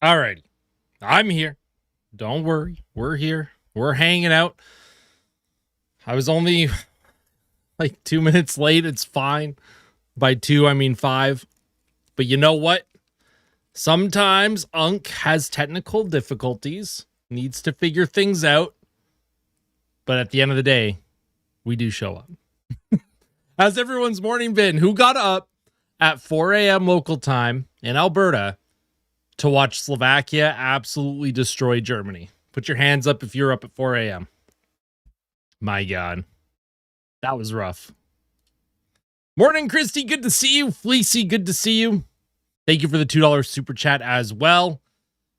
Alrighty. I'm here. Don't worry. We're here. We're hanging out. I was only like 2 minutes late. It's fine. By 2, I mean 5. But you know what? Sometimes Unk has technical difficulties, needs to figure things out. But at the end of the day, we do show up. How's everyone's morning been? Who got up at 4 a.m. local time in Alberta to watch Slovakia absolutely destroy Germany? Put your hands up if you're up at 4 a.m. My God. That was rough. Morning, Christy. Good to see you. Fleecy, good to see you. Thank you for the $2 super chat as well.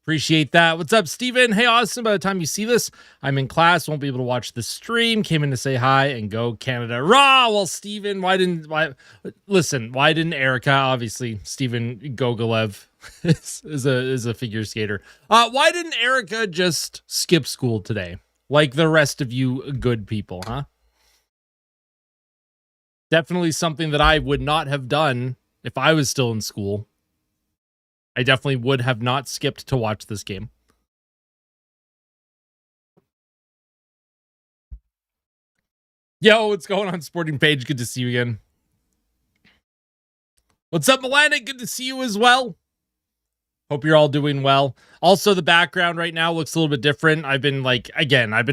Appreciate that. What's up, Steven? Hey, Austin. By the time you see this, I'm in class. Won't be able to watch the stream. Came in to say hi and go Canada. Rah! Well, Steven, why didn't Erica, obviously, Steven Gogolev is a figure skater. Why didn't Erica just skip school today? Like the rest of you good people, huh? Definitely something that I would not have done if I was still in school. I definitely would have not skipped to watch this game. Yo, what's going on, Sporting Page? Good to see you again. What's up, Milana? Good to see you as well. Hope you're all doing well. Also, the background right now looks a little bit different. I've been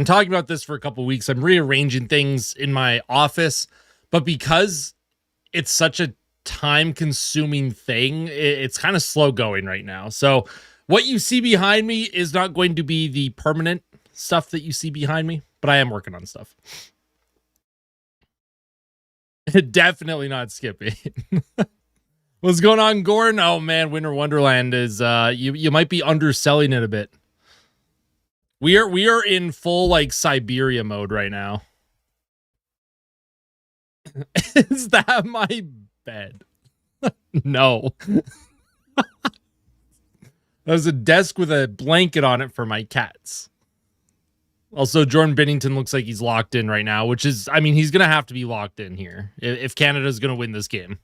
talking about this for a couple weeks. I'm rearranging things in my office, but because it's such a time-consuming thing, it's kind of slow going right now. So what you see behind me is not going to be the permanent stuff that you see behind me, but I am working on stuff. Definitely not skipping. What's going on, Gordon? Oh man, Winter Wonderland is you might be underselling it a bit. We are in full like Siberia mode right now. Is that my bed? No. There's a desk with a blanket on it for my cats. Also, Jordan Bennington looks like he's locked in right now, which is, I mean, he's going to have to be locked in here if Canada's going to win this game.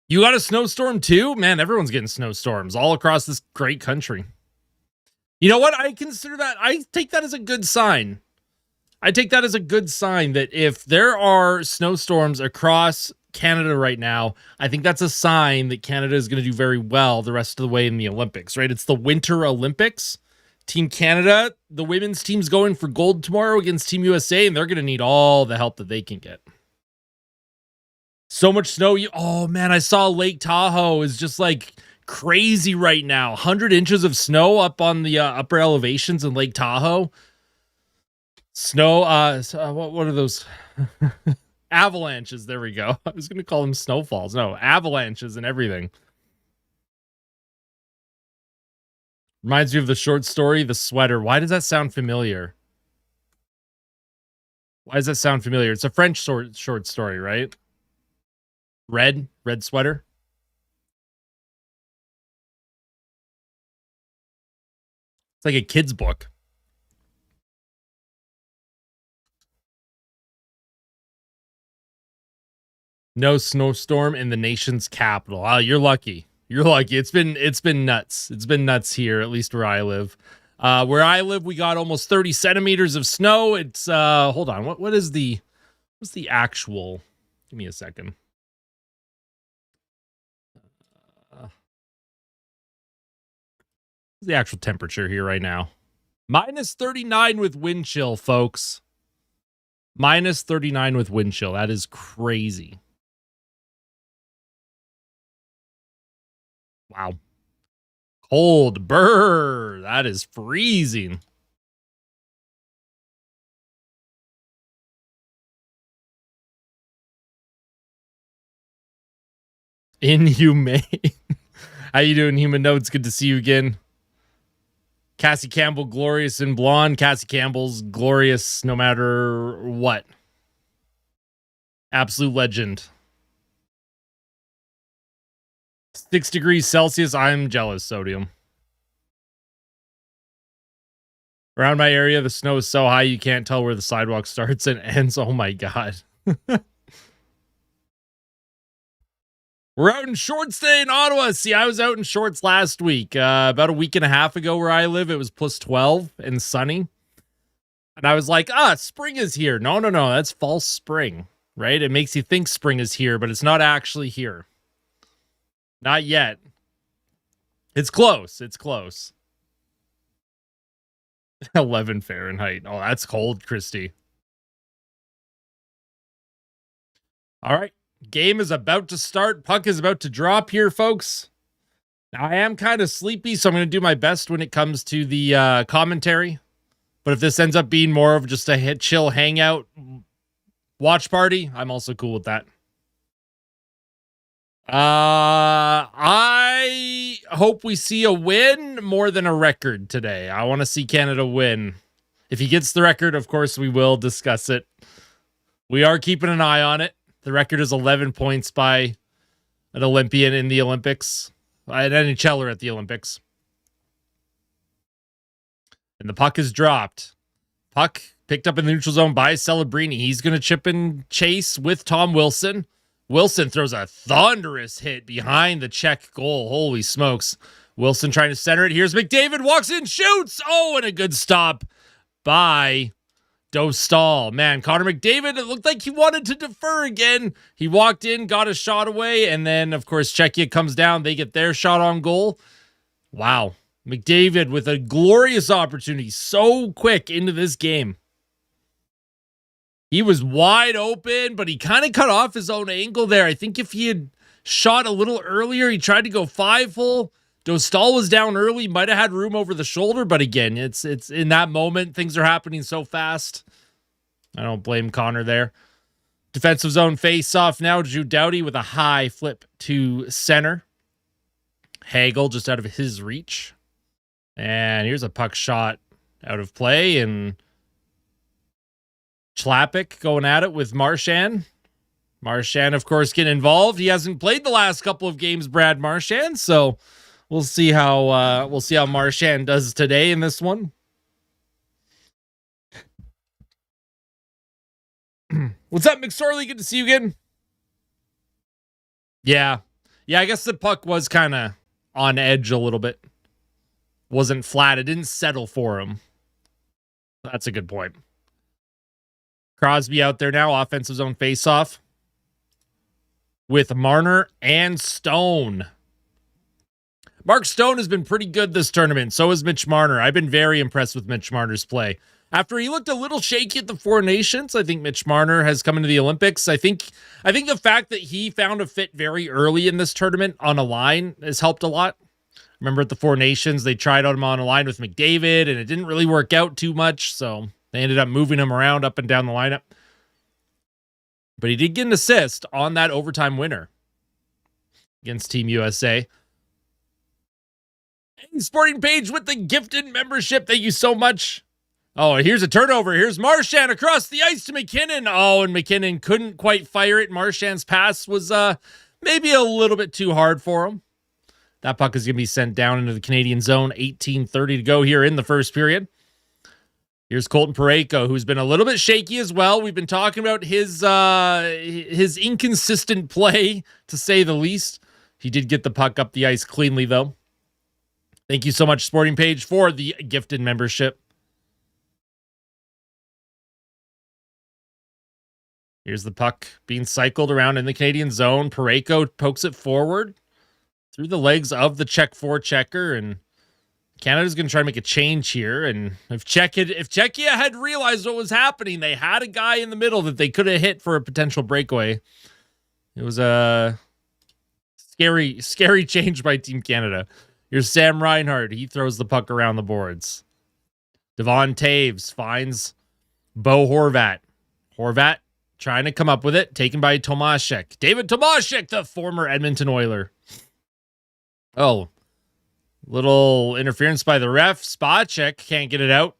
You got a snowstorm too? Man, everyone's getting snowstorms all across this great country. You know what? I take that as a good sign. I take that as a good sign that if there are snowstorms across Canada right now, I think that's a sign that Canada is going to do very well the rest of the way in the Olympics, right? It's the Winter Olympics. Team Canada, the women's team's going for gold tomorrow against Team USA, and they're going to need all the help that they can get. So much snow. Oh, man, I saw Lake Tahoe is just like crazy right now. 100 inches of snow up on the upper elevations in Lake Tahoe. Snow, what are those? Avalanches. There we go. I was going to call them snowfalls. No, avalanches and everything. Reminds me of the short story, The Sweater. Why does that sound familiar? Why does that sound familiar? It's a French short story, right? Red Sweater. It's like a kid's book. No snowstorm in the nation's capital. Oh, you're lucky. You're lucky. It's been nuts. It's been nuts here, at least where I live. Where I live, we got almost 30 centimeters of snow. It's hold on. What's the actual? Give me a second. What's the actual temperature here right now? Minus 39 with wind chill, folks. Minus 39 with wind chill. That is crazy. Wow. Cold. Brr. That is freezing. Inhumane. How you doing, Human Notes? Good to see you again. Cassie Campbell, glorious in blonde. Cassie Campbell's glorious no matter what. Absolute legend. 6 degrees Celsius. I'm jealous, Sodium. Around my area, the snow is so high you can't tell where the sidewalk starts and ends. Oh my God. We're out in shorts today in Ottawa. See, I was out in shorts last week. About a week and a half ago where I live, it was plus 12 and sunny. And I was like, spring is here. No, that's false spring, right? It makes you think spring is here, but it's not actually here. Not yet. It's close. 11 Fahrenheit. Oh, that's cold, Christy. All right. Game is about to start. Puck is about to drop here, folks. Now, I am kind of sleepy, so I'm going to do my best when it comes to the commentary. But if this ends up being more of just a chill hangout watch party, I'm also cool with that. I hope we see a win more than a record today. I want to see Canada win. If he gets the record, of course, we will discuss it. We are keeping an eye on it. The record is 11 points by an Olympian in the Olympics, an NHLer at the Olympics. And the puck is dropped. Puck picked up in the neutral zone by Celebrini. He's going to chip and chase with Tom Wilson. Wilson throws a thunderous hit behind the Czech goal. Holy smokes. Wilson trying to center it. Here's McDavid, walks in, shoots. Oh, and a good stop by Dostal. Man, Connor McDavid, it looked like he wanted to defer again. He walked in, got a shot away, and then, of course, Czechia comes down. They get their shot on goal. Wow. McDavid with a glorious opportunity so quick into this game. He was wide open, but he kind of cut off his own angle there. I think if he had shot a little earlier, he tried to go 5-hole. Dostal was down early, might have had room over the shoulder, but again, it's in that moment, things are happening so fast. I don't blame Connor there. Defensive zone face-off now. Drew Doughty with a high flip to center. Hagel just out of his reach. And here's a puck shot out of play, and Chlapik going at it with Marchand. Marchand, of course, getting involved. He hasn't played the last couple of games, Brad Marchand, so we'll see how Marchand does today in this one. What's up, McSorley? Good to see you again. Yeah, I guess the puck was kind of on edge a little bit. Wasn't flat. It didn't settle for him. That's a good point. Crosby out there now, offensive zone faceoff with Marner and Stone. Mark Stone has been pretty good this tournament. So has Mitch Marner. I've been very impressed with Mitch Marner's play. After he looked a little shaky at the Four Nations, I think Mitch Marner has come into the Olympics. I think the fact that he found a fit very early in this tournament on a line has helped a lot. Remember at the Four Nations, they tried him on a line with McDavid, and it didn't really work out too much, so they ended up moving him around up and down the lineup. But he did get an assist on that overtime winner against Team USA. Hey, Sporting Page with the gifted membership. Thank you so much. Oh, here's a turnover. Here's Marchand across the ice to McKinnon. Oh, and McKinnon couldn't quite fire it. Marchand's pass was maybe a little bit too hard for him. That puck is going to be sent down into the Canadian zone. 18:30 to go here in the first period. Here's Colton Parayko, who's been a little bit shaky as well. We've been talking about his inconsistent play, to say the least. He did get the puck up the ice cleanly, though. Thank you so much, Sporting Page, for the gifted membership. Here's the puck being cycled around in the Canadian zone. Parayko pokes it forward through the legs of the Czech forechecker, and Canada's going to try to make a change here. And if Czechia had realized what was happening, they had a guy in the middle that they could have hit for a potential breakaway. It was a scary change by Team Canada. Here's Sam Reinhart. He throws the puck around the boards. Devon Taves finds Bo Horvat. Horvat trying to come up with it. Taken by Tomaszek. David Tomaszek, the former Edmonton Oiler. Oh, little interference by the ref. Spacek can't get it out.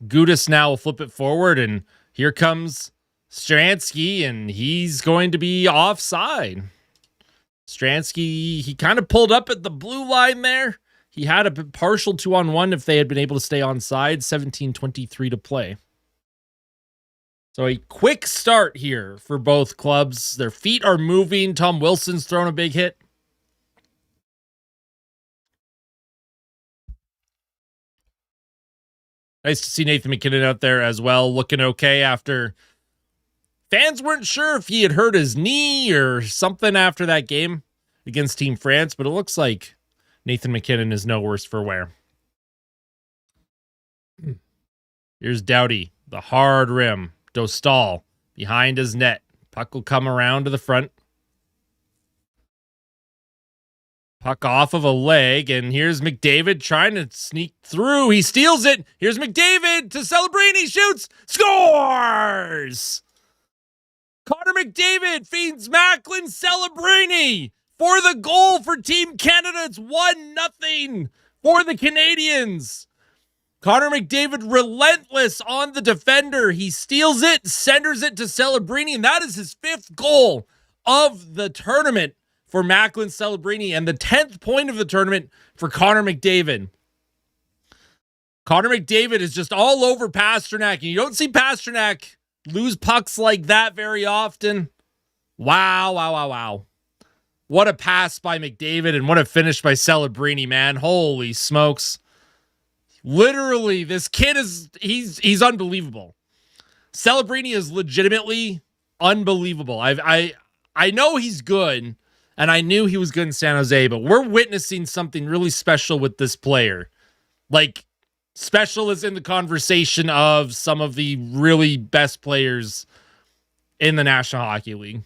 Gudis now will flip it forward, and here comes Stransky, and he's going to be offside. Stransky, he kind of pulled up at the blue line there. He had a partial 2-on-1 if they had been able to stay onside. 17:23 to play. So a quick start here for both clubs. Their feet are moving. Tom Wilson's thrown a big hit. Nice to see Nathan MacKinnon out there as well, looking okay after fans weren't sure if he had hurt his knee or something after that game against Team France, but it looks like Nathan MacKinnon is no worse for wear. Here's Doughty, the hard rim. Dostal behind his net. Puck will come around to the front. Puck off of a leg, and here's McDavid trying to sneak through. He steals it. Here's McDavid to Celebrini. Shoots. Scores! Connor McDavid feeds Macklin Celebrini for the goal for Team Canada. It's 1-0 for the Canadians. Connor McDavid relentless on the defender. He steals it, centers it to Celebrini, and that is his 5th goal of the tournament for Macklin Celebrini and the 10th point of the tournament for Connor McDavid. Connor McDavid is just all over Pasternak, and you don't see Pasternak lose pucks like that very often. Wow. What a pass by McDavid and what a finish by Celebrini, man. Holy smokes. Literally, this kid he's unbelievable. Celebrini is legitimately unbelievable. I know he's good, and I knew he was good in San Jose, but we're witnessing something really special with this player. Like, special is in the conversation of some of the really best players in the National Hockey League.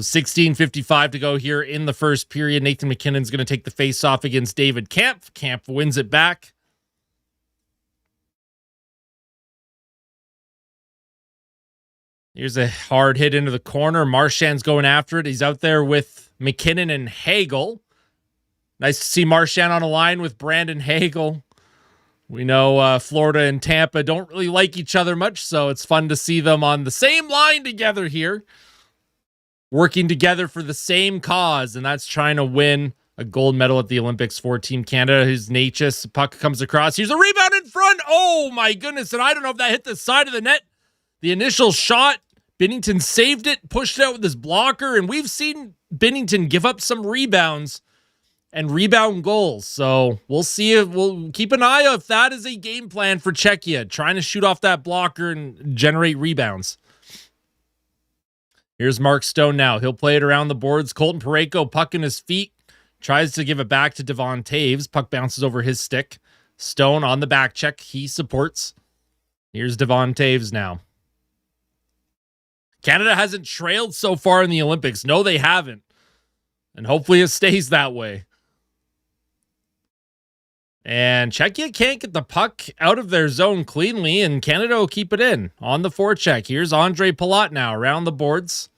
16:55 to go here in the first period. Nathan MacKinnon's going to take the face-off against David Kampf. Kampf wins it back. Here's a hard hit into the corner. Marchand's going after it. He's out there with MacKinnon and Hagel. Nice to see Marchand on a line with Brandon Hagel. We know Florida and Tampa don't really like each other much, so it's fun to see them on the same line together here, working together for the same cause, and that's trying to win a gold medal at the Olympics for Team Canada. Here's Necas. Puck comes across. Here's a rebound in front. Oh, my goodness. And I don't know if that hit the side of the net. The initial shot, Binnington saved it, pushed it out with his blocker, and we've seen Binnington give up some rebounds and rebound goals. So we'll see if we'll keep an eye if that is a game plan for Czechia, trying to shoot off that blocker and generate rebounds. Here's Mark Stone now. He'll play it around the boards. Colton Parayko, puck in his feet, tries to give it back to Devon Taves. Puck bounces over his stick. Stone on the back check. He supports. Here's Devon Taves now. Canada hasn't trailed so far in the Olympics. No, they haven't. And hopefully it stays that way. And Czechia can't get the puck out of their zone cleanly, and Canada will keep it in on the forecheck. Here's Andre Palat now around the boards.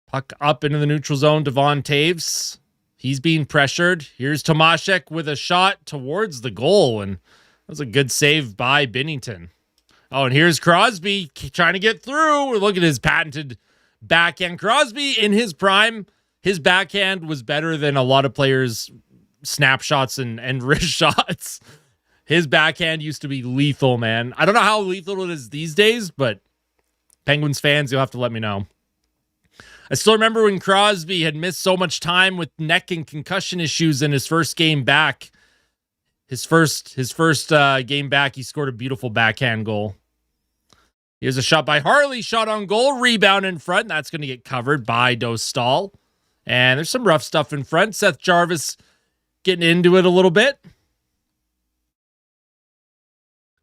Puck up into the neutral zone. Devon Taves. He's being pressured. Here's Tomaszek with a shot towards the goal, and that was a good save by Binnington. Oh, and here's Crosby trying to get through. Look at his patented backhand. Crosby, in his prime, his backhand was better than a lot of players' snapshots and wrist shots. His backhand used to be lethal, man. I don't know how lethal it is these days, but Penguins fans, you'll have to let me know. I still remember when Crosby had missed so much time with neck and concussion issues in his first game back. His first game back, he scored a beautiful backhand goal. Here's a shot by Harley, shot on goal, rebound in front. That's going to get covered by Dostal. And there's some rough stuff in front. Seth Jarvis getting into it a little bit.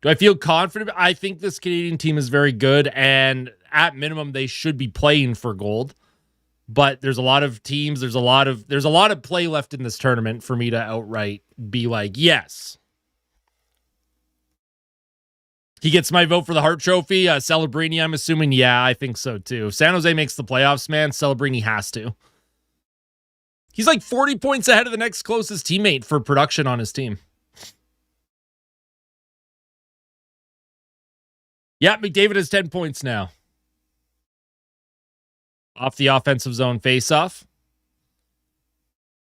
Do I feel confident? I think this Canadian team is very good, and at minimum, they should be playing for gold. But there's a lot of teams, there's a lot of play left in this tournament for me to outright be like, yes. He gets my vote for the Hart Trophy. Celebrini, I'm assuming. Yeah, I think so too. If San Jose makes the playoffs, man, Celebrini has to. He's like 40 points ahead of the next closest teammate for production on his team. Yeah, McDavid has 10 points now. Off the offensive zone faceoff.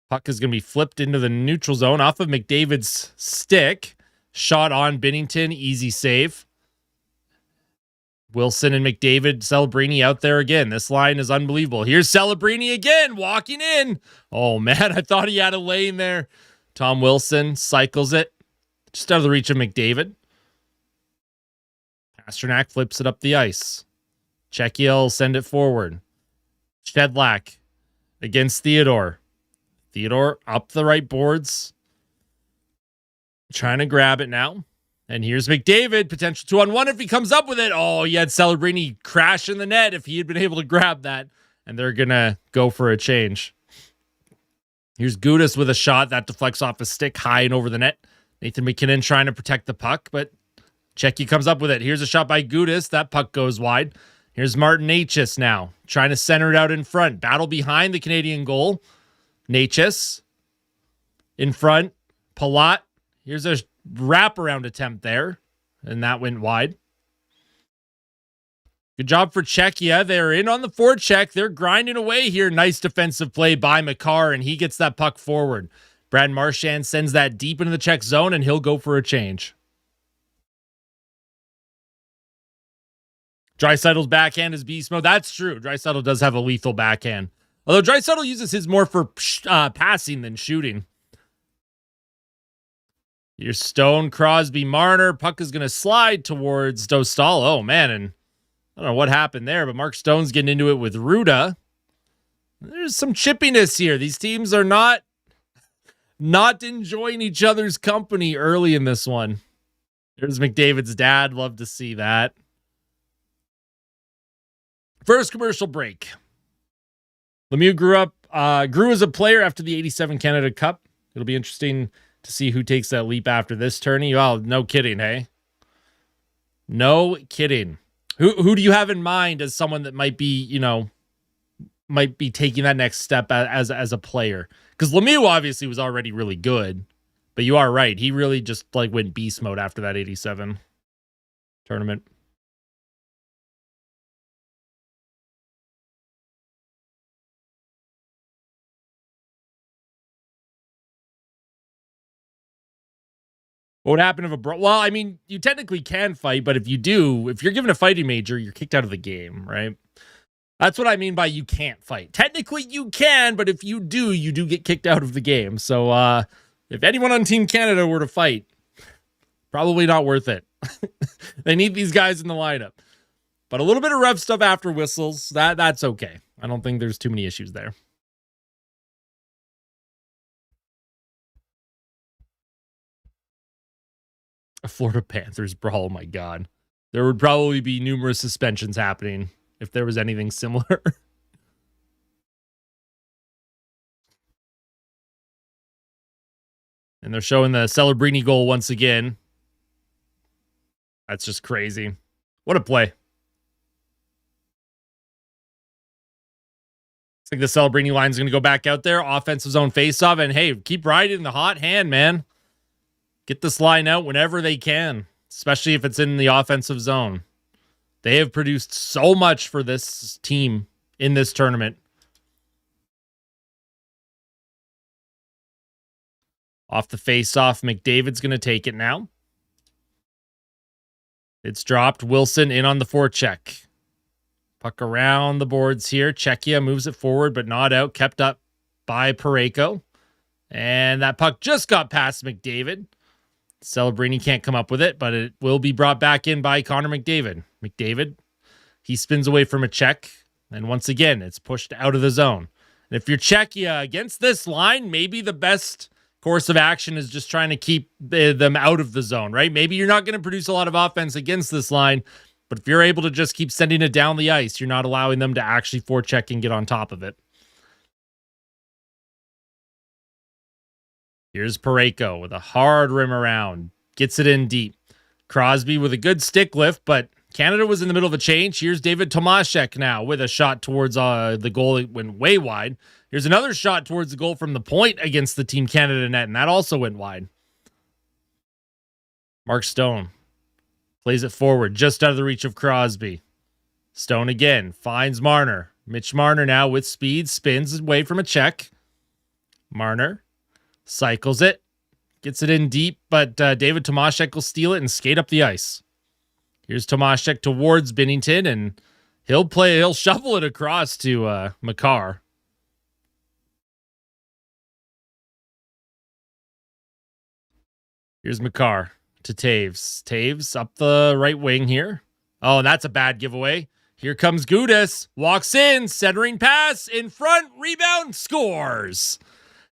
Puck is going to be flipped into the neutral zone off of McDavid's stick. Shot on Binnington. Easy save. Wilson and McDavid, Celebrini out there again. This line is unbelievable. Here's Celebrini again, walking in. Oh, man, I thought he had a lane there. Tom Wilson cycles it. Just out of the reach of McDavid. Pasternak flips it up the ice. Czechia will send it forward. Shedlack against Theodore. Theodore up the right boards. Trying to grab it now. And here's McDavid, potential 2-on-1 if he comes up with it. Oh, he had Celebrini crash in the net if he had been able to grab that. And they're going to go for a change. Here's Gudis with a shot that deflects off a stick high and over the net. Nathan McKinnon trying to protect the puck, but Czechia comes up with it. Here's a shot by Gudis. That puck goes wide. Here's Martin Necas now, trying to center it out in front. Battle behind the Canadian goal. Necas in front. Palat. Here's a wraparound attempt there, and that went wide. Good job for Czechia. They're in on the forecheck. They're grinding away here. Nice defensive play by Makar, and he gets that puck forward. Brad Marchand sends that deep into the Czech zone, and he'll go for a change. Draisaitl's backhand is beast mode. That's true. Draisaitl does have a lethal backhand. Although Draisaitl uses his more for passing than shooting. Here's Stone, Crosby, Marner. Puck is going to slide towards Dostal. Oh, man, and I don't know what happened there, but Mark Stone's getting into it with Ruda. There's some chippiness here. These teams are not enjoying each other's company early in this one. There's McDavid's dad. Love to see that. First commercial break. Lemieux grew as a player after the 87 Canada Cup. It'll be interesting to see who takes that leap after this tourney. Oh, no kidding, hey? No kidding. Who do you have in mind as someone that might be, might be taking that next step as a player? Because Lemieux obviously was already really good, but you are right. He really just went beast mode after that 87 tournament. What would happen if well, I mean, you technically can fight, but if you're given a fighting major, you're kicked out of the game, right? That's what I mean by you can't fight. Technically, you can, but if you do get kicked out of the game. So if anyone on Team Canada were to fight, probably not worth it. They need these guys in the lineup. But a little bit of ref stuff after whistles, that's okay. I don't think there's too many issues there. A Florida Panthers brawl, oh my God. There would probably be numerous suspensions happening if there was anything similar. And they're showing the Celebrini goal once again. That's just crazy. What a play. Looks like the Celebrini line is going to go back out there. Offensive zone faceoff. And hey, keep riding the hot hand, man. Get this line out whenever they can, especially if it's in the offensive zone. They have produced so much for this team in this tournament. Off the face-off, McDavid's going to take it now. It's dropped. Wilson in on the forecheck. Puck around the boards here. Czechia moves it forward, but not out. Kept up by Parayko. And that puck just got past McDavid. Celebrini can't come up with it, but it will be brought back in by Connor McDavid. McDavid, he spins away from a check, and once again, it's pushed out of the zone. And if you're Czechia against this line, maybe the best course of action is just trying to keep them out of the zone, right? Maybe you're not going to produce a lot of offense against this line, but if you're able to just keep sending it down the ice, you're not allowing them to actually forecheck and get on top of it. Here's Parayko with a hard rim around. Gets it in deep. Crosby with a good stick lift, but Canada was in the middle of a change. Here's David Tomaszek now with a shot towards the goal. It went way wide. Here's another shot towards the goal from the point against the Team Canada net, and that also went wide. Mark Stone plays it forward, just out of the reach of Crosby. Stone again finds Marner. Mitch Marner now with speed, spins away from a check. Marner cycles it, gets it in deep, but David Tomaszek will steal it and skate up the ice. Here's Tomaszek towards Binnington, and he'll shuffle it across to Makar. Here's Makar to Taves. Taves up the right wing here. Oh, and that's a bad giveaway. Here comes Gudas. Walks in, centering pass, in front, rebound, scores.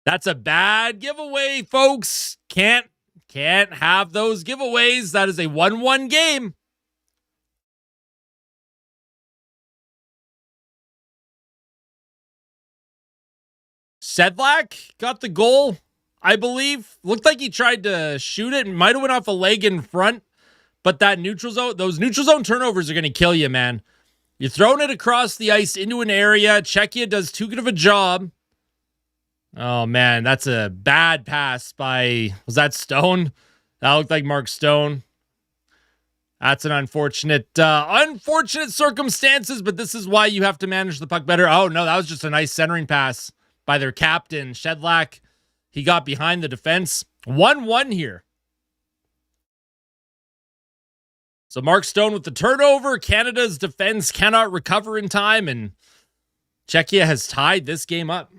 That's a bad giveaway, folks. Can't have those giveaways. That is a 1-1 game. Sedlak got the goal, I believe. Looked like he tried to shoot it and might have went off a leg in front. But that neutral zone, those neutral zone turnovers are going to kill you, man. You're throwing it across the ice into an area. Czechia does too good of a job. Oh, man, that's a bad pass by, was that Stone? That looked like Mark Stone. That's an unfortunate circumstances, but this is why you have to manage the puck better. Oh, no, that was just a nice centering pass by their captain, Shedlak. He got behind the defense. 1-1 here. So Mark Stone with the turnover. Canada's defense cannot recover in time, and Czechia has tied this game up.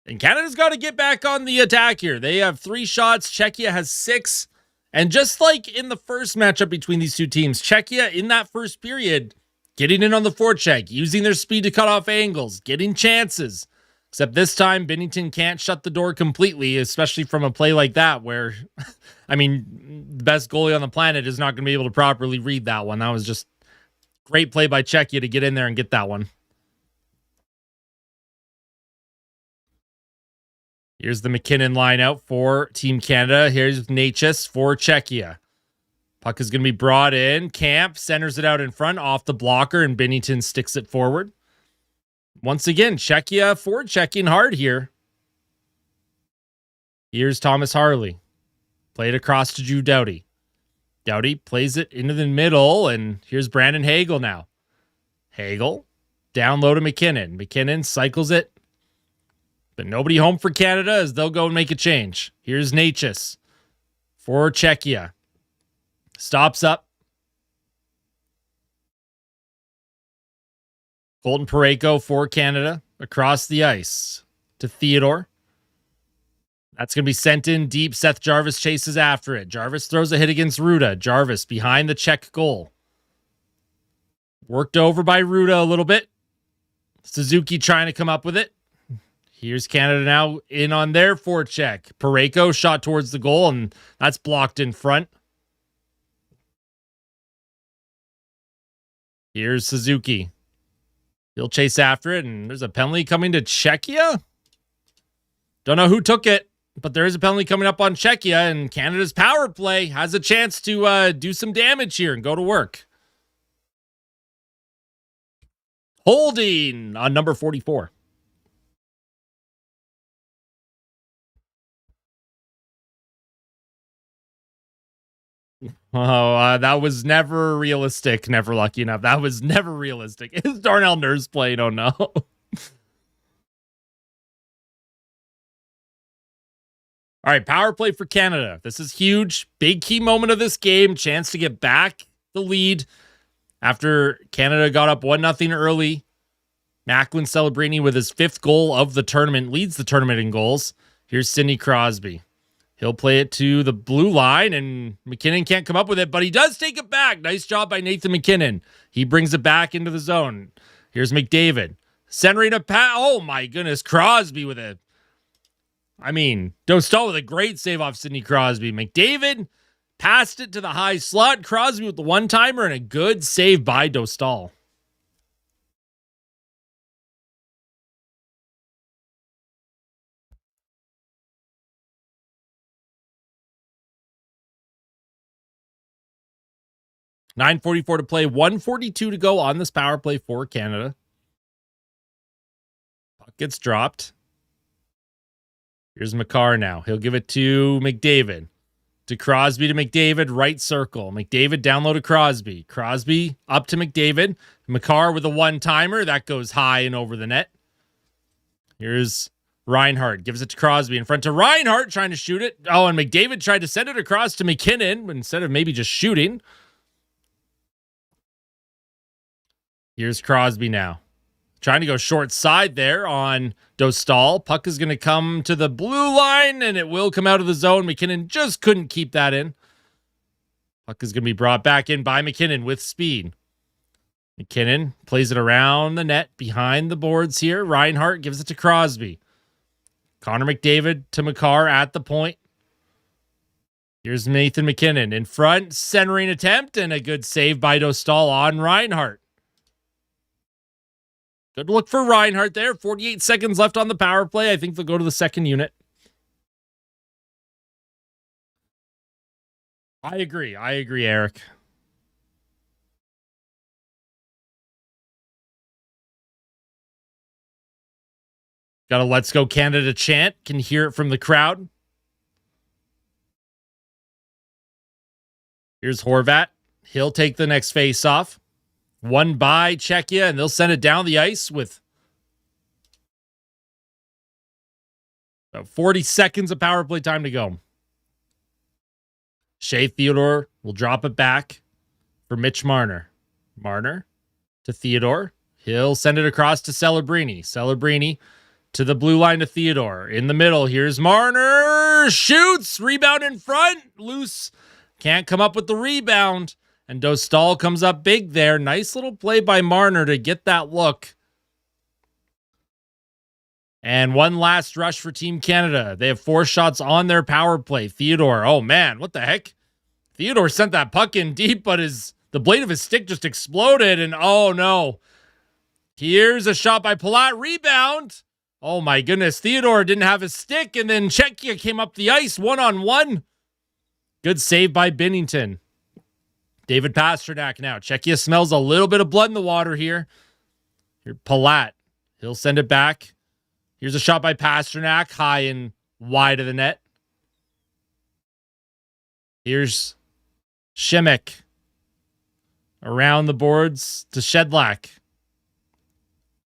And Canada's got to get back on the attack here. They have 3 shots. Czechia has 6. And just like in the first matchup between these two teams, Czechia in that first period, getting in on the forecheck, using their speed to cut off angles, getting chances. Except this time, Binnington can't shut the door completely, especially from a play like that where, I mean, the best goalie on the planet is not going to be able to properly read that one. That was just great play by Czechia to get in there and get that one. Here's the McKinnon line out for Team Canada. Here's Necas for Czechia. Puck is going to be brought in. Camp centers it out in front off the blocker, and Binnington sticks it forward. Once again, Czechia forward-checking hard here. Here's Thomas Harley. Played across to Drew Doughty. Doughty plays it into the middle, and here's Brandon Hagel now. Hagel, down low to McKinnon. McKinnon cycles it, but nobody home for Canada as they'll go and make a change. Here's Necas for Czechia. Stops up. Colton Parayko for Canada across the ice to Theodore. That's going to be sent in deep. Seth Jarvis chases after it. Jarvis throws a hit against Ruda. Jarvis behind the Czech goal. Worked over by Ruda a little bit. Suzuki trying to come up with it. Here's Canada now in on their forecheck. Parayko shot towards the goal, and that's blocked in front. Here's Suzuki. He'll chase after it, and there's a penalty coming to Czechia. Don't know who took it, but there is a penalty coming up on Czechia, and Canada's power play has a chance to do some damage here and go to work. Holding on number 44. Oh, that was never realistic. Never lucky enough. That was never realistic. Is Darnell Nurse playing? Oh, no. All right, power play for Canada. This is huge. Big key moment of this game. Chance to get back the lead after Canada got up 1-0 early. Macklin Celebrini with his 5th goal of the tournament. Leads the tournament in goals. Here's Sidney Crosby. He'll play it to the blue line, and McKinnon can't come up with it, but he does take it back. Nice job by Nathan McKinnon. He brings it back into the zone. Here's McDavid. Centering a pass. Oh, my goodness. Crosby with it. I mean, Dostal with a great save off Sidney Crosby. McDavid passed it to the high slot. Crosby with the one-timer and a good save by Dostal. .9:44 to play, 1:42 to go on this power play for Canada. Puck gets dropped. Here's Makar now. He'll give it to McDavid. To Crosby to McDavid, right circle. McDavid down low to Crosby. Crosby up to McDavid. Makar with a one-timer. That goes high and over the net. Here's Reinhart gives it to Crosby in front to Reinhart, trying to shoot it. Oh, and McDavid tried to send it across to McKinnon instead of maybe just shooting. Here's Crosby now. Trying to go short side there on Dostal. Puck is going to come to the blue line, and it will come out of the zone. McKinnon just couldn't keep that in. Puck is going to be brought back in by McKinnon with speed. McKinnon plays it around the net behind the boards here. Reinhart gives it to Crosby. Connor McDavid to Makar at the point. Here's Nathan McKinnon in front, centering attempt, and a good save by Dostal on Reinhart. Good look for Reinhart there. 48 seconds left on the power play. I think they'll go to the second unit. I agree, Eric. Got a Let's Go Canada chant. Can hear it from the crowd. Here's Horvat. He'll take the next face-off. One by Czechia, and they'll send it down the ice with about 40 seconds of power play time to go. Shea Theodore will drop it back for Mitch Marner. Marner to Theodore. He'll send it across to Celebrini. Celebrini to the blue line to Theodore. In the middle, here's Marner. Shoots. Rebound in front. Loose. Can't come up with the rebound. And Dostal comes up big there. Nice little play by Marner to get that look. And one last rush for Team Canada. They have 4 shots on their power play. Theodore. Oh, man. What the heck? Theodore sent that puck in deep, but the blade of his stick just exploded. And oh, no. Here's a shot by Palat. Rebound. Oh, my goodness. Theodore didn't have his stick, and then Czechia came up the ice one-on-one. Good save by Binnington. David Pastrnak now. Czechia smells a little bit of blood in the water here. Here, Palat. He'll send it back. Here's a shot by Pastrnak, high and wide of the net. Here's Šimek. Around the boards to Shedlack.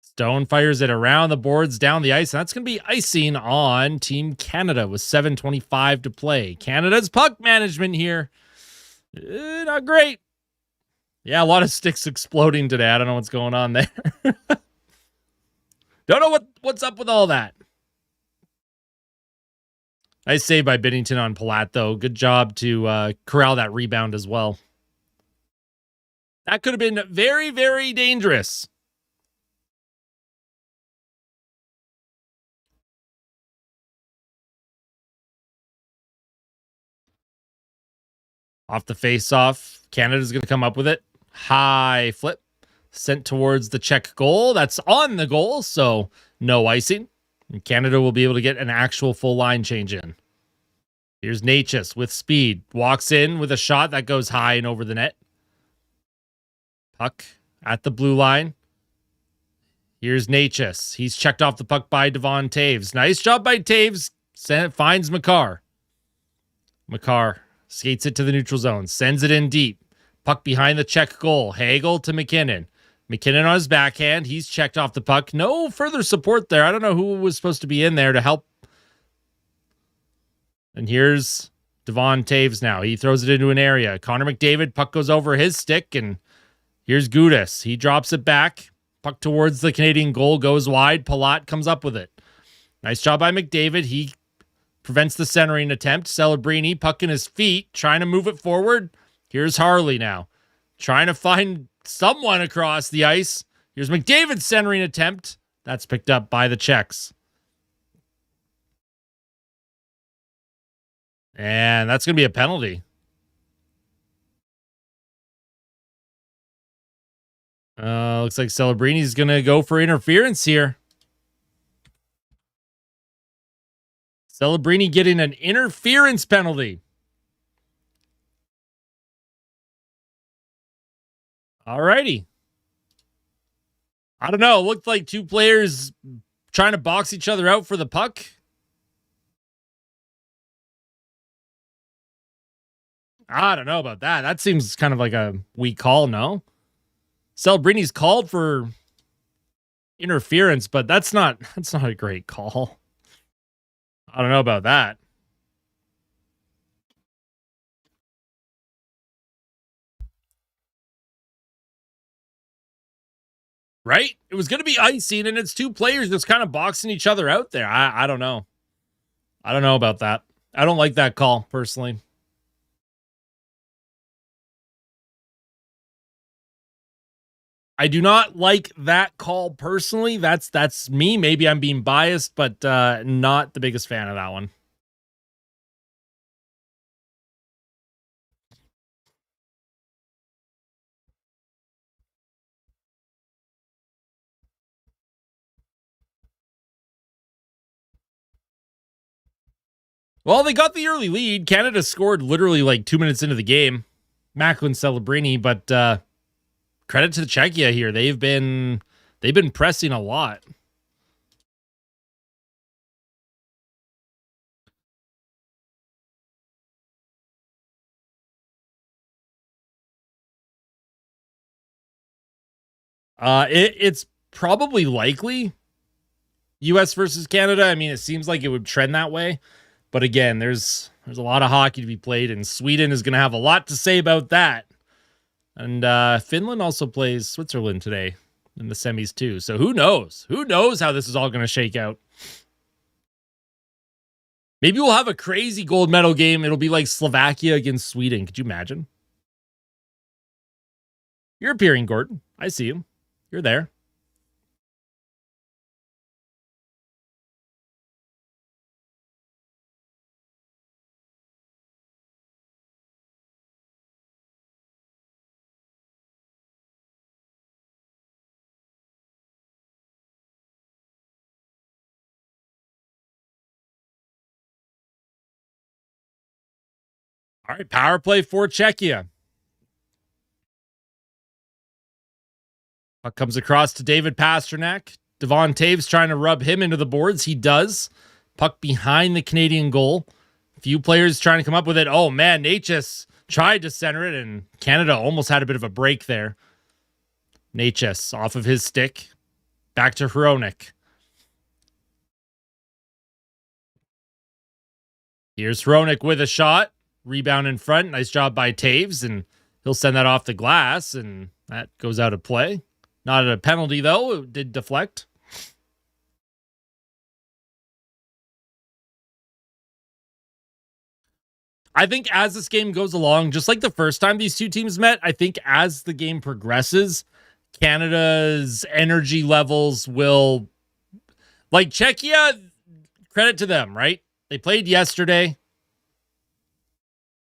Stone fires it around the boards, down the ice, and that's going to be icing on Team Canada with 7:25 to play. Canada's puck management here. Not great. Yeah, a lot of sticks exploding today. I don't know what's going on there. Don't know what's up with all that. Nice save by Binnington on Palat, though. Good job to corral that rebound as well. That could have been very, very dangerous. Off the face-off, Canada's going to come up with it. High flip. Sent towards the Czech goal. That's on the goal, so no icing. And Canada will be able to get an actual full line change in. Here's Necas with speed. Walks in with a shot that goes high and over the net. Puck at the blue line. Here's Necas. He's checked off the puck by Devon Taves. Nice job by Taves. Finds Makar. Makar skates it to the neutral zone. Sends it in deep. Puck behind the Czech goal. Hagel to McKinnon. McKinnon on his backhand. He's checked off the puck. No further support there. I don't know who was supposed to be in there to help. And here's Devon Taves now. He throws it into an area. Connor McDavid. Puck goes over his stick. And here's Gudas. He drops it back. Puck towards the Canadian goal. Goes wide. Palat comes up with it. Nice job by McDavid. He prevents the centering attempt. Celebrini, puck in his feet, trying to move it forward. Here's Harley now, trying to find someone across the ice. Here's McDavid's centering attempt. That's picked up by the Czechs. And that's going to be a penalty. Looks like Celebrini's going to go for interference here. Celebrini getting an interference penalty. Alrighty. I don't know. It looked like two players trying to box each other out for the puck. I don't know about that. That seems kind of like a weak call, no? Celebrini's called for interference, but that's not a great call. I don't know about that. Right? It was going to be icing, and it's two players just kind of boxing each other out there. I don't know. I don't know about that. I don't like that call, personally. I do not like that call personally. That's me. Maybe I'm being biased, but not the biggest fan of that one. Well, they got the early lead. Canada scored literally like 2 minutes into the game. Macklin Celebrini, but credit to Czechia here. They've been pressing a lot. It's probably likely US versus Canada. I mean, it seems like it would trend that way. But again, there's a lot of hockey to be played, and Sweden is going to have a lot to say about that. And Finland also plays Switzerland today in the semis too. So who knows? Who knows how this is all going to shake out? Maybe we'll have a crazy gold medal game. It'll be like Slovakia against Sweden. Could you imagine? You're appearing, Gordon. I see you. You're there. All right, power play for Czechia. Puck comes across to David Pastrnak. Devon Taves trying to rub him into the boards. He does. Puck behind the Canadian goal. A few players trying to come up with it. Oh, man, Necas tried to center it, and Canada almost had a bit of a break there. Necas off of his stick. Back to Hronek. Here's Hronek with a shot. Rebound in front. Nice job by Taves, and he'll send that off the glass, and that goes out of play. Not a penalty, though. It did deflect. I think as this game goes along, just like the first time these two teams met, I think as the game progresses, Canada's energy levels will... Like Czechia, credit to them, right? They played yesterday.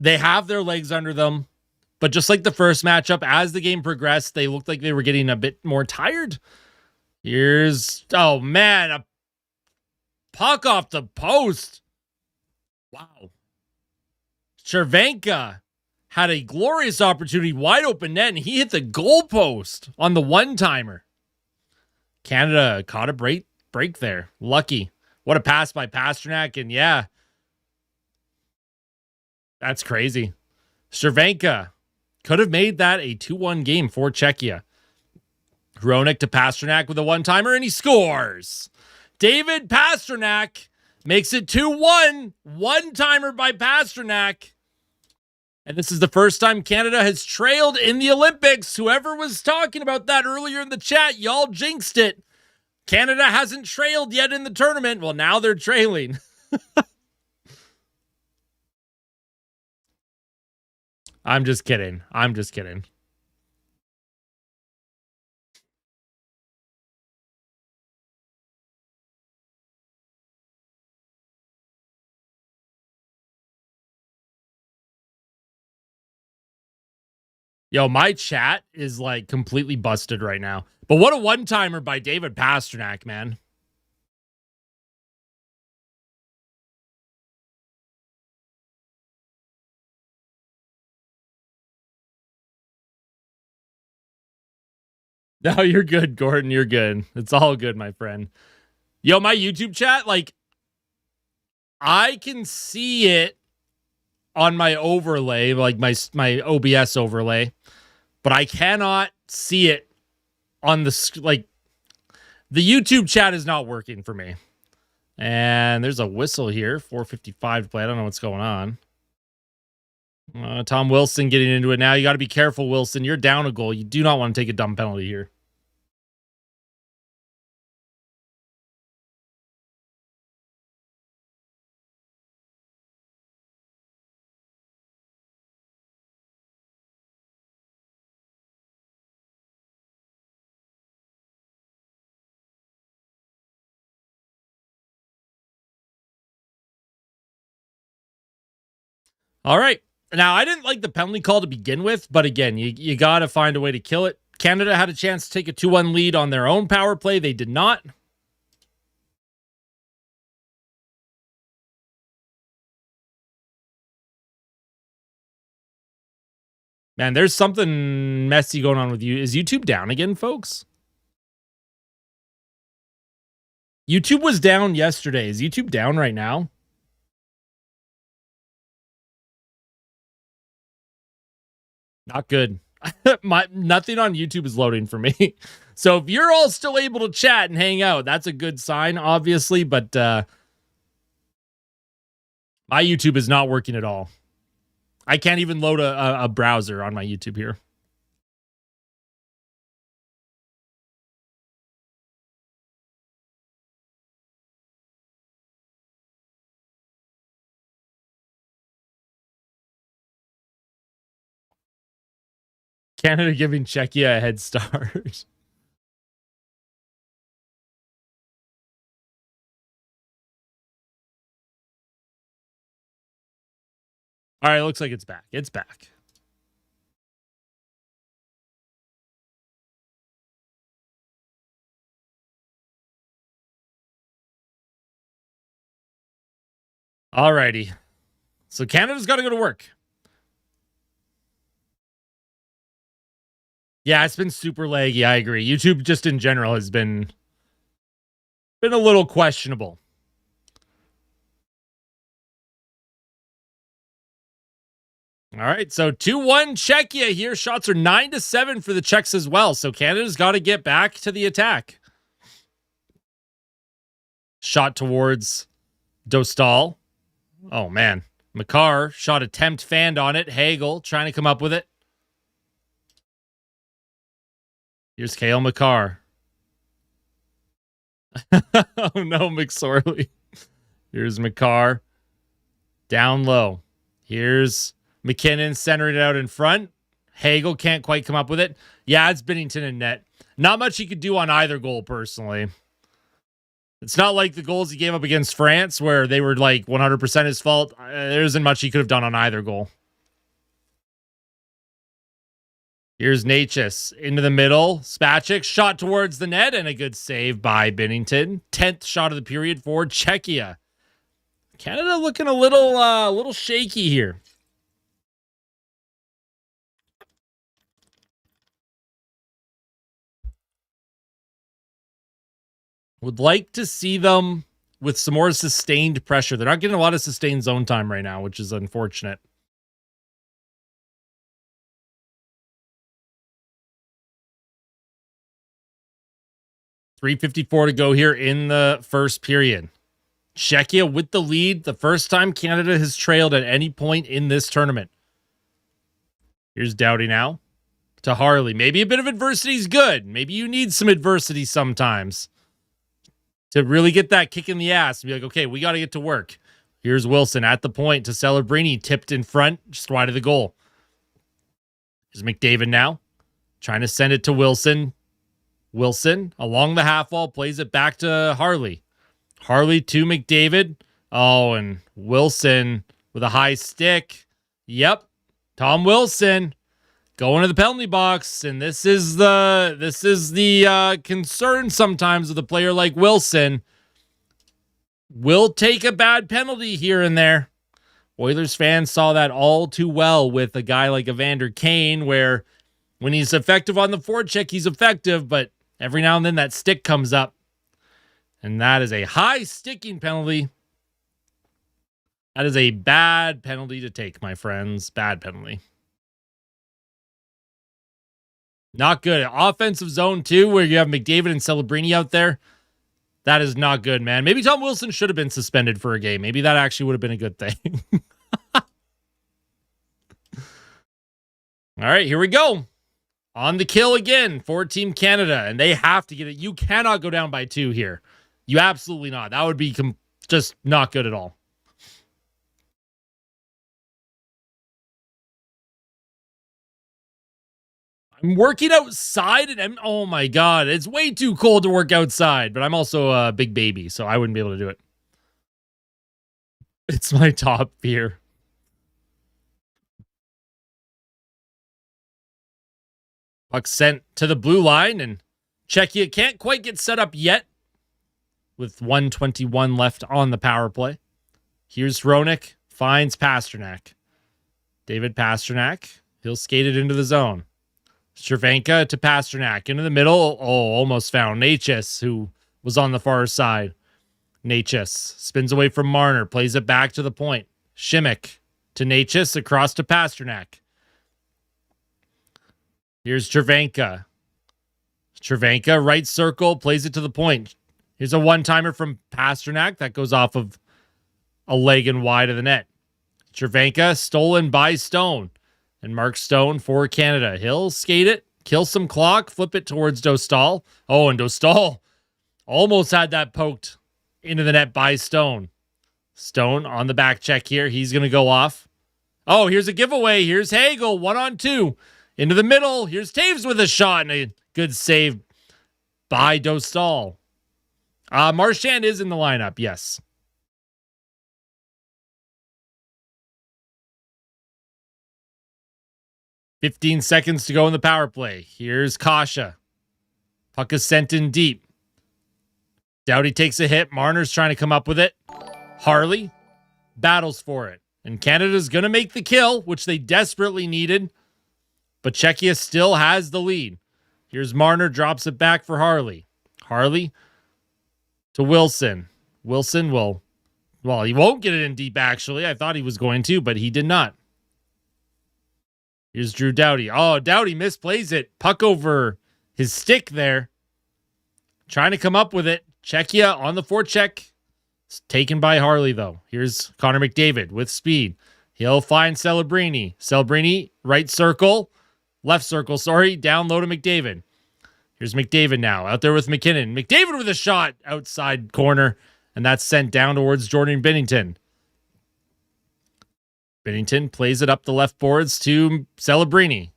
They have their legs under them. But just like the first matchup, as the game progressed, they looked like they were getting a bit more tired. Here's, oh man, a puck off the post. Wow. Cervenka had a glorious opportunity, wide open net, and he hit the goal post on the one-timer. Canada caught a break there. Lucky. What a pass by Pastrnak, and yeah. That's crazy. Cervenka could have made that a 2-1 game for Czechia. Hronek to Pastrnak with a one-timer, and he scores. David Pastrnak makes it 2-1. One-timer by Pastrnak. And this is the first time Canada has trailed in the Olympics. Whoever was talking about that earlier in the chat, y'all jinxed it. Canada hasn't trailed yet in the tournament. Well, now they're trailing. I'm just kidding. I'm just kidding. Yo, my chat is like completely busted right now. But what a one-timer by David Pastrnak, man. No, you're good, Gordon. You're good. It's all good, my friend. Yo, my YouTube chat, like, I can see it on my overlay, like my OBS overlay, but I cannot see it on the, like, the YouTube chat is not working for me. And there's a whistle here. 4:55 to play. I don't know what's going on. Tom Wilson getting into it now. You got to be careful, Wilson. You're down a goal. You do not want to take a dumb penalty here. All right. Now, I didn't like the penalty call to begin with, but again, you got to find a way to kill it. Canada had a chance to take a 2-1 lead on their own power play. They did not. Man, there's something messy going on with you. Is YouTube down again, folks? YouTube was down yesterday. Is YouTube down right now? Not good. Nothing on YouTube is loading for me. So if you're all still able to chat and hang out, that's a good sign, obviously. But my YouTube is not working at all. I can't even load a browser on my YouTube here. Canada giving Czechia a head start. All right, looks like it's back. It's back. All righty. So Canada's got to go to work. Yeah, it's been super laggy. I agree. YouTube just in general has been a little questionable. All right, so 2-1 Czechia here. Shots are 9-7 for the Czechs as well. So Canada's got to get back to the attack. Shot towards Dostal. Oh, man. Makar, shot attempt fanned on it. Hagel trying to come up with it. Here's Kale Makar. Oh, no, McSorley. Here's Makar. Down low. Here's McKinnon centering it out in front. Hagel can't quite come up with it. Yeah, it's Binnington in net. Not much he could do on either goal, personally. It's not like the goals he gave up against France where they were like 100% his fault. There isn't much he could have done on either goal. Here's Necas into the middle. Spacek shot towards the net and a good save by Binnington. 10th shot of the period for Czechia. Canada looking a little shaky here. Would like to see them with some more sustained pressure. They're not getting a lot of sustained zone time right now, which is unfortunate. .354 to go here in the first period. Czechia with the lead. The first time Canada has trailed at any point in this tournament. Here's Doughty now to Harley. Maybe a bit of adversity is good. Maybe you need some adversity sometimes to really get that kick in the ass and be like, okay, we got to get to work. Here's Wilson at the point to Celebrini, tipped in front, just wide of the goal. Here's McDavid now, trying to send it to Wilson. Wilson along the half wall, plays it back to Harley. Harley to McDavid. Oh, and Wilson with a high stick. Yep, Tom Wilson going to the penalty box, and this is the concern sometimes with a player like Wilson. Will take a bad penalty here and there. Oilers fans saw that all too well with a guy like Evander Kane, where when he's effective on the forecheck, he's effective, but every now and then that stick comes up, and that is a high sticking penalty. That is a bad penalty to take, my friends. Bad penalty. Not good. Offensive zone, too, where you have McDavid and Celebrini out there. That is not good, man. Maybe Tom Wilson should have been suspended for a game. Maybe that actually would have been a good thing. All right, here we go. On the kill again for Team Canada, and they have to get it. You cannot go down by 2 here. You absolutely not. That would be just not good at all. I'm working outside, and oh my God, it's way too cold to work outside, but I'm also a big baby, so I wouldn't be able to do it. It's my top fear. Puck sent to the blue line, and Czechia can't quite get set up yet with 1:21 left on the power play. Here's Hronek, finds Pastrnak. David Pastrnak, he'll skate it into the zone. Cervenka to Pastrnak, into the middle. Oh, almost found Necas, who was on the far side. Necas spins away from Marner, plays it back to the point. Šimik to Necas, across to Pastrnak. Here's Cervenka. Cervenka, right circle, plays it to the point. Here's a one-timer from Pastrnak that goes off of a leg and wide of the net. Cervenka, stolen by Stone. And Mark Stone for Canada. He'll skate it, kill some clock, flip it towards Dostal. Oh, and Dostal almost had that poked into the net by Stone. Stone on the back check here. He's going to go off. Oh, here's a giveaway. Here's Hagel, 1-on-2. Into the middle. Here's Taves with a shot, and a good save by Dostal. Marchand is in the lineup, yes. "15 seconds to go in the power play. Here's Kasha. Puck is sent in deep. Doughty takes a hit. Marner's trying to come up with it. Harley battles for it. And Canada's going to make the kill, which they desperately needed. But Czechia still has the lead. Here's Marner, drops it back for Harley. Harley to Wilson. Wilson will, well, he won't get it in deep, actually. I thought he was going to, but he did not. Here's Drew Doughty. Oh, Doughty misplays it. Puck over his stick there. Trying to come up with it. Czechia on the forecheck. It's taken by Harley, though. Here's Connor McDavid with speed. He'll find Celebrini. Celebrini, right circle. Left circle, sorry. Down low to McDavid. Here's McDavid now. Out there with McKinnon. McDavid with a shot outside corner. And that's sent down towards Jordan Binnington. Binnington plays it up the left boards to Celebrini.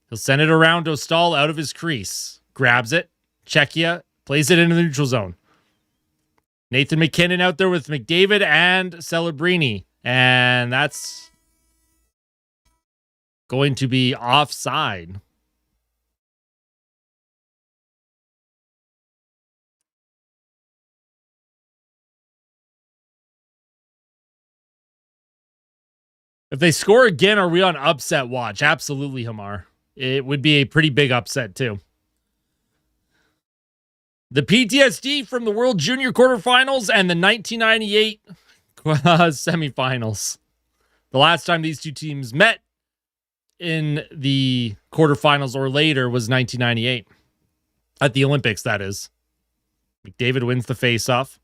He'll send it around Dostal out of his crease. Grabs it. Czechia plays it into the neutral zone. Nathan McKinnon out there with McDavid and Celebrini. And that's going to be offside. If they score again, are we on upset watch? Absolutely, Hamar. It would be a pretty big upset, too. The PTSD from the World Junior quarterfinals and the 1998 semifinals. The last time these two teams met in the quarterfinals or later was 1998. At the Olympics, that is. McDavid wins the faceoff.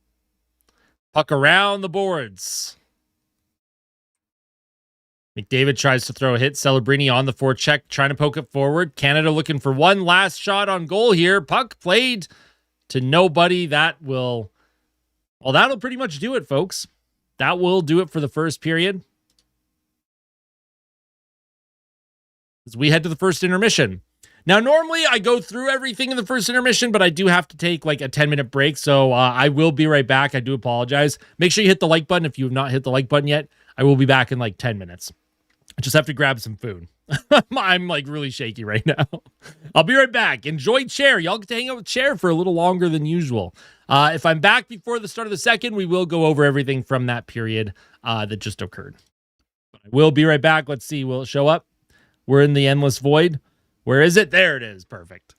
Puck around the boards. McDavid tries to throw a hit. Celebrini on the forecheck, trying to poke it forward. Canada looking for one last shot on goal here. Puck played to nobody. That will, well, that'll pretty much do it, folks. That will do it for the first period. As we head to the first intermission. Now, normally I go through everything in the first intermission, but I do have to take like a 10-minute break. So I will be right back. I do apologize. Make sure you hit the like button if you have not hit the like button yet. I will be back in like 10 minutes. I just have to grab some food. I'm like really shaky right now. I'll be right back. Enjoy Chair. Y'all get to hang out with Chair for a little longer than usual. If I'm back before the start of the second, we will go over everything from that period that just occurred. I will be right back. Let's see. Will it show up? We're in the endless void. Where is it? There it is. Perfect.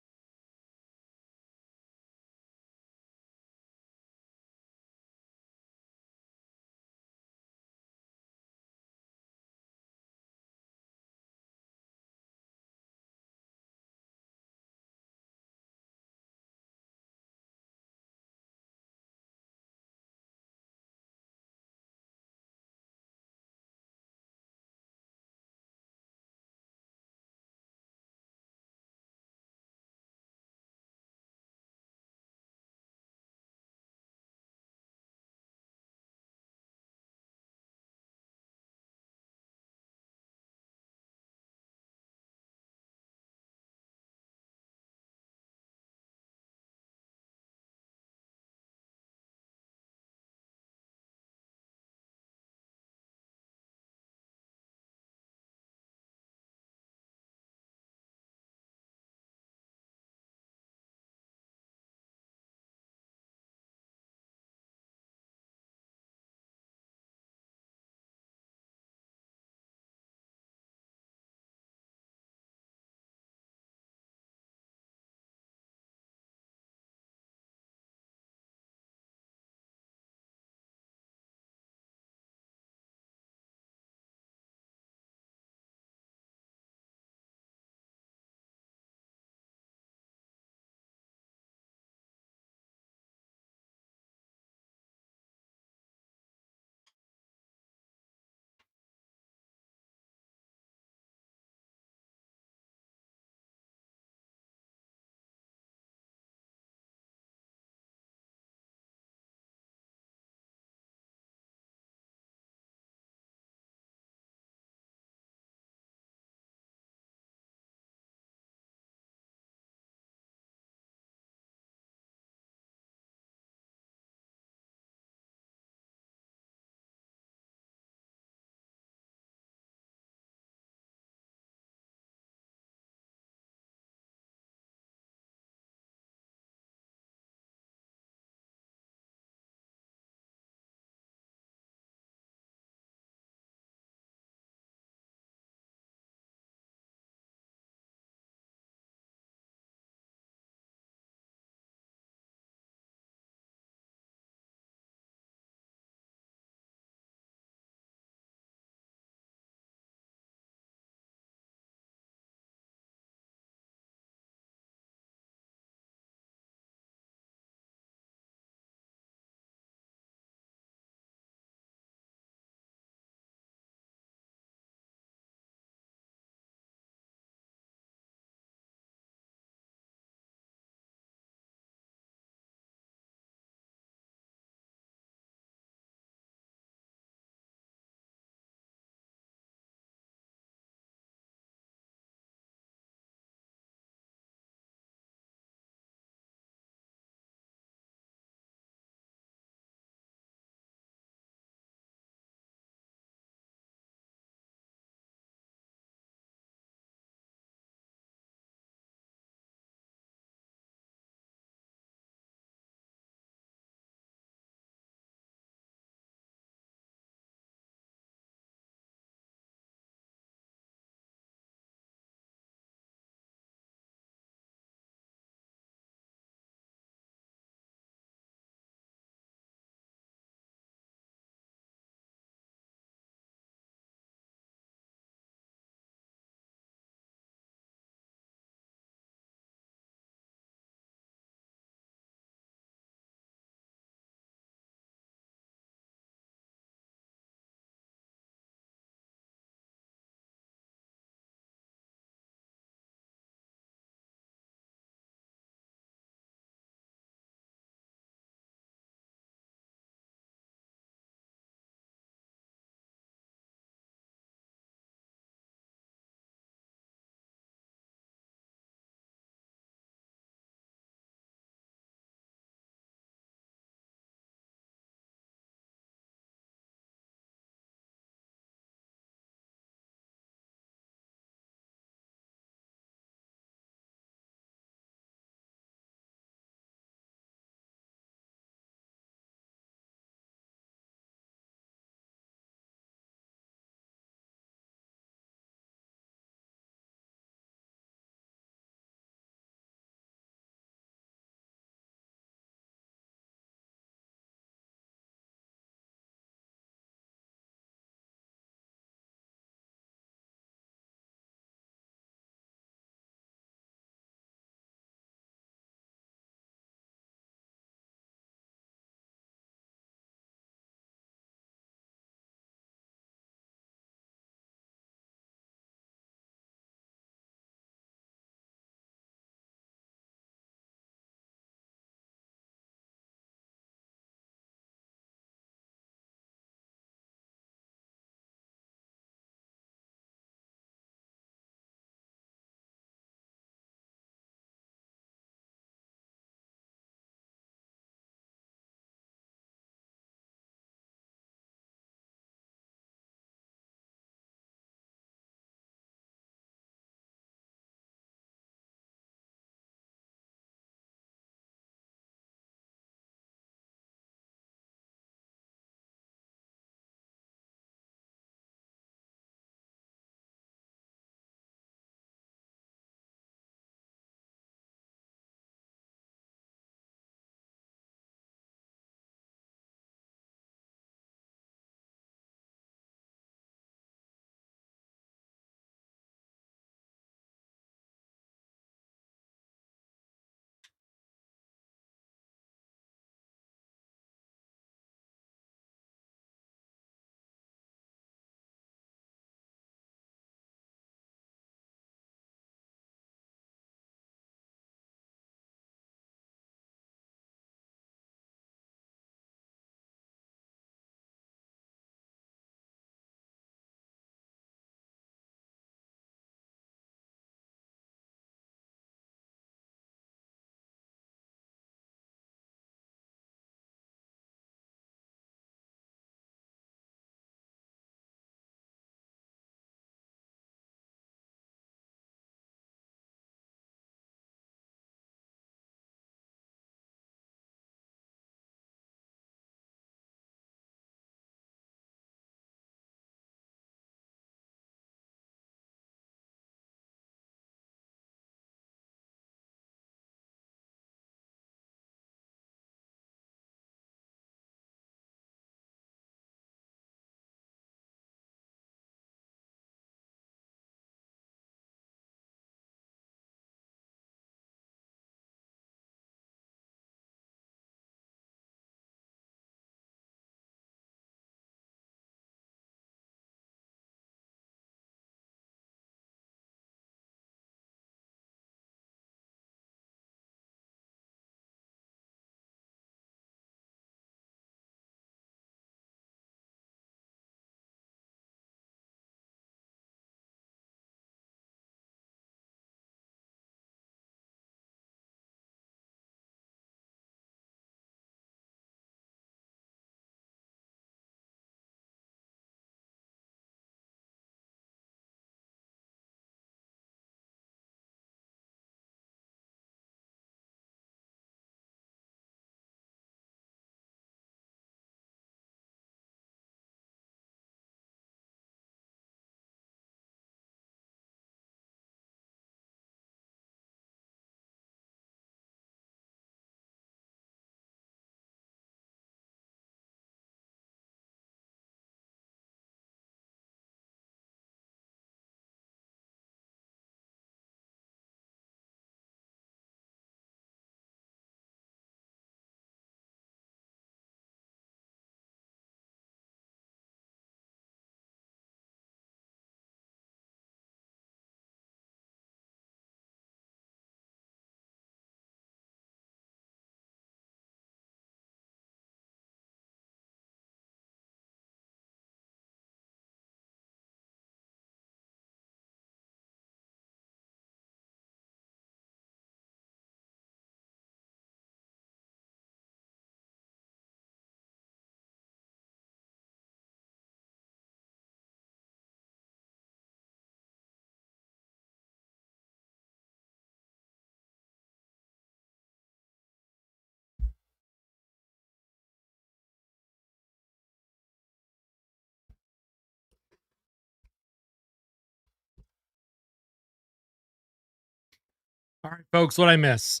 All right, folks, what I miss.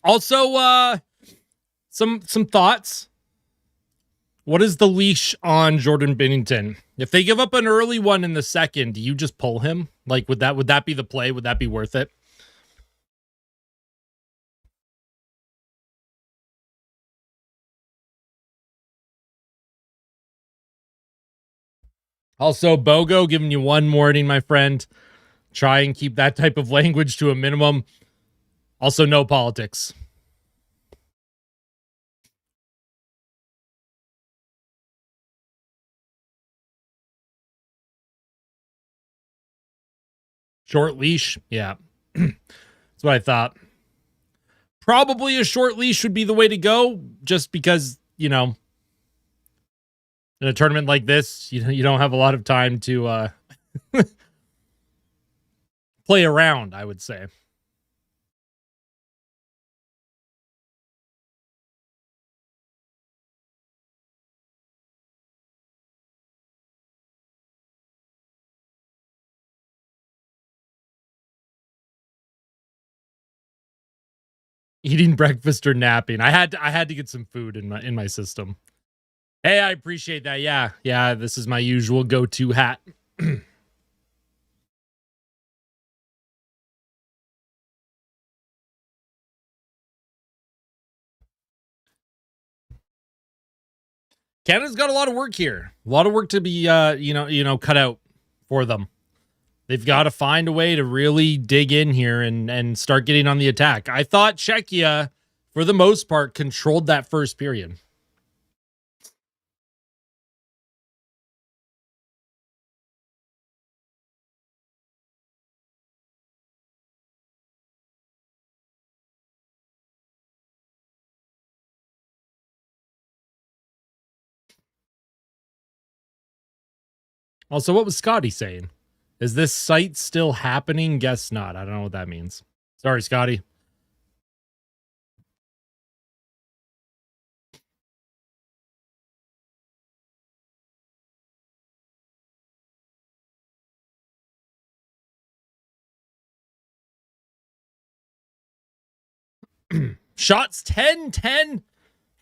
Also, some thoughts. What is the leash on Jordan Binnington? If they give up an early one in the second, do you just pull him? Like, would that be the play? Would that be worth it? Also, Bogo giving you one warning, my friend. Try and keep that type of language to a minimum. Also, no politics. Short leash? Yeah. That's what I thought. Probably a short leash would be the way to go, just because, you know, in a tournament like this, you don't have a lot of time to play around, I would say. Eating breakfast or napping. I had to get some food in my system. Hey, I appreciate that. Yeah, this is my usual go-to hat. Canada's got a lot of work here. A lot of work to be cut out for them. They've got to find a way to really dig in here and start getting on the attack. I thought Czechia, for the most part, controlled that first period. Also, what was Scotty saying? Is this site still happening? Guess not. I don't know what that means. Sorry, Scotty. Shots 10-10.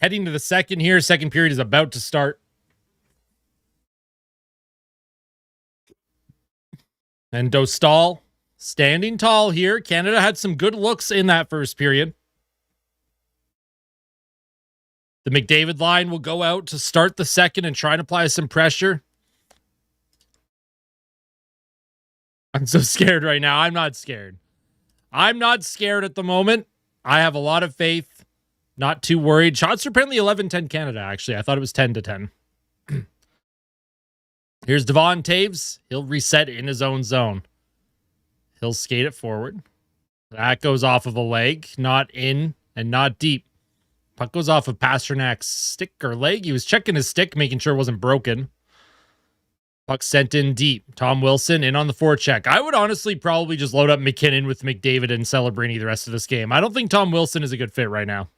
Heading to the second here. Second period is about to start. And Dostal standing tall here. Canada had some good looks in that first period. The McDavid line will go out to start the second and try and apply some pressure. I'm so scared right now. I'm not scared. I'm not scared at the moment. I have a lot of faith. Not too worried. Shots are apparently 11-10 Canada, actually. I thought it was 10-10. Here's Devon Taves. He'll reset in his own zone. He'll skate it forward. That goes off of a leg. Not in and not deep. Puck goes off of Pasternak's stick or leg. He was checking his stick, making sure it wasn't broken. Puck sent in deep. Tom Wilson in on the forecheck. I would honestly probably just load up McKinnon with McDavid and Celebrini the rest of this game. I don't think Tom Wilson is a good fit right now.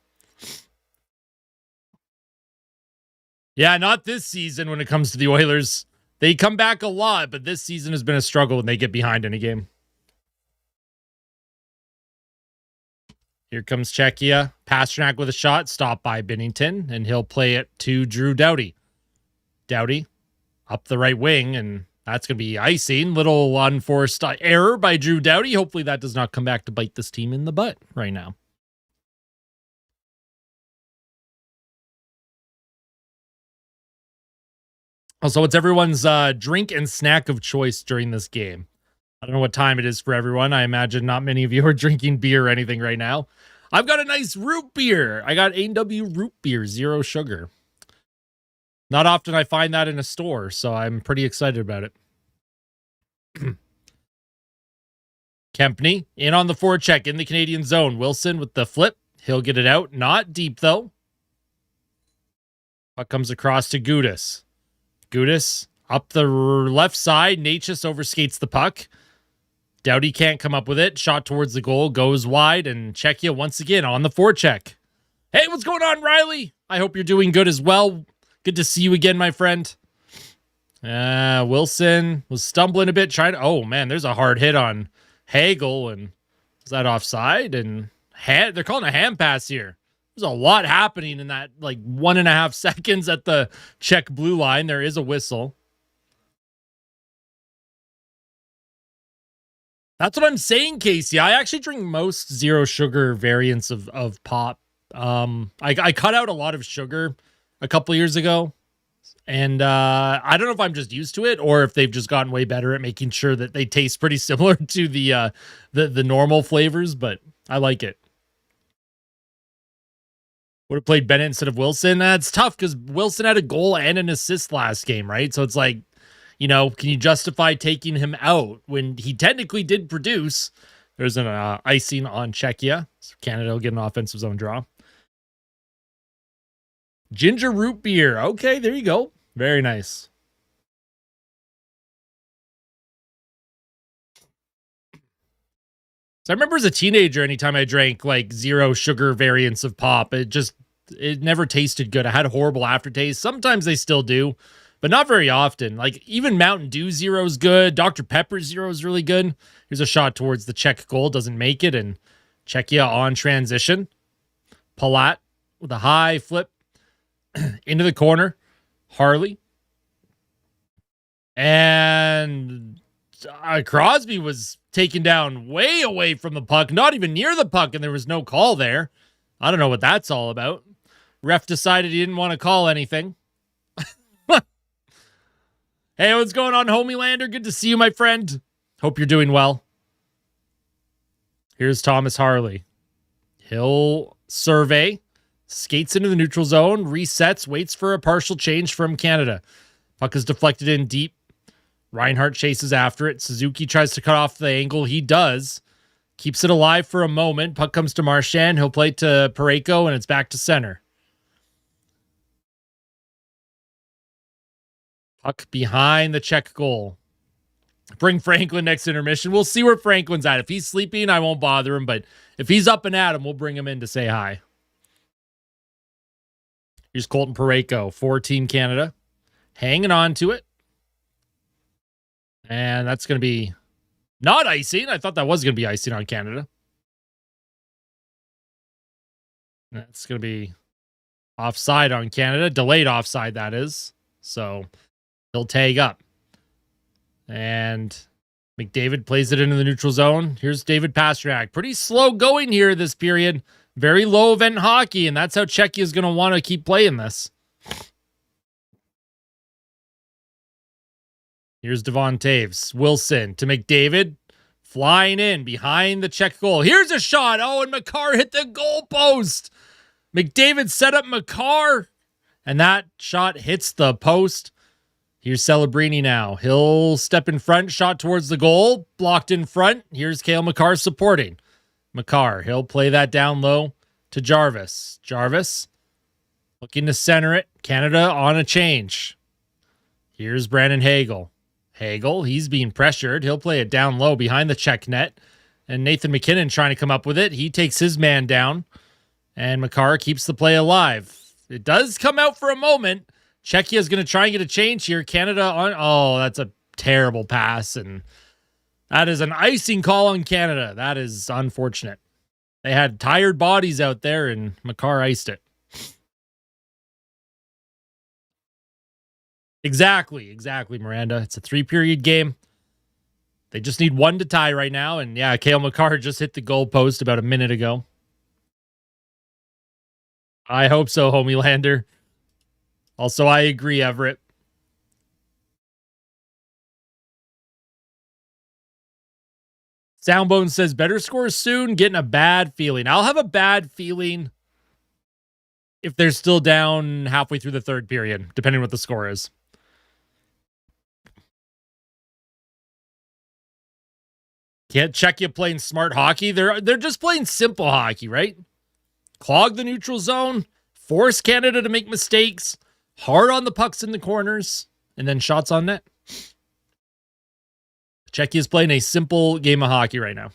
Yeah, not this season when it comes to the Oilers. They come back a lot, but this season has been a struggle when they get behind in a game. Here comes Czechia. Pastrnak with a shot, stopped by Binnington, and he'll play it to Drew Doughty. Doughty up the right wing, and that's going to be icing. Little unforced error by Drew Doughty. Hopefully that does not come back to bite this team in the butt right now. Also, what's everyone's drink and snack of choice during this game? I don't know what time it is for everyone. I imagine not many of you are drinking beer or anything right now. I've got a nice root beer. I got A&W root beer, 0 sugar. Not often I find that in a store, so I'm pretty excited about it. Kempney in on the forecheck in the Canadian zone. Wilson with the flip. He'll get it out. Not deep, though. Puck comes across to Gudis. Gudis up the left side. Necas overskates the puck. Doughty can't come up with it. Shot towards the goal. Goes wide. And Czechia once again on the forecheck. Hey, what's going on, Riley? I hope you're doing good as well. Good to see you again, my friend. Wilson was stumbling a bit. Oh, man, there's a hard hit on Hagel. And Is that offside? And they're calling a hand pass here. There's a lot happening in that like 1.5 seconds at the Czech blue line. There is a whistle. That's what I'm saying, Casey. I actually drink most zero sugar variants of pop. I cut out a lot of sugar a couple years ago, and I don't know if I'm just used to it or if they've just gotten way better at making sure that they taste pretty similar to the normal flavors. But I like it. Would have played Bennett instead of Wilson. That's tough because Wilson had a goal and an assist last game, right? So it's like, you know, can you justify taking him out when he technically did produce? There's an icing on Czechia. So Canada will get an offensive zone draw. Ginger root beer. Okay, there you go. Very nice. So I remember as a teenager, anytime I drank like zero sugar variants of pop, it never tasted good. I had a horrible aftertaste. Sometimes they still do, but not very often. Like even Mountain Dew Zero is good. Dr. Pepper Zero is really good. Here's a shot towards the Czech goal. Doesn't make it. And Czechia on transition. Palat with a high flip into the corner. Harley. And Crosby was taken down way away from the puck, not even near the puck, and there was no call there. I don't know what that's all about. Ref decided he didn't want to call anything. Hey, what's going on, Homielander? Good to see you, my friend. Hope you're doing well. Here's Thomas Harley. He'll survey, skates into the neutral zone, resets, waits for a partial change from Canada. Puck is deflected in deep. Reinhardt chases after it. Suzuki tries to cut off the angle. He does. Keeps it alive for a moment. Puck comes to Marchand. He'll play to Parayko, and it's back to center. Puck behind the Czech goal. Bring Franklin next intermission. We'll see where Franklin's at. If he's sleeping, I won't bother him. But if he's up and at him, we'll bring him in to say hi. Here's Colton Parayko for Team Canada. Hanging on to it. And that's going to be not icing. I thought that was going to be icing on Canada. That's going to be offside on Canada. Delayed offside, that is. So he'll tag up. And McDavid plays it into the neutral zone. Here's David Pastrnak. Pretty slow going here this period. Very low event hockey, and that's how Czechia is going to want to keep playing this. Here's Devon Taves. Wilson to McDavid. Flying in behind the Czech goal. Here's a shot. Oh, and Makar hit the goalpost. McDavid set up Makar, and that shot hits the post. Here's Celebrini now. He'll step in front. Shot towards the goal. Blocked in front. Here's Cale Makar supporting. Makar, he'll play that down low to Jarvis. Jarvis looking to center it. Canada on a change. Here's Brandon Hagel. Hagel, he's being pressured. He'll play it down low behind the Czech net. And Nathan McKinnon trying to come up with it. He takes his man down. And Makar keeps the play alive. It does come out for a moment. Czechia is going to try and get a change here. Canada on... Oh, that's a terrible pass. And that is an icing call on Canada. That is unfortunate. They had tired bodies out there, and Makar iced it. Exactly, Miranda. It's a 3-period game. They just need one to tie right now. And yeah, Cale Makar just hit the goalpost about a minute ago. I hope so, Homielander. Also, I agree, Everett. Soundbone says, better score soon, getting a bad feeling. I'll have a bad feeling if they're still down halfway through the third period, depending on what the score is. Can't Czechia playing smart hockey. They're just playing simple hockey, right? Clog the neutral zone, force Canada to make mistakes, hard on the pucks in the corners, and then shots on net. Czechia is playing a simple game of hockey right now.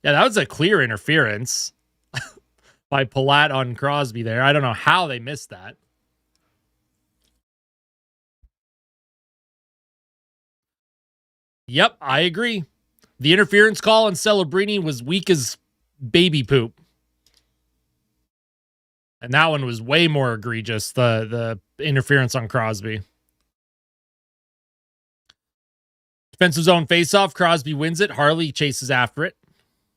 Yeah, that was a clear interference by Palat on Crosby there. I don't know how they missed that. Yep, I agree. The interference call on Celebrini was weak as baby poop. And that one was way more egregious, the interference on Crosby. Defensive zone faceoff. Crosby wins it. Harley chases after it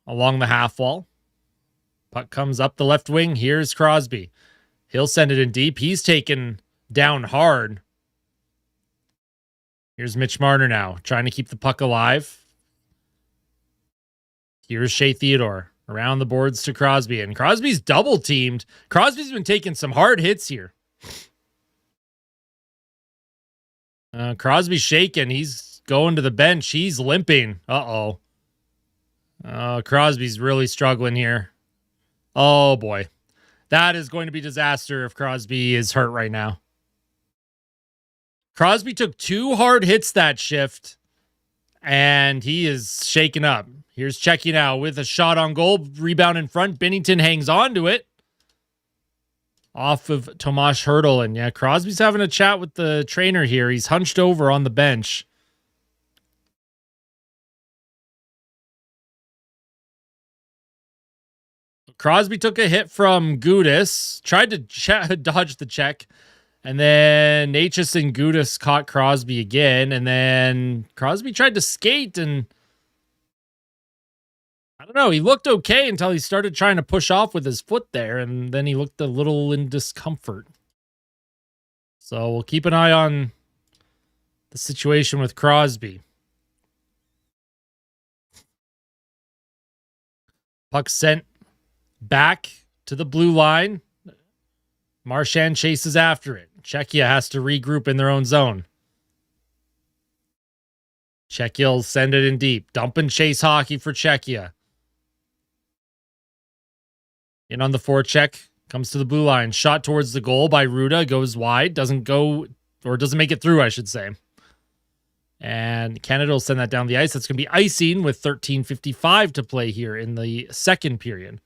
along the half wall. Puck comes up the left wing. Here's Crosby. He'll send it in deep. He's taken down hard. Here's Mitch Marner now, trying to keep the puck alive. Here's Shea Theodore around the boards to Crosby. And Crosby's double teamed. Crosby's been taking some hard hits here. Crosby's shaking. He's going to the bench. He's limping. Uh-oh. Crosby's really struggling here. Oh, boy. That is going to be disaster if Crosby is hurt right now. Crosby took 2 hard hits that shift, and he is shaken up. Here's Czechia now with a shot on goal. Rebound in front. Binnington hangs on to it. Off of Tomas Hertl. And yeah, Crosby's having a chat with the trainer here. He's hunched over on the bench. Crosby took a hit from Gudis. Tried to dodge the check. And then Necas and Gudis caught Crosby again. And then Crosby tried to skate, and I don't know. He looked okay until he started trying to push off with his foot there. And then he looked a little in discomfort. So we'll keep an eye on the situation with Crosby. Puck sent back to the blue line. Marchand chases after it. Czechia has to regroup in their own zone. Czechia will send it in deep. Dump and chase hockey for Czechia. In on the forecheck. Comes to the blue line. Shot towards the goal by Ruda. Goes wide. Doesn't go, or doesn't make it through, I should say. And Canada will send that down the ice. That's going to be icing with 13:55 to play here in the second period.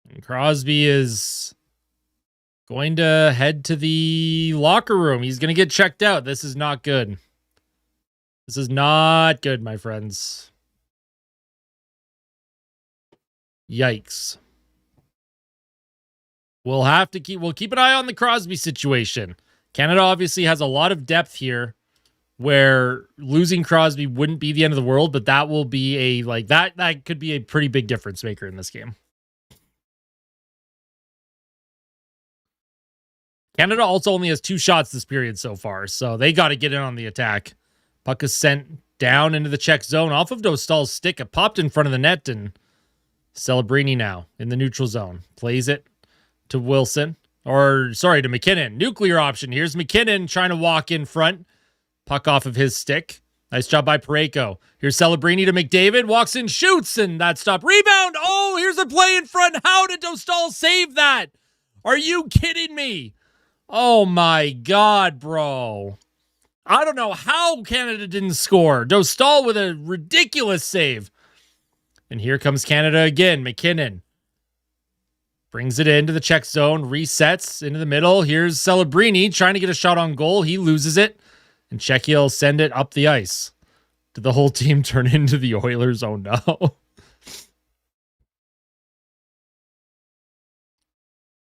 And Crosby is going to head to the locker room. He's going to get checked out. This is not good. This is not good, my friends. Yikes. We'll keep an eye on the Crosby situation. Canada obviously has a lot of depth here where losing Crosby wouldn't be the end of the world, but that will be that could be a pretty big difference maker in this game. Canada also only has 2 shots this period so far, so they got to get in on the attack. Puck is sent down into the Czech zone off of Dostal's stick. It popped in front of the net, and Celebrini now in the neutral zone. Plays it to Wilson. To McKinnon. Nuclear option. Here's McKinnon trying to walk in front. Puck off of his stick. Nice job by Parayko. Here's Celebrini to McDavid. Walks in, shoots, and that stop. Rebound! Oh, here's a play in front. How did Dostal save that? Are you kidding me? Oh my God, bro. I don't know how Canada didn't score. Dostal with a ridiculous save. And here comes Canada again. McKinnon brings it into the Czech zone, resets into the middle. Here's Celebrini trying to get a shot on goal. He loses it. And Czechia will send it up the ice. Did the whole team turn into the Oilers? Oh no.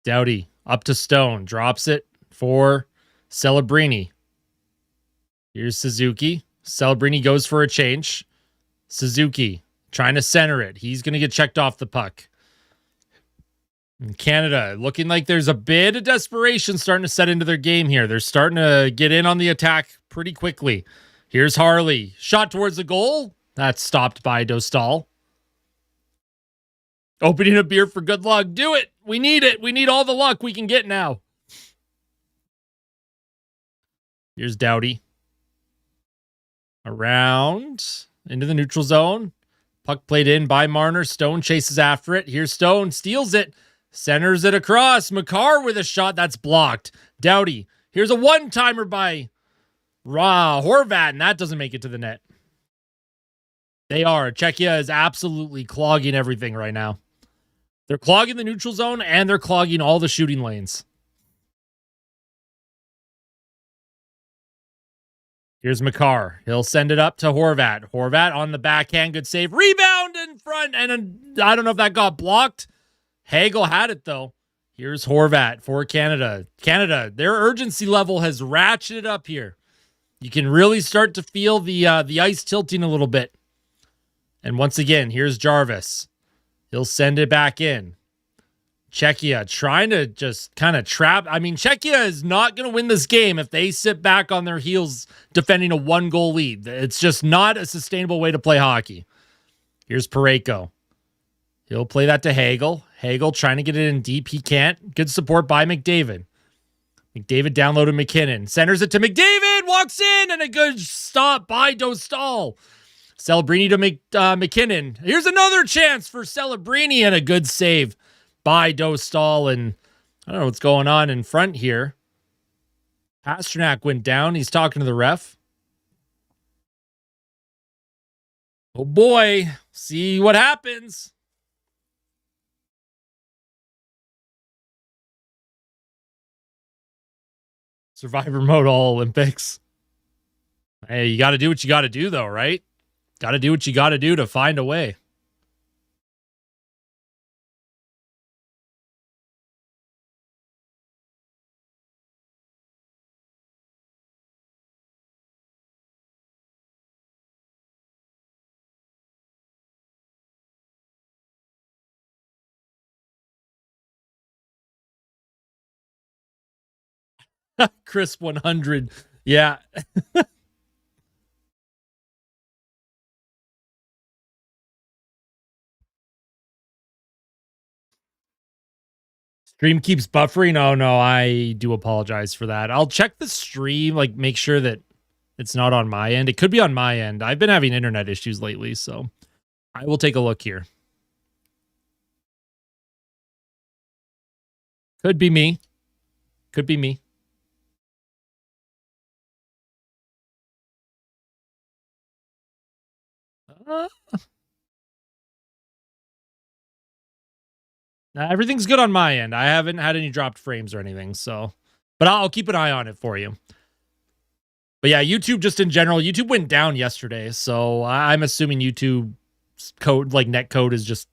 Doughty up to Stone. Drops it for Celebrini. Here's Suzuki. Celebrini goes for a change. Suzuki trying to center it. He's going to get checked off the puck. And Canada looking like there's a bit of desperation starting to set into their game here. They're starting to get in on the attack pretty quickly. Here's Harley. Shot towards the goal. That's stopped by Dostal. Opening a beer for good luck. Do it. We need it. We need all the luck we can get now. Here's Doughty. Around into the neutral zone. Puck played in by Marner. Stone chases after it. Here's Stone. Steals it. Centers it across. Makar with a shot that's blocked. Doughty. Here's a one-timer by Horvat, and that doesn't make it to the net. They are. Czechia is absolutely clogging everything right now. They're clogging the neutral zone, and they're clogging all the shooting lanes. Here's Makar. He'll send it up to Horvat. Horvat on the backhand. Good save. Rebound in front. And I don't know if that got blocked. Hagel had it, though. Here's Horvat for Canada. Canada, their urgency level has ratcheted up here. You can really start to feel the ice tilting a little bit. And once again, here's Jarvis. He'll send it back in. Czechia trying to just kind of trap. I mean, Czechia is not going to win this game if they sit back on their heels defending a 1-goal lead. It's just not a sustainable way to play hockey. Here's Parayko. He'll play that to Hagel. Hagel trying to get it in deep. He can't. Good support by McDavid. McDavid downloaded McKinnon. Centers it to McDavid. Walks in and a good stop by Dostal. Celebrini to McKinnon. Here's another chance for Celebrini and a good save by Dostal. And I don't know what's going on in front here. Pasternak went down. He's talking to the ref. Oh boy. See what happens. Survivor mode all Olympics. Hey, you got to do what you got to do, though, right? Got to do what you got to do to find a way. Crisp 100. Yeah. Stream keeps buffering. Oh, no, I do apologize for that. I'll check the stream, like make sure that it's not on my end. It could be on my end. I've been having internet issues lately, so I will take a look here. Could be me. Could be me. Everything's good on my end. I haven't had any dropped frames or anything, so. But I'll keep an eye on it for you. But yeah, YouTube just in general, YouTube went down yesterday, so I'm assuming YouTube's code, like net code, is just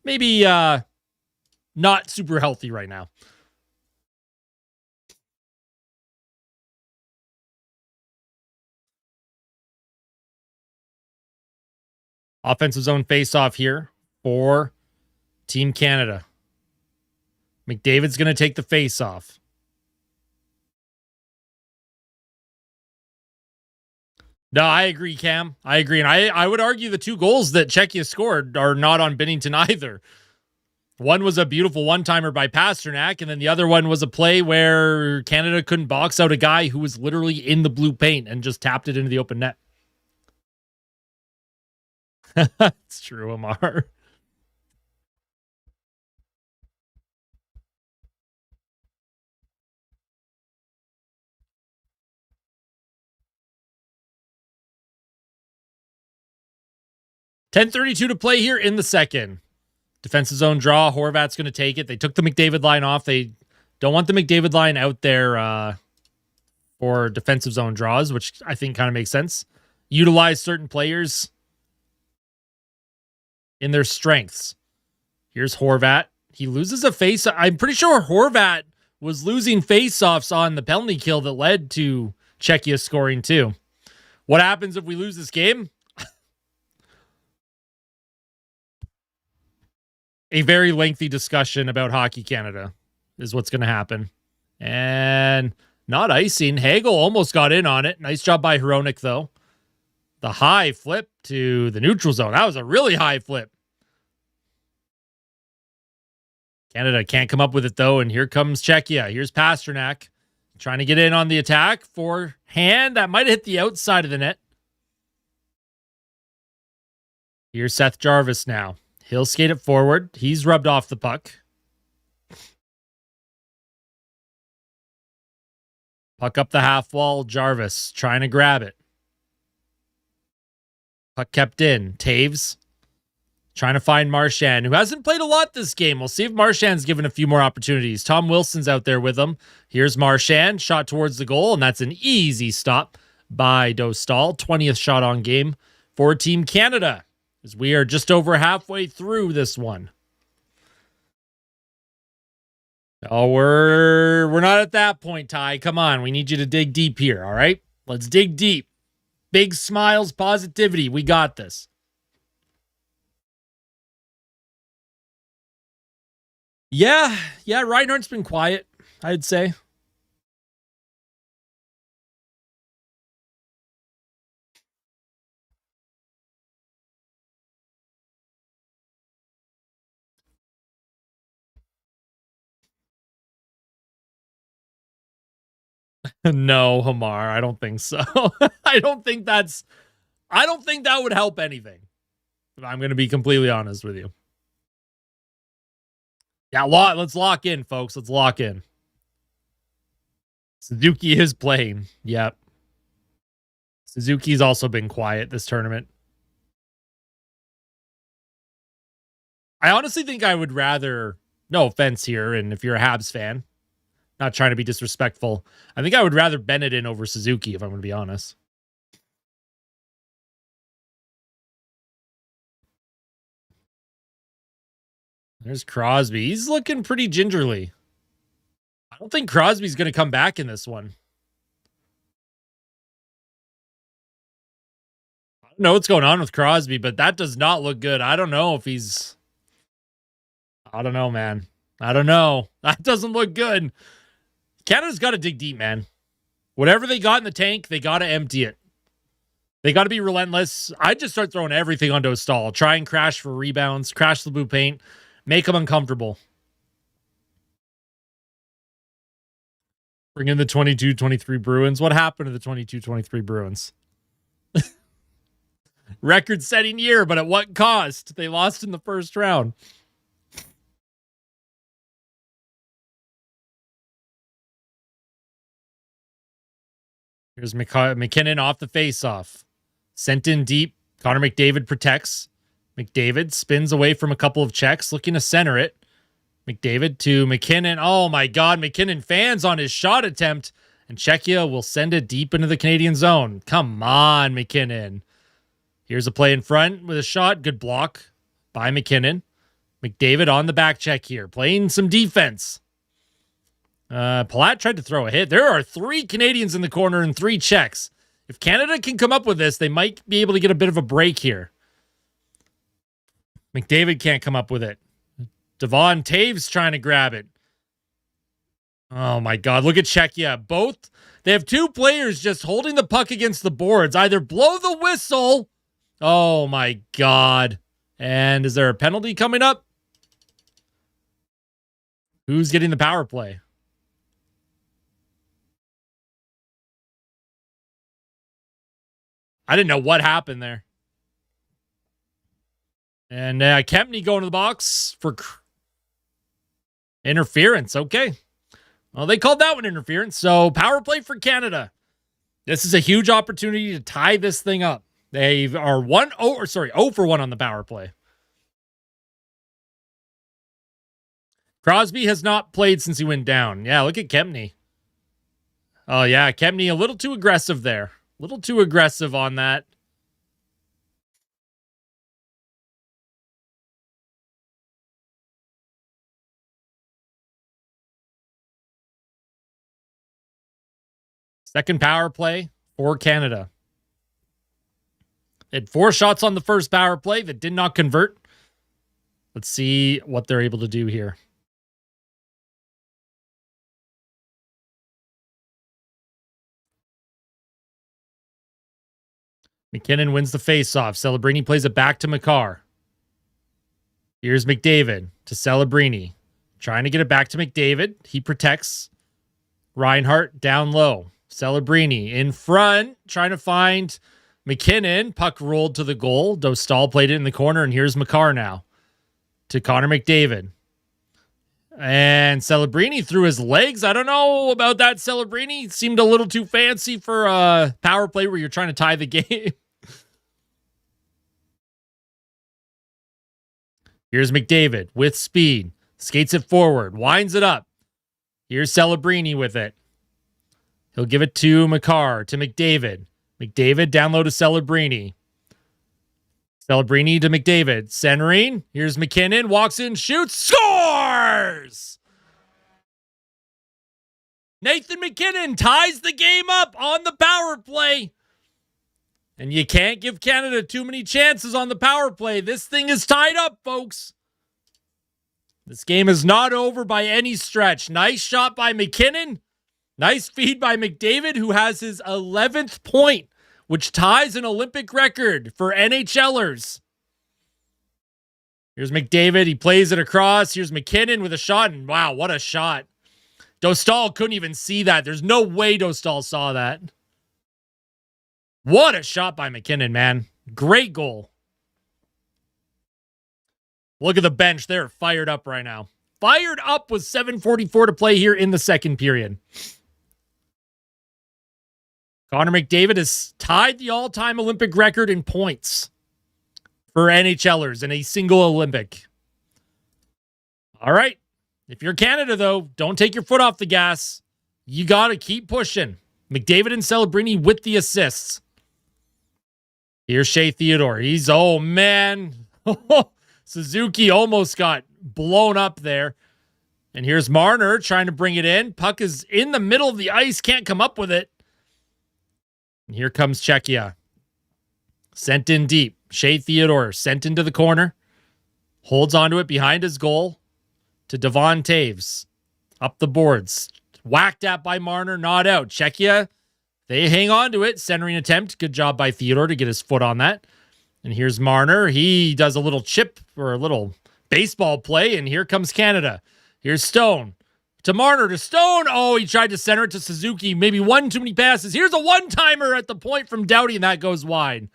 maybe not super healthy right now. Offensive zone face-off here for Team Canada. McDavid's going to take the face-off. No, I agree, Cam. I agree. And I would argue the 2 goals that Czechia scored are not on Binnington either. One was a beautiful one-timer by Pasternak, and then the other one was a play where Canada couldn't box out a guy who was literally in the blue paint and just tapped it into the open net. It's true, Amar. .10:32 to play here in the second. Defensive zone draw. Horvat's going to take it. They took the McDavid line off. They don't want the McDavid line out there for defensive zone draws, which I think kind of makes sense. Utilize certain players in their strengths. Here's Horvat. He loses a face. I'm pretty sure Horvat was losing face-offs on the penalty kill that led to Czechia scoring too. What happens if we lose this game? A very lengthy discussion about Hockey Canada is what's going to happen. And not icing. Hagel almost got in on it. Nice job by Hronik, though. The high flip to the neutral zone. That was a really high flip. Canada can't come up with it, though. And here comes Czechia. Here's Pasternak trying to get in on the attack. Forehand. That might have hit the outside of the net. Here's Seth Jarvis now. He'll skate it forward. He's rubbed off the puck. Puck up the half wall. Jarvis trying to grab it. Puck kept in. Taves trying to find Marchand, who hasn't played a lot this game. We'll see if Marchand's given a few more opportunities. Tom Wilson's out there with him. Here's Marchand. Shot towards the goal, and that's an easy stop by Dostal. 20th shot on game for Team Canada, as we are just over halfway through this one. Oh, we're not at that point, Ty. Come on, we need you to dig deep here, all right? Let's dig deep. Big smiles, positivity. We got this. Yeah, Reinhardt's been quiet, I'd say. No, Hamar, I don't think so. I don't think that would help anything. I'm going to be completely honest with you. Yeah, let's lock in, folks. Let's lock in. Suzuki is playing. Yep. Suzuki's also been quiet this tournament. I honestly think I would rather, no offense here, and if you're a Habs fan, not trying to be disrespectful, I think I would rather Bennett in over Suzuki, if I'm going to be honest. There's Crosby. He's looking pretty gingerly. I don't think Crosby's going to come back in this one. I don't know what's going on with Crosby, but that does not look good. I don't know if he's... I don't know, man. I don't know. That doesn't look good. Canada's got to dig deep, man. Whatever they got in the tank, they got to empty it. They got to be relentless. I'd just start throwing everything onto a stall. Try and crash for rebounds, crash the blue paint, make them uncomfortable. Bring in the 22-23 Bruins. What happened to the 22-23 Bruins? Record-setting year, but at what cost? They lost in the first round. Here's McKinnon off the faceoff. Sent in deep. Connor McDavid protects. McDavid spins away from a couple of checks, looking to center it. McDavid to McKinnon. Oh, my God. McKinnon fans on his shot attempt, and Czechia will send it deep into the Canadian zone. Come on, McKinnon. Here's a play in front with a shot. Good block by McKinnon. McDavid on the back check here, playing some defense. Palat tried to throw a hit. There are 3 Canadians in the corner and 3 Czechs. If Canada can come up with this, they might be able to get a bit of a break here. McDavid can't come up with it. Devon Taves trying to grab it. Oh, my God. Look at Czechia. They have 2 players just holding the puck against the boards. Either blow the whistle. Oh, my God. And is there a penalty coming up? Who's getting the power play? I didn't know what happened there. And Kempney going to the box for interference. Okay. Well, they called that one interference. So power play for Canada. This is a huge opportunity to tie this thing up. They are 0 for 1 on the power play. Crosby has not played since he went down. Yeah, look at Kempney. Oh, yeah, Kempney a little too aggressive there. A little too aggressive on that. Second power play for Canada. They had 4 shots on the first power play that did not convert. Let's see what they're able to do here. McKinnon wins the faceoff. Celebrini plays it back to Makar. Here's McDavid to Celebrini. Trying to get it back to McDavid. He protects. Reinhardt down low. Celebrini in front. Trying to find McKinnon. Puck rolled to the goal. Dostal played it in the corner. And here's Makar now to Connor McDavid. And Celebrini threw his legs. I don't know about that. Celebrini seemed a little too fancy for a power play where you're trying to tie the game. Here's McDavid with speed. Skates it forward. Winds it up. Here's Celebrini with it. He'll give it to Makar, to McDavid. McDavid down low to Celebrini. Celebrini to McDavid. Centering. Here's McKinnon. Walks in, shoots, scores! Nathan McKinnon ties the game up on the power play. And you can't give Canada too many chances on the power play. This thing is tied up, folks. This game is not over by any stretch. Nice shot by McKinnon. Nice feed by McDavid, who has his 11th point, which ties an Olympic record for NHLers. Here's McDavid. He plays it across. Here's McKinnon with a shot. And wow, what a shot. Dostal couldn't even see that. There's no way Dostal saw that. What a shot by McKinnon, man. Great goal. Look at the bench. They're fired up right now. Fired up with 7:44 to play here in the second period. Connor McDavid has tied the all-time Olympic record in points for NHLers in a single Olympic. All right. If you're Canada, though, don't take your foot off the gas. You got to keep pushing. McDavid and Celebrini with the assists. Here's Shea Theodore. He's, oh, man. Suzuki almost got blown up there. And here's Marner trying to bring it in. Puck is in the middle of the ice. Can't come up with it. And here comes Czechia. Sent in deep. Shea Theodore sent into the corner. Holds onto it behind his goal. To Devon Taves. Up the boards. Whacked at by Marner. Not out. Czechia. They hang on to it. Centering attempt. Good job by Theodore to get his foot on that. And here's Marner. He does a little chip or a little baseball play. And here comes Canada. Here's Stone. To Marner. To Stone. Oh, he tried to center it to Suzuki. Maybe one too many passes. Here's a one-timer at the point from Doughty. And that goes wide.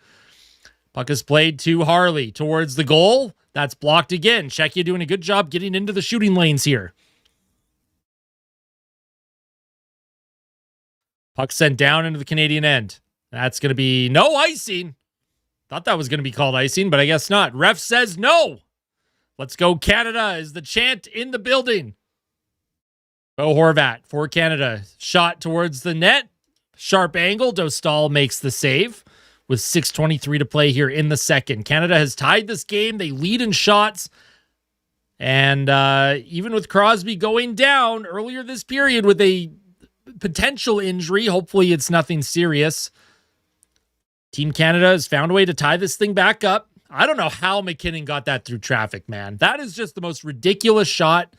Puck is played to Harley. Towards the goal. That's blocked again. Czechia doing a good job getting into the shooting lanes here. Puck sent down into the Canadian end. That's going to be no icing. Thought that was going to be called icing, but I guess not. Ref says no. Let's go Canada is the chant in the building. Bo Horvat for Canada. Shot towards the net. Sharp angle. Dostal makes the save with 6:23 to play here in the second. Canada has tied this game. They lead in shots. And even with Crosby going down earlier this period with a potential injury, hopefully it's nothing serious, Team Canada has found a way to tie this thing back up. I don't know how McKinnon got that through traffic, man. That is just the most ridiculous shot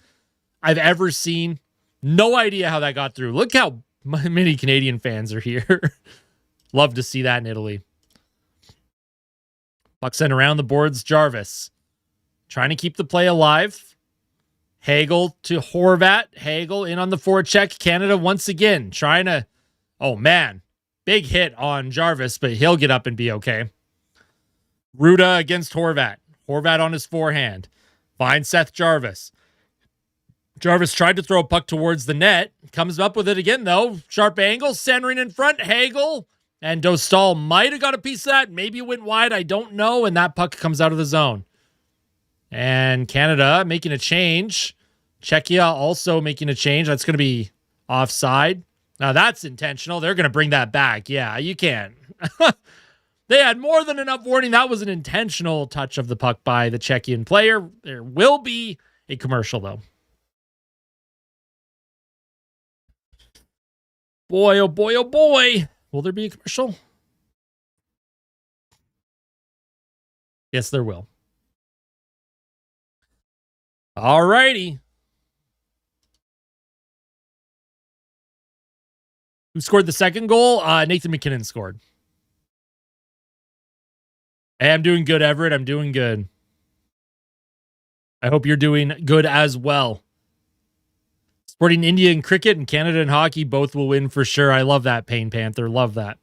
I've ever seen. No idea how that got through. Look how many Canadian fans are here. Love to see that in Italy. Puck sent around the boards. Jarvis trying to keep the play alive. Hagel to Horvat. Hagel in on the forecheck. Canada once again trying to... Oh, man. Big hit on Jarvis, but he'll get up and be okay. Ruda against Horvat. Horvat on his forehand. Finds Seth Jarvis. Jarvis tried to throw a puck towards the net. Comes up with it again, though. Sharp angle. Centering in front. Hagel. And Dostal might have got a piece of that. Maybe it went wide. I don't know. And that puck comes out of the zone. And Canada making a change. Czechia also making a change. That's going to be offside. Now that's intentional. They're going to bring that back. Yeah, you can. They had more than enough warning. That was an intentional touch of the puck by the Czechian player. There will be a commercial, though. Boy, oh boy, oh boy. Will there be a commercial? Yes, there will. All righty. Who scored the second goal? Nathan McKinnon scored. Hey, I'm doing good, Everett. I'm doing good. I hope you're doing good as well. Supporting India in cricket and Canada in hockey, both will win for sure. I love that, Payne Panther. Love that.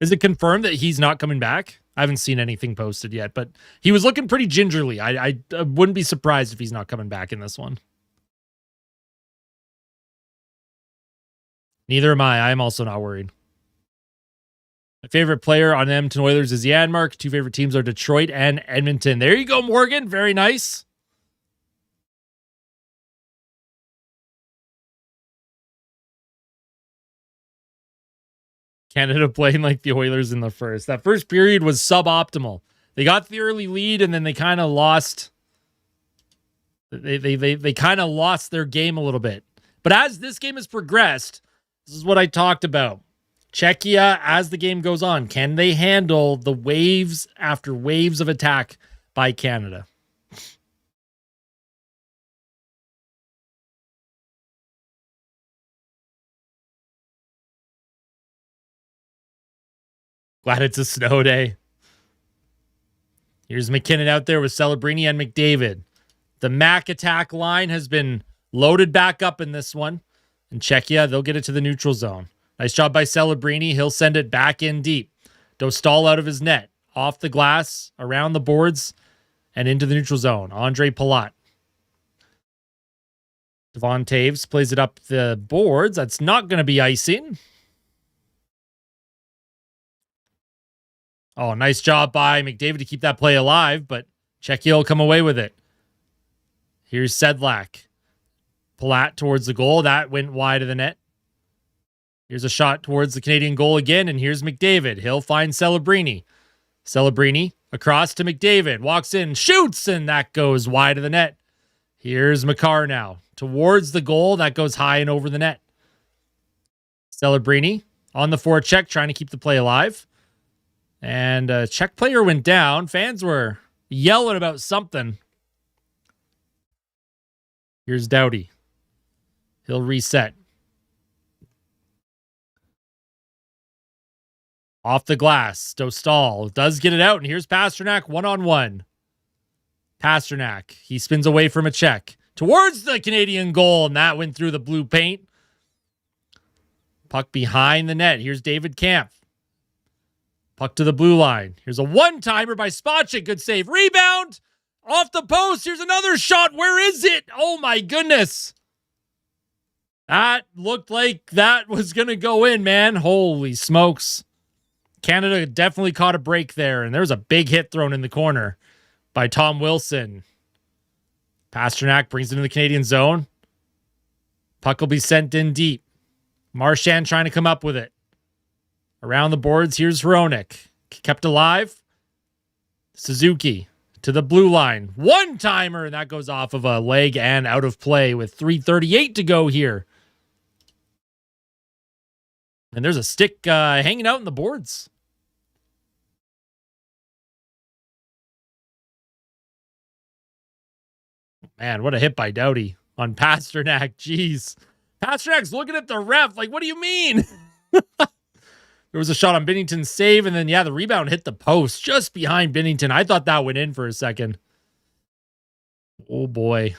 Is it confirmed that he's not coming back? I haven't seen anything posted yet, but he was looking pretty gingerly. I wouldn't be surprised if he's not coming back in this one. Neither am I. I'm also not worried. My favorite player on Edmonton Oilers is Janmark. Two favorite teams are Detroit and Edmonton. There you go, Morgan. Very nice. Canada playing like the Oilers in the first. That first period was suboptimal. They got the early lead and then they kind of lost. They kind of lost their game a little bit. But as this game has progressed, this is what I talked about. Czechia, as the game goes on, can they handle the waves after waves of attack by Canada? Glad it's a snow day. Here's McKinnon out there with Celebrini and McDavid. The Mac attack line has been loaded back up in this one. And Czechia, they'll get it to the neutral zone. Nice job by Celebrini. He'll send it back in deep. Dostal out of his net. Off the glass, around the boards, and into the neutral zone. Andre Palat. Devon Taves plays it up the boards. That's not going to be icing. Oh, nice job by McDavid to keep that play alive, but Czechia will come away with it. Here's Sedlak. Palat towards the goal. That went wide of the net. Here's a shot towards the Canadian goal again, and here's McDavid. He'll find Celebrini. Celebrini across to McDavid. Walks in, shoots, and that goes wide of the net. Here's Makar now. Towards the goal. That goes high and over the net. Celebrini on the forecheck, trying to keep the play alive. And a Czech player went down. Fans were yelling about something. Here's Doughty. He'll reset. Off the glass. Dostal does get it out. And here's Pasternak one-on-one. Pasternak. He spins away from a Czech. Towards the Canadian goal. And that went through the blue paint. Puck behind the net. Here's David Kampf. Puck to the blue line. Here's a one-timer by Spacek. Good save. Rebound. Off the post. Here's another shot. Where is it? Oh, my goodness. That looked like that was going to go in, man. Holy smokes. Canada definitely caught a break there, and there was a big hit thrown in the corner by Tom Wilson. Pasternak brings it into the Canadian zone. Puck will be sent in deep. Marchand trying to come up with it. Around the boards, here's Hronek. Kept alive. Suzuki to the blue line. One-timer, and that goes off of a leg and out of play with 3:38 to go here. And there's a stick hanging out in the boards. Man, what a hit by Doughty on Pasternak. Jeez. Pasternak's looking at the ref like, what do you mean? There was a shot on Binnington's save, and then, yeah, the rebound hit the post just behind Binnington. I thought that went in for a second. Oh, boy.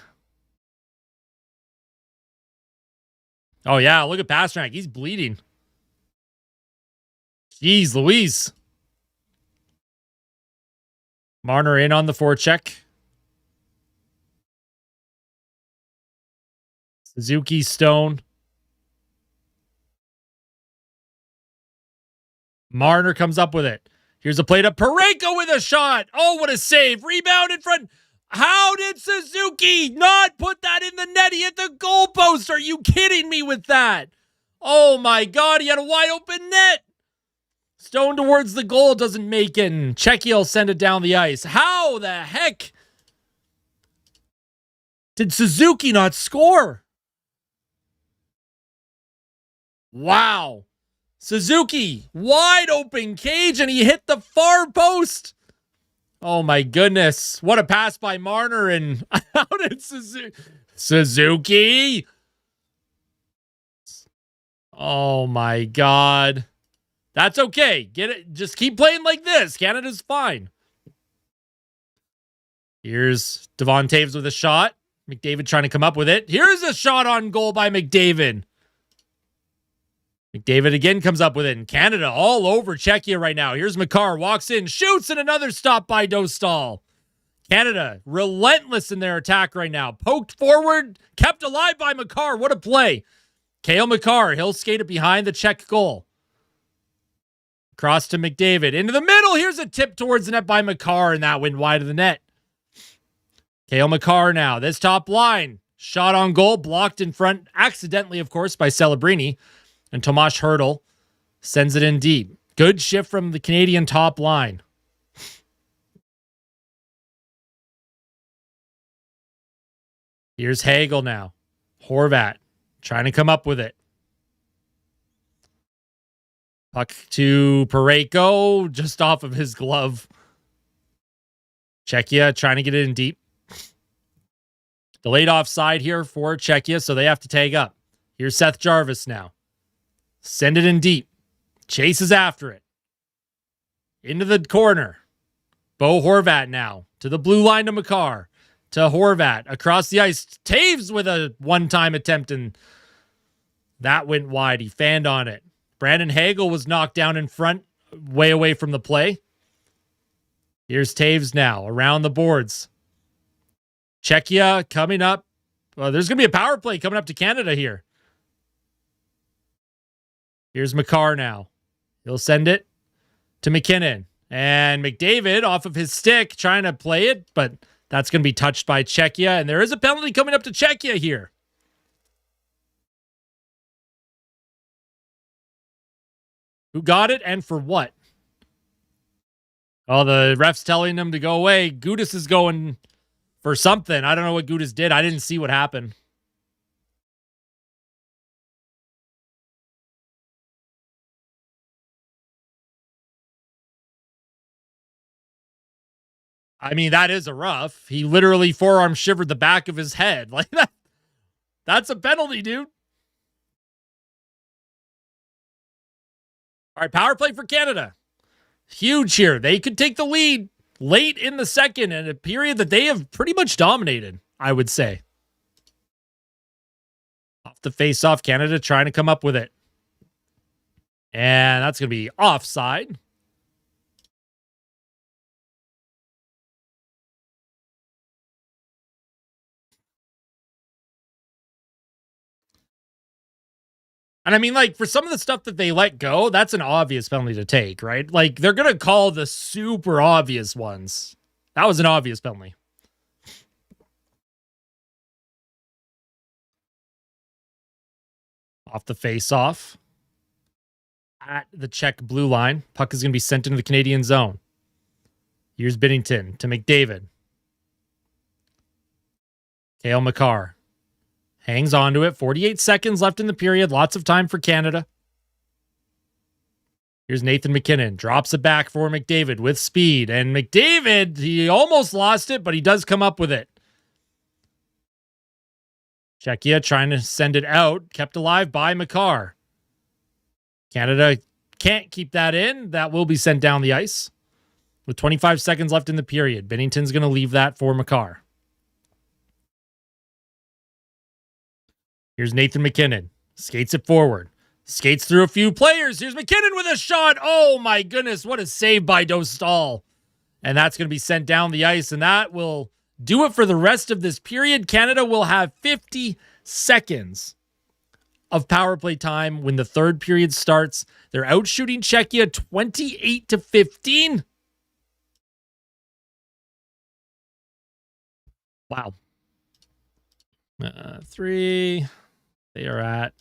Oh, yeah, look at Pasternak. He's bleeding. Jeez Louise. Marner in on the forecheck. Suzuki, Stone. Marner comes up with it. Here's a play to Parayko with a shot. Oh, what a save. Rebound in front. How did Suzuki not put that in the net? He hit the goalpost. Are you kidding me with that? Oh, my God. He had a wide open net. Stone towards the goal, doesn't make it. And Czechia will send it down the ice. How the heck did Suzuki not score? Wow. Suzuki, wide open cage, and he hit the far post. Oh, my goodness. What a pass by Marner, and how did Suzuki? Oh, my God. That's okay. Get it. Just keep playing like this. Canada's fine. Here's Devon Taves with a shot. McDavid trying to come up with it. Here's a shot on goal by McDavid. McDavid again comes up with it. And Canada all over Czechia right now. Here's Makar. Walks in. Shoots. And another stop by Dostal. Canada relentless in their attack right now. Poked forward. Kept alive by Makar. What a play. Cale Makar. He'll skate it behind the Czech goal. Cross to McDavid. Into the middle. Here's a tip towards the net by Makar. And that went wide of the net. Cale Makar now. This top line. Shot on goal. Blocked in front. Accidentally, of course, by Celebrini. And Tomas Hertl Sends it in deep. Good shift from the Canadian top line. Here's Hagel now. Horvat trying to come up with it. Puck to Pareko, just off of his glove. Czechia trying to get it in deep. Delayed offside here for Czechia, so they have to tag up. Here's Seth Jarvis now. Send it in deep. Chases after it. Into the corner. Bo Horvat now. To the blue line to Makar. To Horvat. Across the ice. Taves with a one-time attempt, and that went wide. He fanned on it. Brandon Hagel was knocked down in front, way away from the play. Here's Taves now. Around the boards. Czechia coming up. Well, there's going to be a power play coming up to Canada here. Here's Makar now. He'll send it to McKinnon. And McDavid off of his stick trying to play it, but that's going to be touched by Czechia. And there is a penalty coming up to Czechia here. Who got it and for what? Oh, the ref's telling them to go away. Gudas is going for something. I don't know what Gudas did. I didn't see what happened. I mean, that is a rough. He literally forearm shivered the back of his head. Like that. That's a penalty, dude. All right, power play for Canada. Huge here. They could take the lead late in the second in a period that they have pretty much dominated, I would say. Off the face-off, Canada trying to come up with it. And that's going to be offside. And I mean, like, for some of the stuff that they let go, that's an obvious penalty to take, right? Like, they're going to call the super obvious ones. That was an obvious penalty. Off the face-off. At the Czech blue line. Puck is going to be sent into the Canadian zone. Here's Binnington to McDavid. Cale Makar. Hangs on to it. 48 seconds left in the period. Lots of time for Canada. Here's Nathan McKinnon. Drops it back for McDavid with speed. And McDavid, he almost lost it, but he does come up with it. Czechia trying to send it out. Kept alive by Makar. Canada can't keep that in. That will be sent down the ice. With 25 seconds left in the period. Binnington's going to leave that for Makar. Here's Nathan McKinnon. Skates it forward. Skates through a few players. Here's McKinnon with a shot. Oh, my goodness. What a save by Dostal. And that's going to be sent down the ice. And that will do it for the rest of this period. Canada will have 50 seconds of power play time when the third period starts. They're out shooting Czechia 28-15. Wow. 3... They are at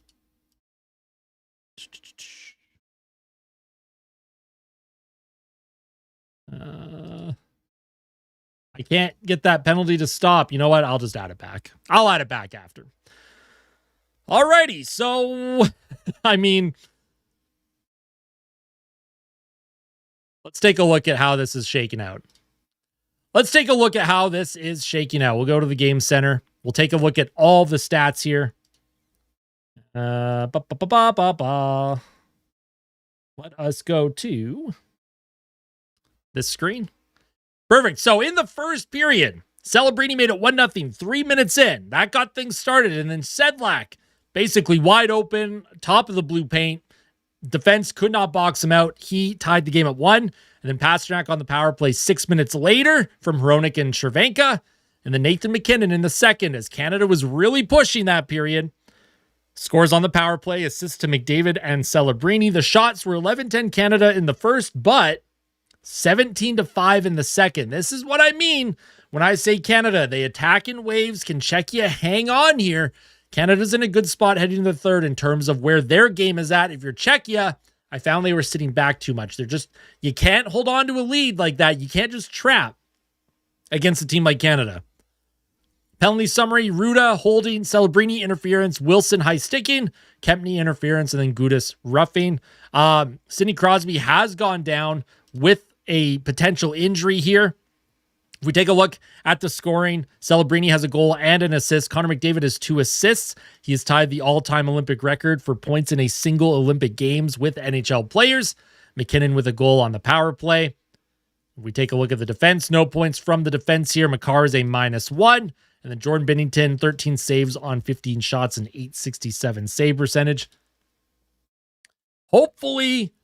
I can't get that penalty to stop. You know what? I'll just add it back. I'll add it back after. Alrighty, so I mean, let's take a look at how this is shaking out. We'll go to the game center. We'll take a look at all the stats here. Let us go to this screen. Perfect. So in the first period, Celebrini made it 1-0, 3 minutes in. That got things started. And then Sedlak, basically wide open, top of the blue paint. Defense could not box him out. He tied the game at 1. And then Pasternak on the power play 6 minutes later from Hronek and Cervenka. And then Nathan McKinnon in the second as Canada was really pushing that period. Scores on the power play, assists to McDavid and Celebrini. The shots were 11-10 Canada in the first, but 17-5 in the second. This is what I mean when I say Canada. They attack in waves. Can Czechia hang on here? Canada's in a good spot heading to the third in terms of where their game is at. If you're Czechia, I found they were sitting back too much. You can't hold on to a lead like that. You can't just trap against a team like Canada. Penalty summary: Ruda holding, Celebrini interference, Wilson high sticking, Kempney interference, and then Gudas roughing. Sidney Crosby has gone down with a potential injury here. If we take a look at the scoring, Celebrini has a goal and an assist. Connor McDavid has 2 assists. He has tied the all-time Olympic record for points in a single Olympic Games with NHL players. McKinnon with a goal on the power play. If we take a look at the defense, no points from the defense here. Makar is a -1. And then Jordan Binnington, 13 saves on 15 shots and 867 save percentage. Hopefully,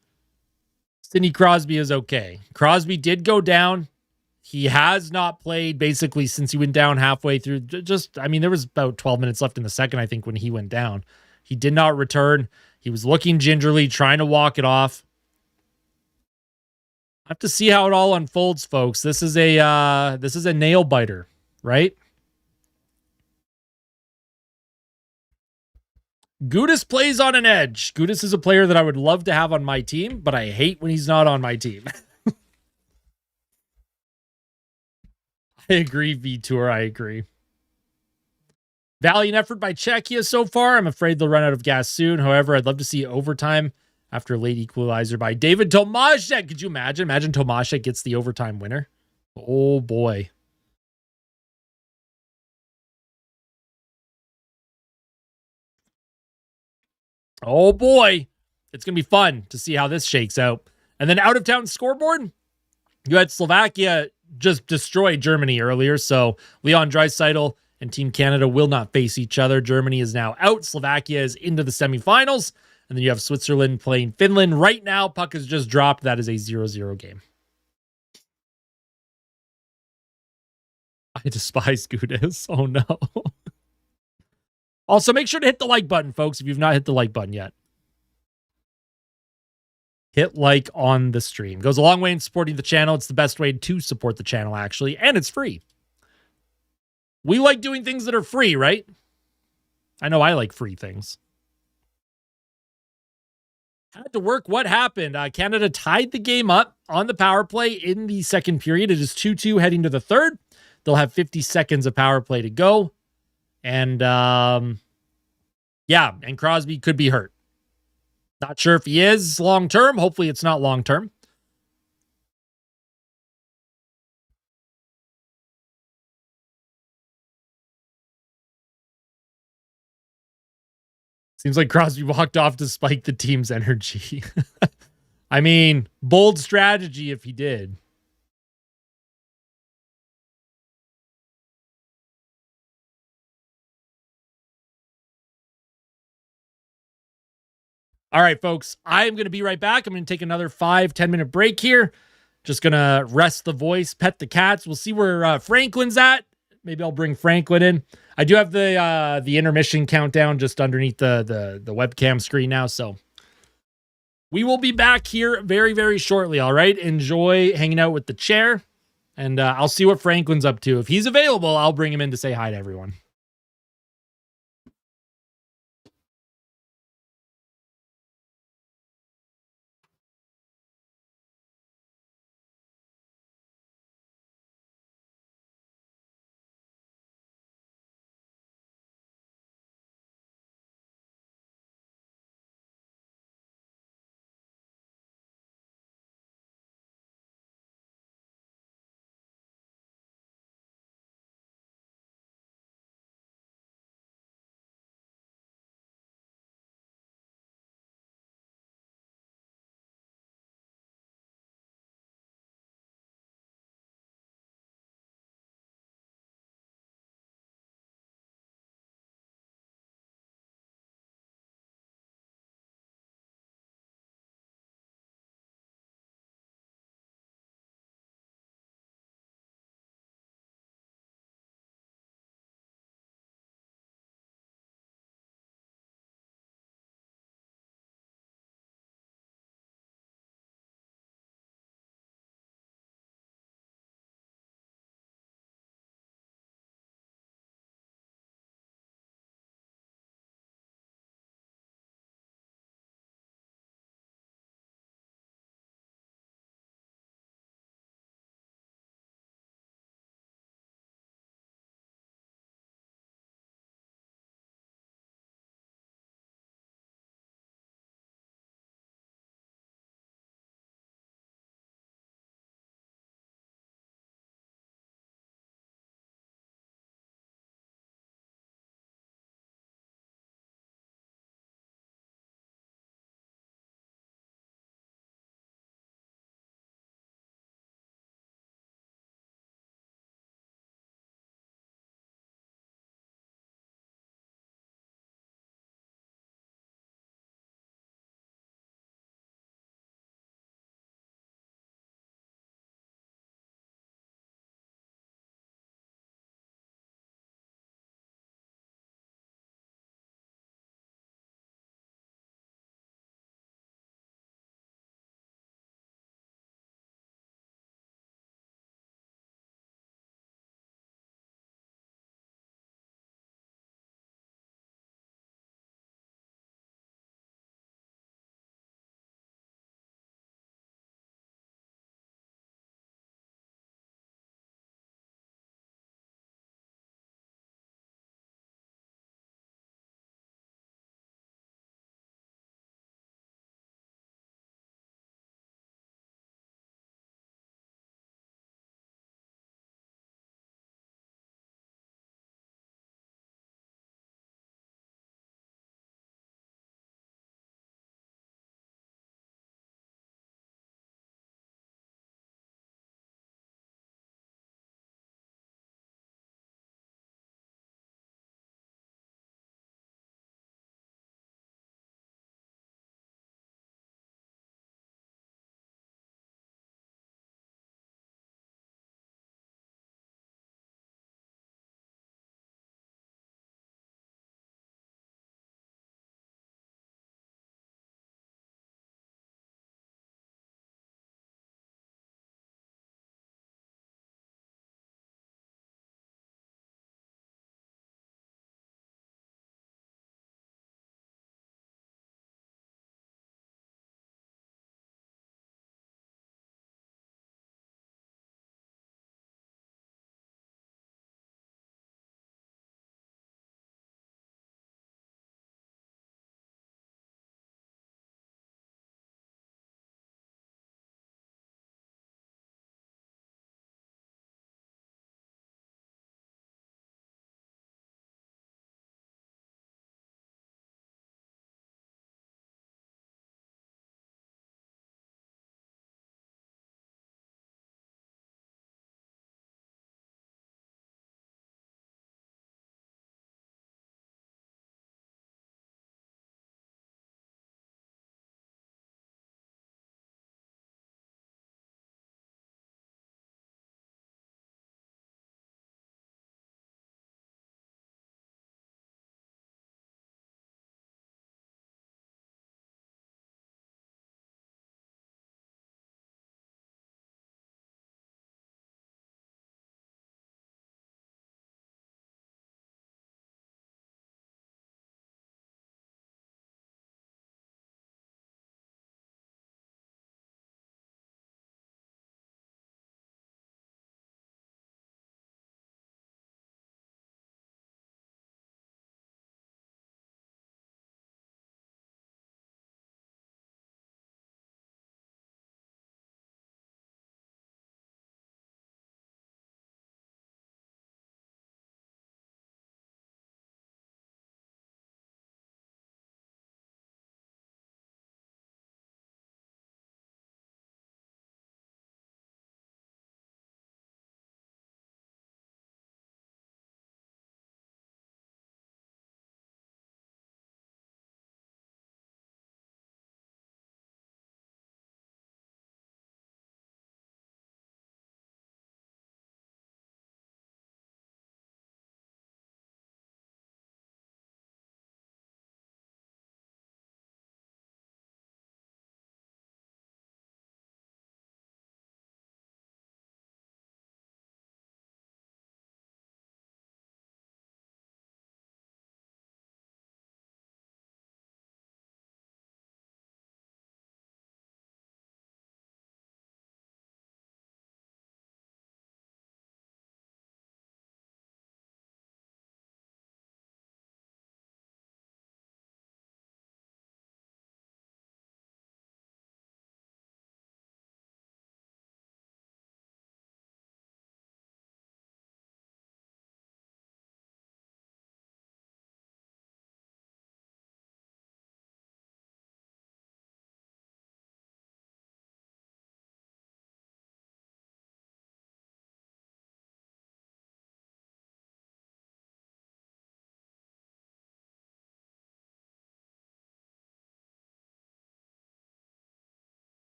Sidney Crosby is okay. Crosby did go down. He has not played basically since he went down halfway through. There was about 12 minutes left in the second, I think, when he went down. He did not return. He was looking gingerly, trying to walk it off. I have to see how it all unfolds, folks. This is a nail biter, right? Gudas plays on an edge. Gudas is a player that I would love to have on my team, but I hate when he's not on my team. I agree, V-Tour. I agree. Valiant effort by Czechia so far. I'm afraid they'll run out of gas soon. However, I'd love to see overtime after a late equalizer by David Tomášek. Could you imagine? Imagine Tomášek gets the overtime winner. Oh, boy. Oh, boy. It's going to be fun to see how this shakes out. And then out-of-town scoreboard, you had Slovakia just destroy Germany earlier. So Leon Draisaitl and Team Canada will not face each other. Germany is now out. Slovakia is into the semifinals. And then you have Switzerland playing Finland. Right now, puck has just dropped. That is a 0-0 game. I despise Gudas. Oh, no. Also, make sure to hit the like button, folks, if you've not hit the like button yet. Hit like on the stream. Goes a long way in supporting the channel. It's the best way to support the channel, actually, and it's free. We like doing things that are free, right? I know I like free things. Had to work. What happened? Canada tied the game up on the power play in the second period. It is 2-2 heading to the third. They'll have 50 seconds of power play to go. And, and Crosby could be hurt. Not sure if he is long-term. Hopefully it's not long-term. Seems like Crosby walked off to spike the team's energy. I mean, bold strategy if he did. All right, folks, I'm going to be right back. I'm going to take another 5-10 minute break here. Just going to rest the voice, pet the cats. We'll see where Franklin's at. Maybe I'll bring Franklin in. I do have the intermission countdown just underneath the webcam screen now. So we will be back here very, very shortly. All right. Enjoy hanging out with the chair. And I'll see what Franklin's up to. If he's available, I'll bring him in to say hi to everyone.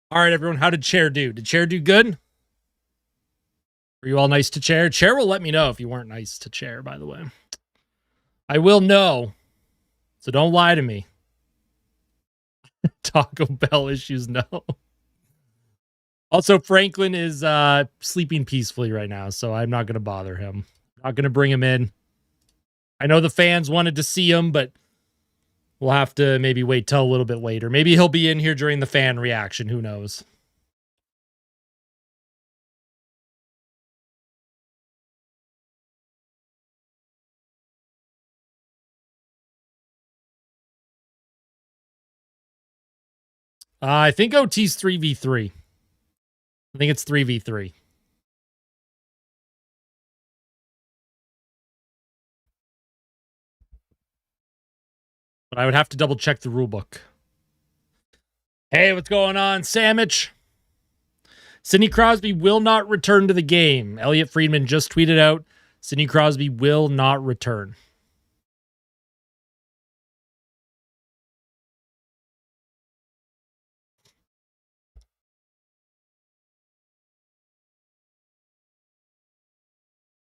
All right, everyone. How did Chair do? Did Chair do good? Were you all nice to Chair? Chair will let me know if you weren't nice to Chair, by the way. I will know. So don't lie to me. Taco Bell issues, no. Also, Franklin is sleeping peacefully right now, so I'm not going to bother him. Not going to bring him in. I know the fans wanted to see him, but we'll have to maybe wait till a little bit later. Maybe he'll be in here during the fan reaction. Who knows? I think OT's 3v3. I think it's 3v3. But I would have to double check the rule book. Hey, what's going on, Sandwich? Sidney Crosby will not return to the game. Elliot Friedman just tweeted out, Sidney Crosby will not return.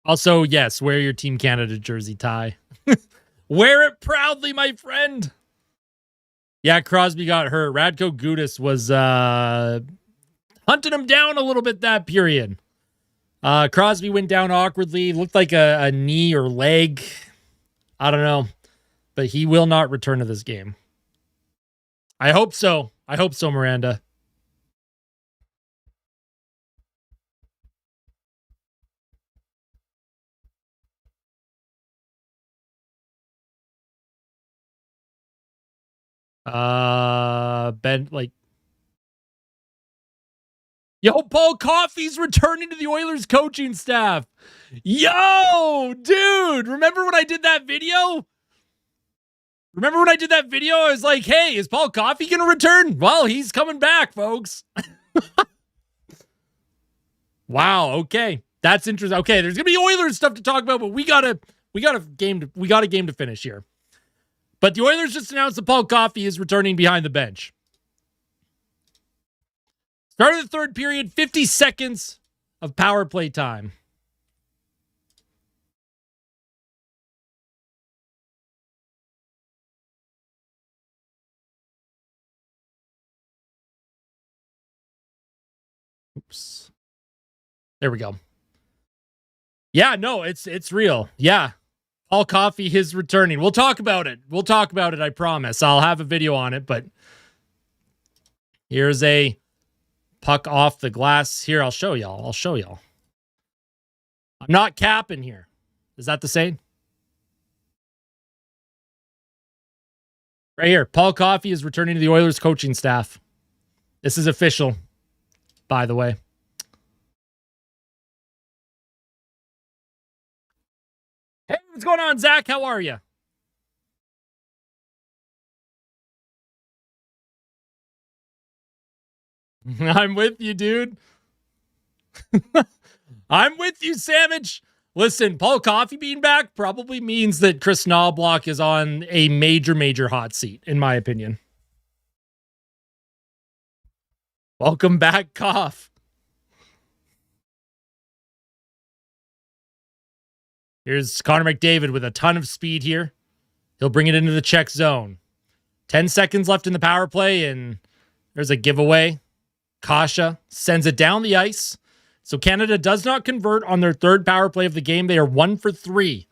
Also, yes, wear your Team Canada jersey, Ty. Wear it proudly, my friend. Yeah, Crosby got hurt. Radko Gudas was hunting him down a little bit that period. Crosby went down awkwardly. Looked like a knee or leg. I don't know. But he will not return to this game. I hope so. I hope so, Miranda. Ben, like, yo, Paul Coffey's returning to the Oilers coaching staff. Yo, dude, remember when I did that video? I was like, hey, is Paul Coffey going to return? Well, he's coming back, folks. Wow, okay. That's interesting. Okay, there's going to be Oilers stuff to talk about, but we got a game to finish here. But the Oilers just announced that Paul Coffey is returning behind the bench. Start of the third period, 50 seconds of power play time. Oops. There we go. Yeah, no, it's real. Yeah. Paul Coffey is returning. We'll talk about it. I promise. I'll have a video on it, but here's a puck off the glass. Here, I'll show y'all. I'm not capping here. Is that the same? Right here. Paul Coffey is returning to the Oilers coaching staff. This is official, by the way. Hey, what's going on, Zach? How are you? I'm with you, dude. I'm with you, Sandwich. Listen, Paul Coffey being back probably means that Chris Knobloch is on a major hot seat, in my opinion. Welcome back, Coff. Here's Connor McDavid with a ton of speed here. He'll bring it into the Czech zone. 10 seconds left in the power play, and there's a giveaway. Kasha sends it down the ice. So Canada does not convert on their third power play of the game. They are 1 for 3.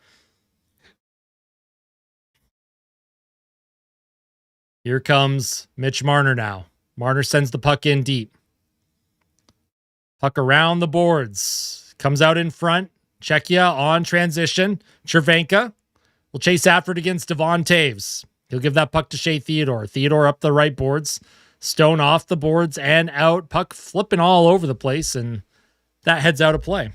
Here comes Mitch Marner now. Marner sends the puck in deep. Puck around the boards. Comes out in front. Czechia on transition. Cervenka will chase after it against Devon Taves. He'll give that puck to Shea Theodore. Theodore up the right boards. Stone off the boards and out. Puck flipping all over the place, and that heads out of play.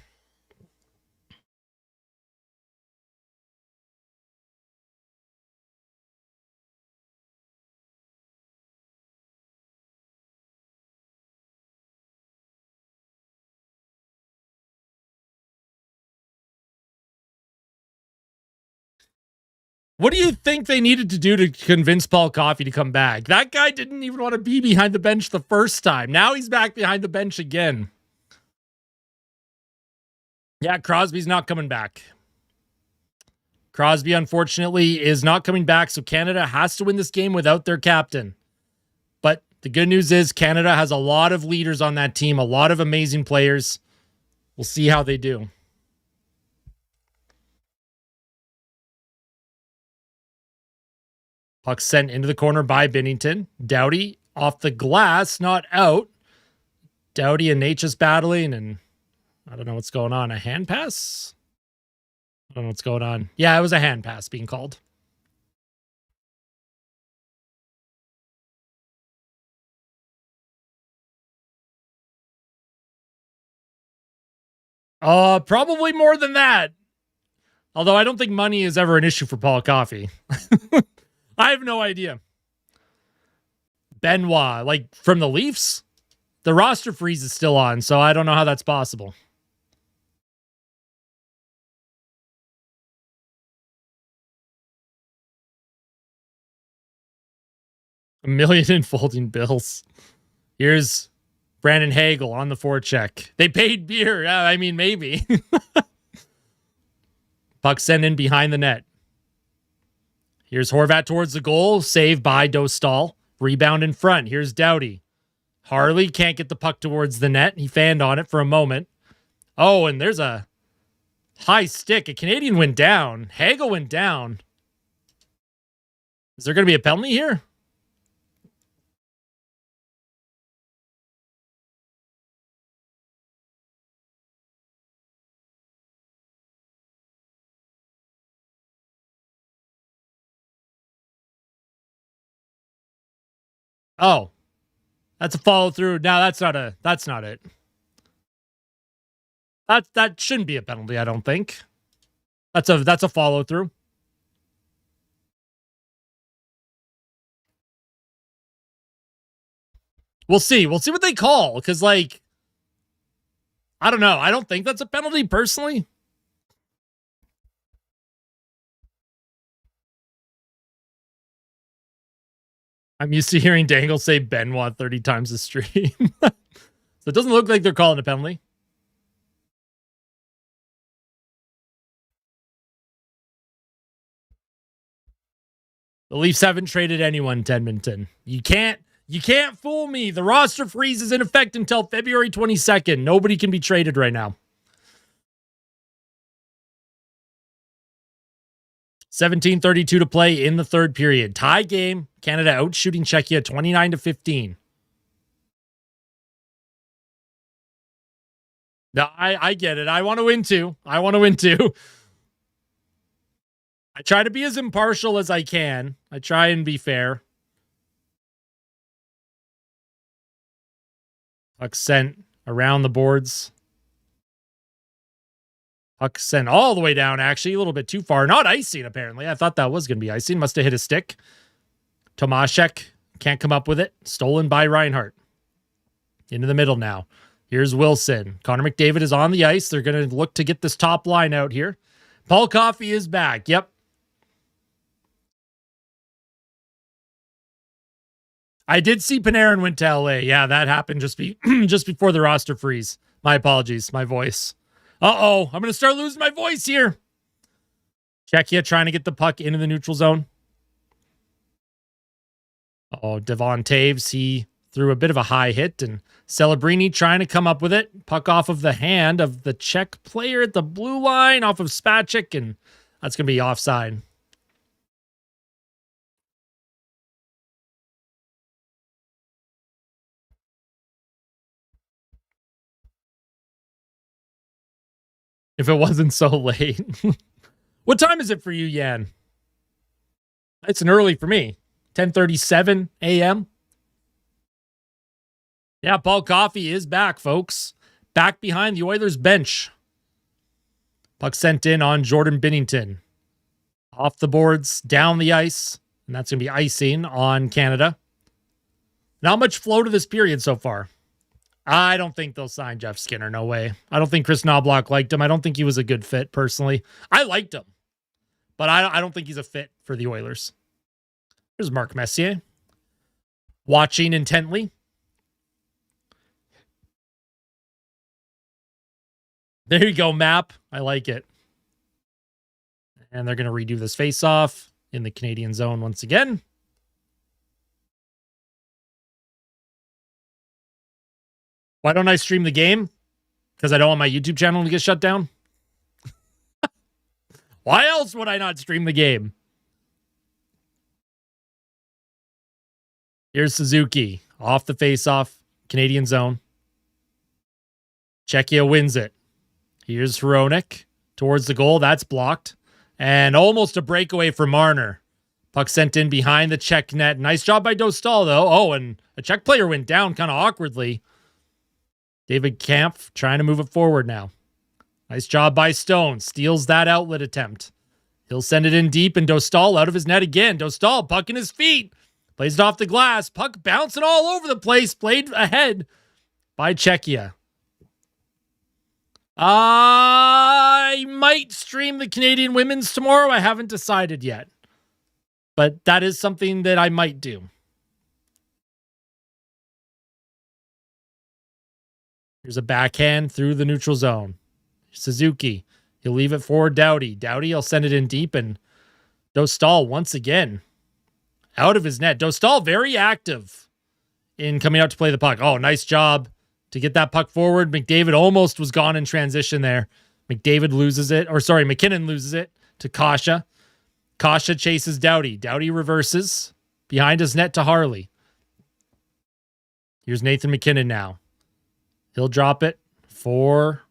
What do you think they needed to do to convince Paul Coffey to come back? That guy didn't even want to be behind the bench the first time. Now he's back behind the bench again. Yeah, Crosby's not coming back. Crosby, unfortunately, is not coming back, so Canada has to win this game without their captain. But the good news is Canada has a lot of leaders on that team, a lot of amazing players. We'll see how they do. Puck sent into the corner by Binnington. Doughty off the glass, not out. Doughty and Necas battling, and I don't know what's going on. A hand pass? I don't know what's going on. Yeah, it was a hand pass being called. Probably more than that. Although I don't think money is ever an issue for Paul Coffey. I have no idea. Benoit, like from the Leafs? The roster freeze is still on, so I don't know how that's possible. $1 million in folding bills. Here's Brandon Hagel on the forecheck. They paid beer. Yeah, I mean, maybe. Puck sent in behind the net. Here's Horvat towards the goal. Saved by Dostal. Rebound in front. Here's Doughty. Harley can't get the puck towards the net. He fanned on it for a moment. Oh, and there's a high stick. A Canadian went down. Hagel went down. Is there going to be a penalty here? Oh, that's a follow through. No, that's not it. That shouldn't be a penalty, I don't think. That's a follow through. We'll see. We'll see what they call. Because, like, I don't know. I don't think that's a penalty, personally. I'm used to hearing Dangle say Benoit 30 times a stream. So it doesn't look like they're calling a penalty. The Leafs haven't traded anyone to Edmonton. You can't fool me. The roster freeze is in effect until February 22nd. Nobody can be traded right now. 17:32 to play in the third period. Tie game. Canada out shooting Czechia 29-15. No, I get it. I want to win too. I try to be as impartial as I can. I try and be fair. Puck sent around the boards. Puck sent all the way down, actually. A little bit too far. Not icing, apparently. I thought that was going to be icing. Must have hit a stick. Tomaszek can't come up with it. Stolen by Reinhart. Into the middle now. Here's Wilson. Connor McDavid is on the ice. They're going to look to get this top line out here. Paul Coffey is back. Yep. I did see Panarin went to LA. Yeah, that happened just before the roster freeze. My apologies. My voice. Uh-oh. I'm going to start losing my voice here. Czechia trying to get the puck into the neutral zone. Oh, Devon Taves, he threw a bit of a high hit, and Celebrini trying to come up with it. Puck off of the hand of the Czech player at the blue line, off of Spacek, and that's going to be offside. If it wasn't so late. What time is it for you, Yan? It's an early for me. 10:37 a.m. Yeah, Paul Coffey is back, folks. Back behind the Oilers bench. Puck sent in on Jordan Binnington. Off the boards, down the ice. And that's going to be icing on Canada. Not much flow to this period so far. I don't think they'll sign Jeff Skinner. No way. I don't think Chris Knobloch liked him. I don't think he was a good fit, personally. I liked him. But I don't think he's a fit for the Oilers. There's Mark Messier. Watching intently. There you go, map. I like it. And they're going to redo this face-off in the Canadian zone once again. Why don't I stream the game? Because I don't want my YouTube channel to get shut down? Why else would I not stream the game? Here's Suzuki. Off the face-off. Canadian zone. Czechia wins it. Here's Hronek towards the goal. That's blocked. And almost a breakaway for Marner. Puck sent in behind the Czech net. Nice job by Dostal, though. Oh, and a Czech player went down kind of awkwardly. David Kampf trying to move it forward now. Nice job by Stone. Steals that outlet attempt. He'll send it in deep, and Dostal out of his net again. Dostal, puck in his feet. Plays it off the glass. Puck bouncing all over the place. Played ahead by Czechia. I might stream the Canadian women's tomorrow. I haven't decided yet. But that is something that I might do. Here's a backhand through the neutral zone. Suzuki. He'll leave it for Doughty. Doughty will send it in deep, and Dostal once again out of his net. Dostal very active in coming out to play the puck. Oh, nice job to get that puck forward. McDavid almost was gone in transition there. McDavid loses it. Or sorry, McKinnon loses it to Kasha. Kasha chases Doughty. Doughty reverses behind his net to Harley. Here's Nathan McKinnon now. He'll drop it for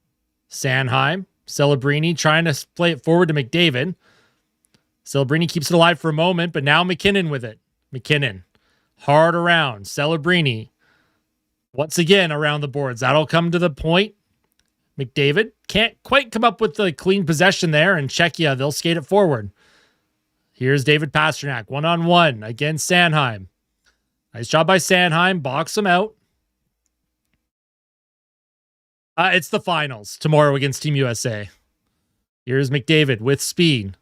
Sanheim. Celebrini trying to play it forward to McDavid. Celebrini keeps it alive for a moment, but now McKinnon with it. McKinnon hard around. Celebrini once again around the boards. That'll come to the point. McDavid can't quite come up with the clean possession there, and Czechia, they'll skate it forward. Here's David Pastrnak, one-on-one against Sanheim. Nice job by Sanheim. Box him out. It's the finals tomorrow against Team USA. Here's McDavid with speed.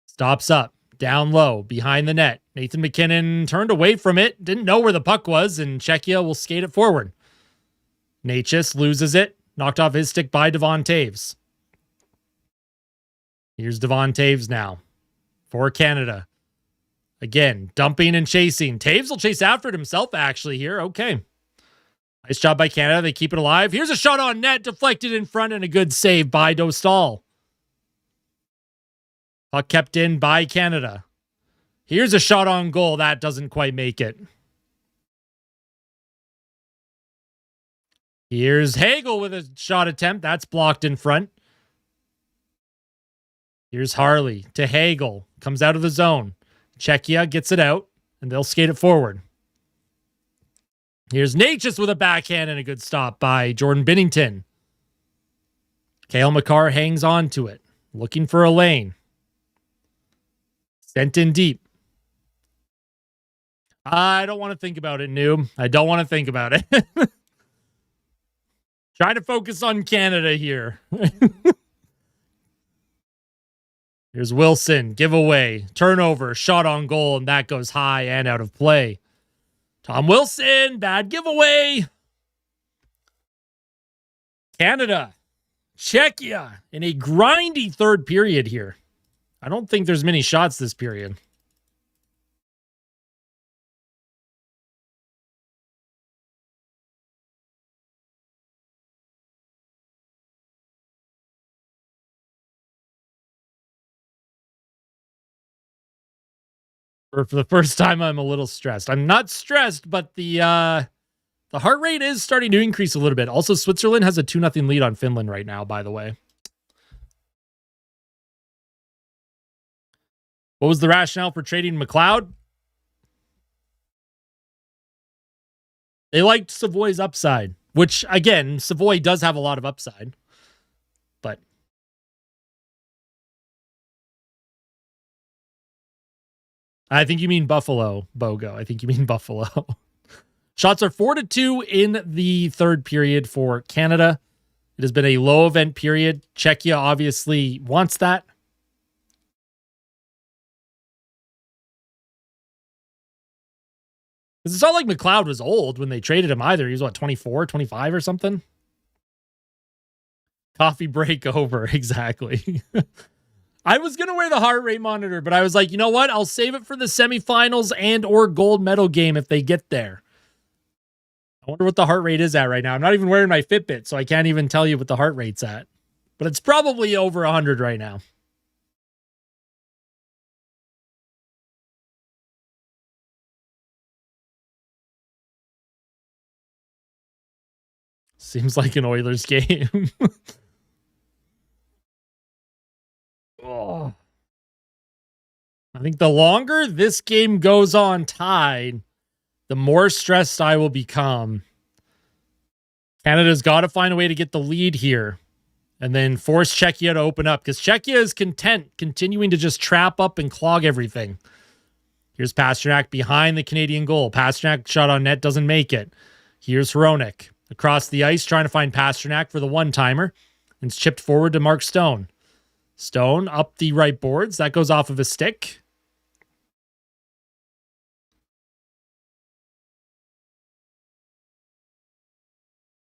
Stops up, down low, behind the net. Nathan McKinnon turned away from it, didn't know where the puck was, and Czechia will skate it forward. Necas loses it, knocked off his stick by Devon Taves. Here's Devon Taves now for Canada. Again, dumping and chasing. Taves will chase after it himself, actually, here. Okay. Nice job by Canada. They keep it alive. Here's a shot on net, deflected in front, and a good save by Dostal. Puck kept in by Canada. Here's a shot on goal. That doesn't quite make it. Here's Hagel with a shot attempt. That's blocked in front. Here's Harley to Hagel. Comes out of the zone. Czechia gets it out, and they'll skate it forward. Here's Necas with a backhand and a good stop by Jordan Binnington. Cale Makar hangs on to it, looking for a lane. Sent in deep. I don't want to think about it, noob. I don't want to think about it. Trying to focus on Canada here. Here's Wilson, giveaway, turnover, shot on goal, and that goes high and out of play. Tom Wilson, bad giveaway. Canada, Czechia in a grindy third period here. I don't think there's many shots this period. For the first time, I'm a little stressed. I'm not stressed, but the heart rate is starting to increase a little bit. Also, Switzerland has a 2-0 lead on Finland right now, by the way. What was the rationale for trading McLeod? They liked Savoy's upside, which, again, Savoy does have a lot of upside. But I think you mean Buffalo, Bogo. I think you mean Buffalo. Shots are 4-2 in the third period for Canada. It has been a low event period. Czechia obviously wants that. Because it's not like McLeod was old when they traded him either. He was, what, 24, 25 or something? Coffee break over, exactly. I was going to wear the heart rate monitor, but I was like, you know what? I'll save it for the semifinals and or gold medal game if they get there. I wonder what the heart rate is at right now. I'm not even wearing my Fitbit, so I can't even tell you what the heart rate's at. But it's probably over 100 right now. Seems like an Oilers game. Oh. I think the longer this game goes on tied, the more stressed I will become. Canada's got to find a way to get the lead here and then force Czechia to open up, because Czechia is content continuing to just trap up and clog everything. Here's Pastrnak behind the Canadian goal. Pastrnak shot on net, doesn't make it. Here's Hronek across the ice trying to find Pastrnak for the one-timer. And it's chipped forward to Mark Stone. Stone up the right boards. That goes off of a stick.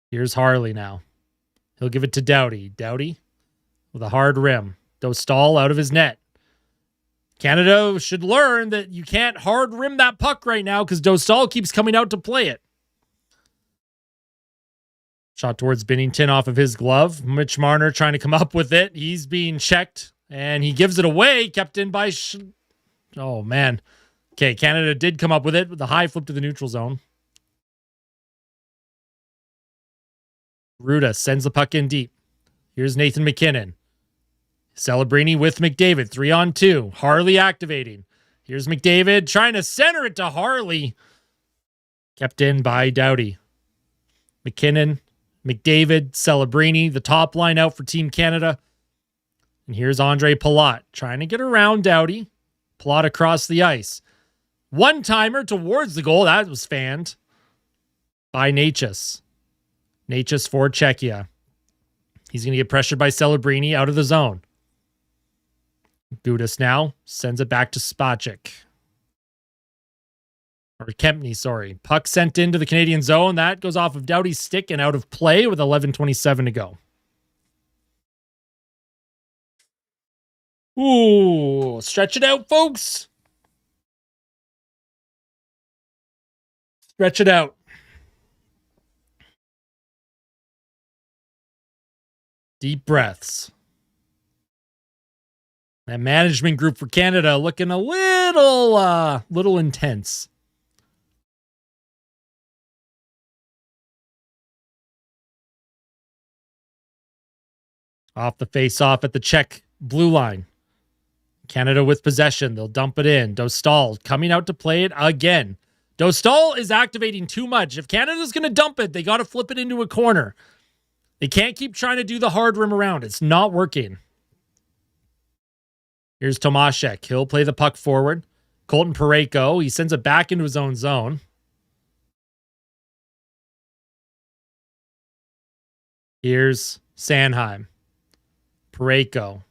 Here's Harley now. He'll give it to Doughty. Doughty with a hard rim. Dostal out of his net. Canada should learn that you can't hard rim that puck right now because Dostal keeps coming out to play it. Shot towards Binnington off of his glove. Mitch Marner trying to come up with it. He's being checked, and he gives it away. Kept in by... Oh, man. Okay, Canada did come up with it with the high flip to the neutral zone. Ruda sends the puck in deep. Here's Nathan McKinnon. Celebrini with McDavid. 3-on-2. Harley activating. Here's McDavid trying to center it to Harley. Kept in by Doughty. McKinnon, McDavid, Celebrini, the top line out for Team Canada. And here's Andre Palat trying to get around Doughty. Palat across the ice. One-timer towards the goal. That was fanned by Necas. Necas for Czechia. He's going to get pressured by Celebrini out of the zone. Gudas now sends it back to Spacek. Or Kempney, sorry. Puck sent into the Canadian zone. That goes off of Doughty's stick and out of play with 11:27 to go. Ooh, stretch it out, folks. Stretch it out. Deep breaths. That management group for Canada looking a little intense. Off the face-off at the Czech blue line. Canada with possession. They'll dump it in. Dostal coming out to play it again. Dostal is activating too much. If Canada's going to dump it, they got to flip it into a corner. They can't keep trying to do the hard rim around. It's not working. Here's Tomaszek. He'll play the puck forward. Colton Parayko. He sends it back into his own zone. Here's Sanheim. Parayko.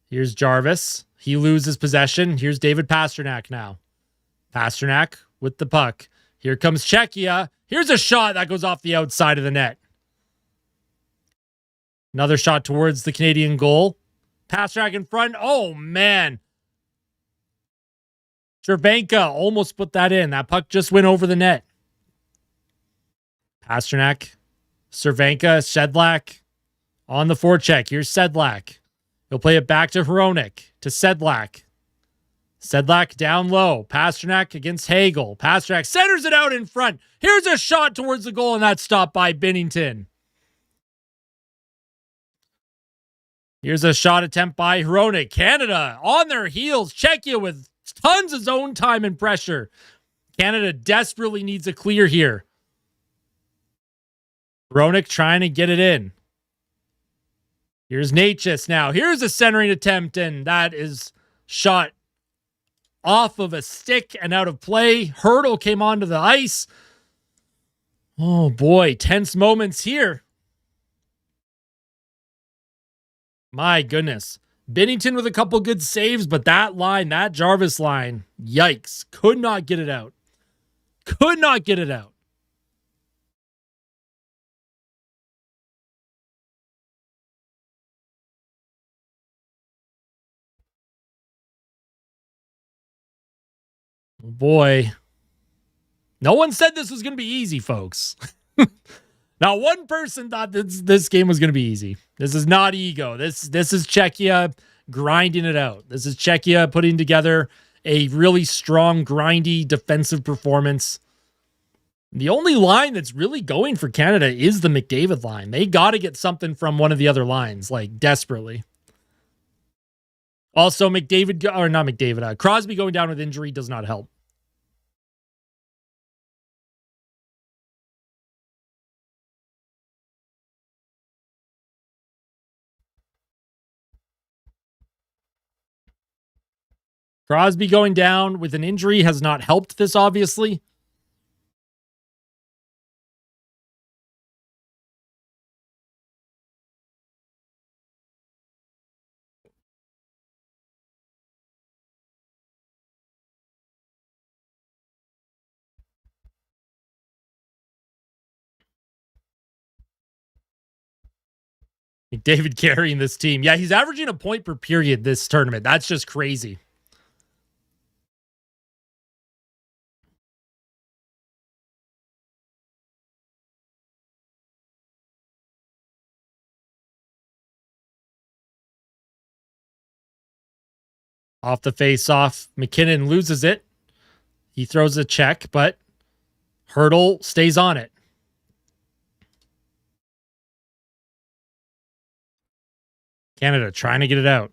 Here's Jarvis. He loses possession. Here's David Pastrnak now. Pastrnak with the puck. Here comes Czechia. Here's a shot that goes off the outside of the net. Another shot towards the Canadian goal. Pastrnak in front. Oh, man. Cervenka almost put that in. That puck just went over the net. Pastrnak. Cervenka. Sedlak. On the forecheck. Here's Sedlak. He'll play it back to Hronek. To Sedlak. Sedlak down low. Pastrnak against Hagel. Pastrnak centers it out in front. Here's a shot towards the goal, and that's stopped by Binnington. Here's a shot attempt by Hronek. Canada on their heels. Czechia with tons of zone time and pressure. Canada desperately needs a clear here. Hronek trying to get it in. Here's Necas now. Here's a centering attempt, and that is shot off of a stick and out of play. Hurdle came onto the ice. Oh, boy. Tense moments here. My goodness. Binnington with a couple good saves, but that line, that Jarvis line, yikes. Could not get it out. Could not get it out. Oh boy. No one said this was going to be easy, folks. Not one person thought this game was going to be easy. This is not ego. This is Czechia grinding it out. This is Czechia putting together a really strong, grindy defensive performance. The only line that's really going for Canada is the McDavid line. They got to get something from one of the other lines, like desperately. Also, Crosby going down with injury does not help. Crosby going down with an injury has not helped this, obviously. McDavid carrying this team. Yeah, he's averaging a point per period this tournament. That's just crazy. Off the face-off, McKinnon loses it. He throws a check, but Hurdle stays on it. Canada trying to get it out.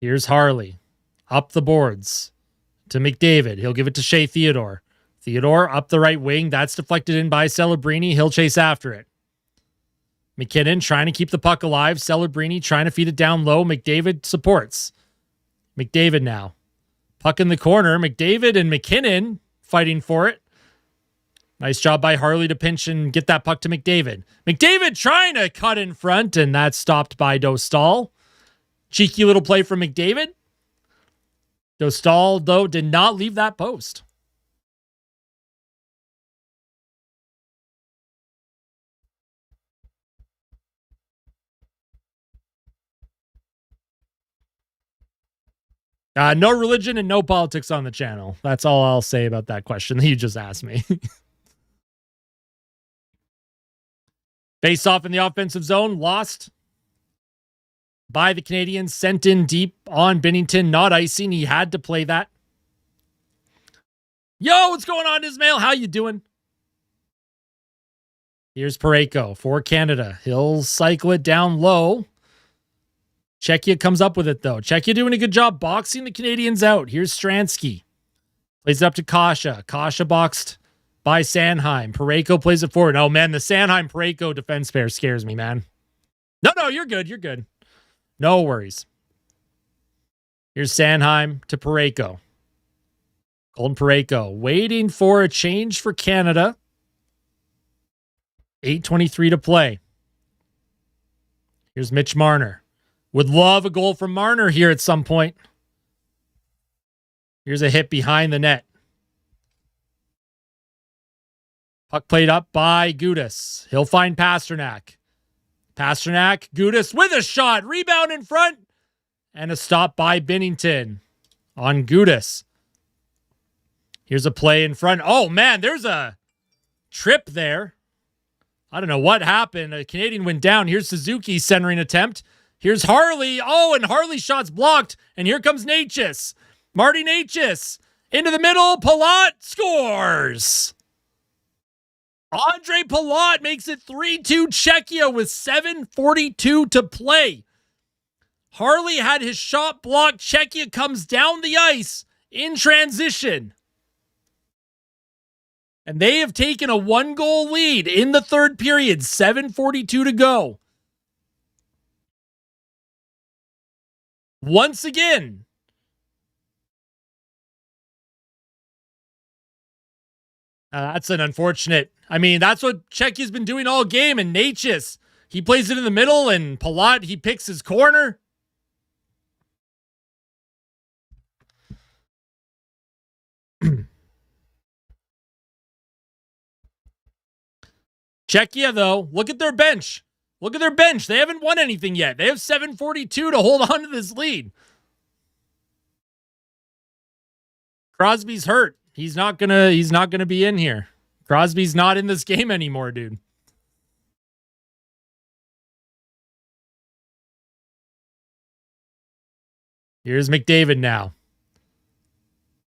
Here's Harley. Up the boards to McDavid. He'll give it to Shea Theodore. Theodore up the right wing. That's deflected in by Celebrini. He'll chase after it. McKinnon trying to keep the puck alive. Celebrini trying to feed it down low. McDavid supports. McDavid now. Puck in the corner. McDavid and McKinnon fighting for it. Nice job by Harley to pinch and get that puck to McDavid. McDavid trying to cut in front, and that's stopped by Dostal. Cheeky little play from McDavid. Dostal, though, did not leave that post. No religion and no politics on the channel. That's all I'll say about that question that you just asked me. Face off in the offensive zone, lost by the Canadians, sent in deep on Binnington, not icing. He had to play that. Yo, what's going on, Ismail? How you doing? Here's Parayko for Canada. He'll cycle it down low. Czechia comes up with it, though. Czechia doing a good job boxing the Canadians out. Here's Stransky. Plays it up to Kasha. Kasha boxed by Sanheim. Parayko plays it forward. Oh, man, the Sanheim-Parayko defense pair scares me, man. No, you're good. You're good. No worries. Here's Sanheim to Parayko. Colton Parayko waiting for a change for Canada. 8:23 to play. Here's Mitch Marner. Would love a goal from Marner here at some point. Here's a hit behind the net. Puck played up by Gudas. He'll find Pasternak. Pasternak, Gudas with a shot. Rebound in front. And a stop by Binnington on Gudas. Here's a play in front. Oh, man, there's a trip there. I don't know what happened. A Canadian went down. Here's Suzuki's centering attempt. Here's Harley. Oh, and Harley's shot's blocked. And here comes Necas. Marty Necas. Into the middle. Palat scores. Andre Palat makes it 3-2 Czechia with 7:42 to play. Harley had his shot blocked. Czechia comes down the ice in transition. And they have taken a 1-goal lead in the third period. 7:42 to go. Once again, that's an unfortunate. I mean, that's what Czechia's been doing all game. And Necas, he plays it in the middle, and Palat, he picks his corner. Czechia, though, look at their bench. Look at their bench. They haven't won anything yet. They have 742 to hold on to this lead. Crosby's hurt. He's not gonna be in here. Crosby's not in this game anymore, dude. Here's McDavid now.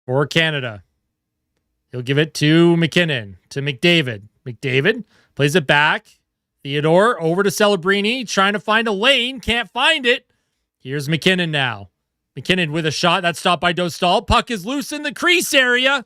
For Canada. He'll give it to McKinnon, to McDavid. McDavid plays it back. Theodore over to Celebrini, trying to find a lane. Can't find it. Here's McKinnon now. McKinnon with a shot. That's stopped by Dostal. Puck is loose in the crease area.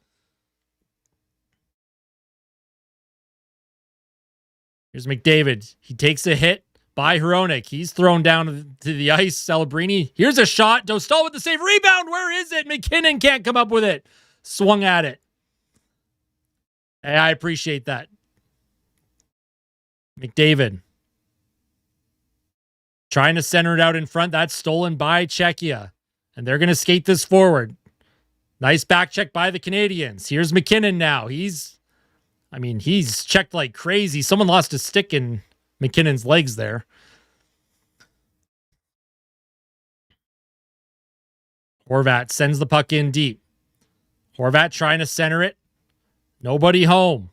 Here's McDavid. He takes a hit by Hronek. He's thrown down to the ice. Celebrini. Here's a shot. Dostal with the save. Rebound. Where is it? McKinnon can't come up with it. Swung at it. Hey, I appreciate that. McDavid. Trying to center it out in front. That's stolen by Czechia. And they're going to skate this forward. Nice back check by the Canadians. Here's McKinnon now. He's checked like crazy. Someone lost a stick in McKinnon's legs there. Horvat sends the puck in deep. Horvat trying to center it. Nobody home.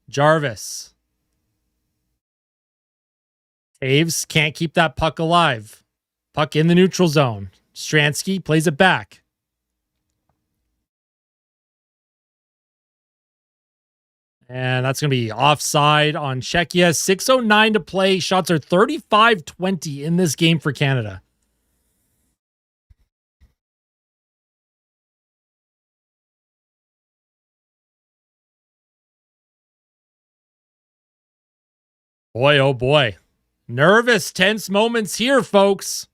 Jarvis. Taves can't keep that puck alive. Puck in the neutral zone. Stransky plays it back. And that's going to be offside on Czechia. 6:09 to play. Shots are 35-20 in this game for Canada. Boy, oh boy. Nervous, tense moments here, folks.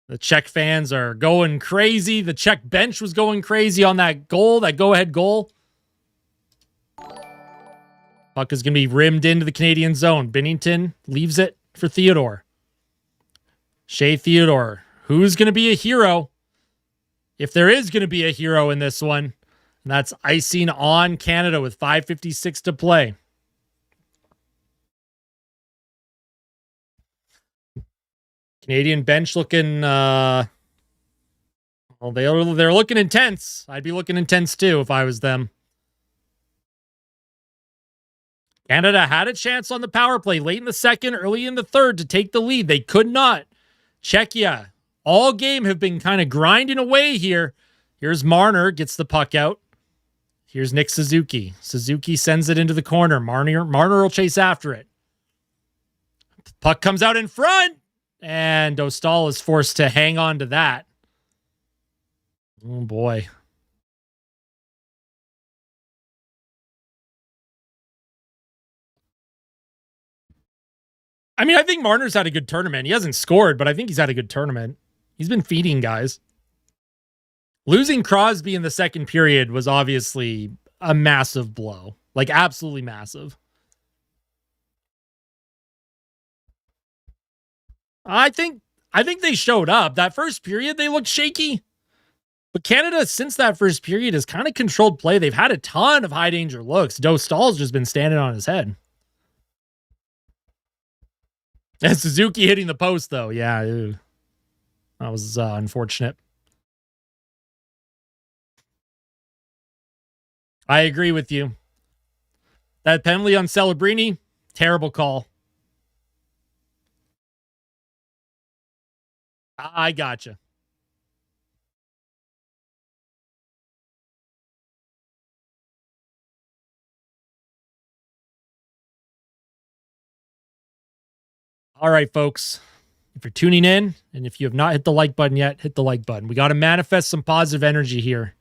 The Czech fans are going crazy. The Czech bench was going crazy on that goal, that go-ahead goal. Puck is going to be rimmed into the Canadian zone. Binnington leaves it for Theodore. Shea Theodore. Who's going to be a hero? If there is going to be a hero in this one, and that's icing on Canada with 5:56 to play. Canadian bench looking, they're looking intense. I'd be looking intense too if I was them. Canada had a chance on the power play late in the second, early in the third to take the lead. They could not. Czechia, all game have been kind of grinding away here. Here's Marner, gets the puck out. Here's Nick Suzuki. Suzuki sends it into the corner. Marner will chase after it. Puck comes out in front. And Dostal is forced to hang on to that. Oh, boy. I mean, I think Marner's had a good tournament. He hasn't scored, but I think he's had a good tournament. He's been feeding guys. Losing Crosby in the second period was obviously a massive blow. Like, absolutely massive. I think they showed up. That first period, they looked shaky. But Canada, since that first period, has kind of controlled play. They've had a ton of high-danger looks. Dostal's just been standing on his head. And Suzuki hitting the post, though. Yeah, ew. That was unfortunate. I agree with you. That penalty on Celebrini, terrible call. I gotcha. All right, folks. If you're tuning in, and if you have not hit the like button yet, hit the like button. We got to manifest some positive energy here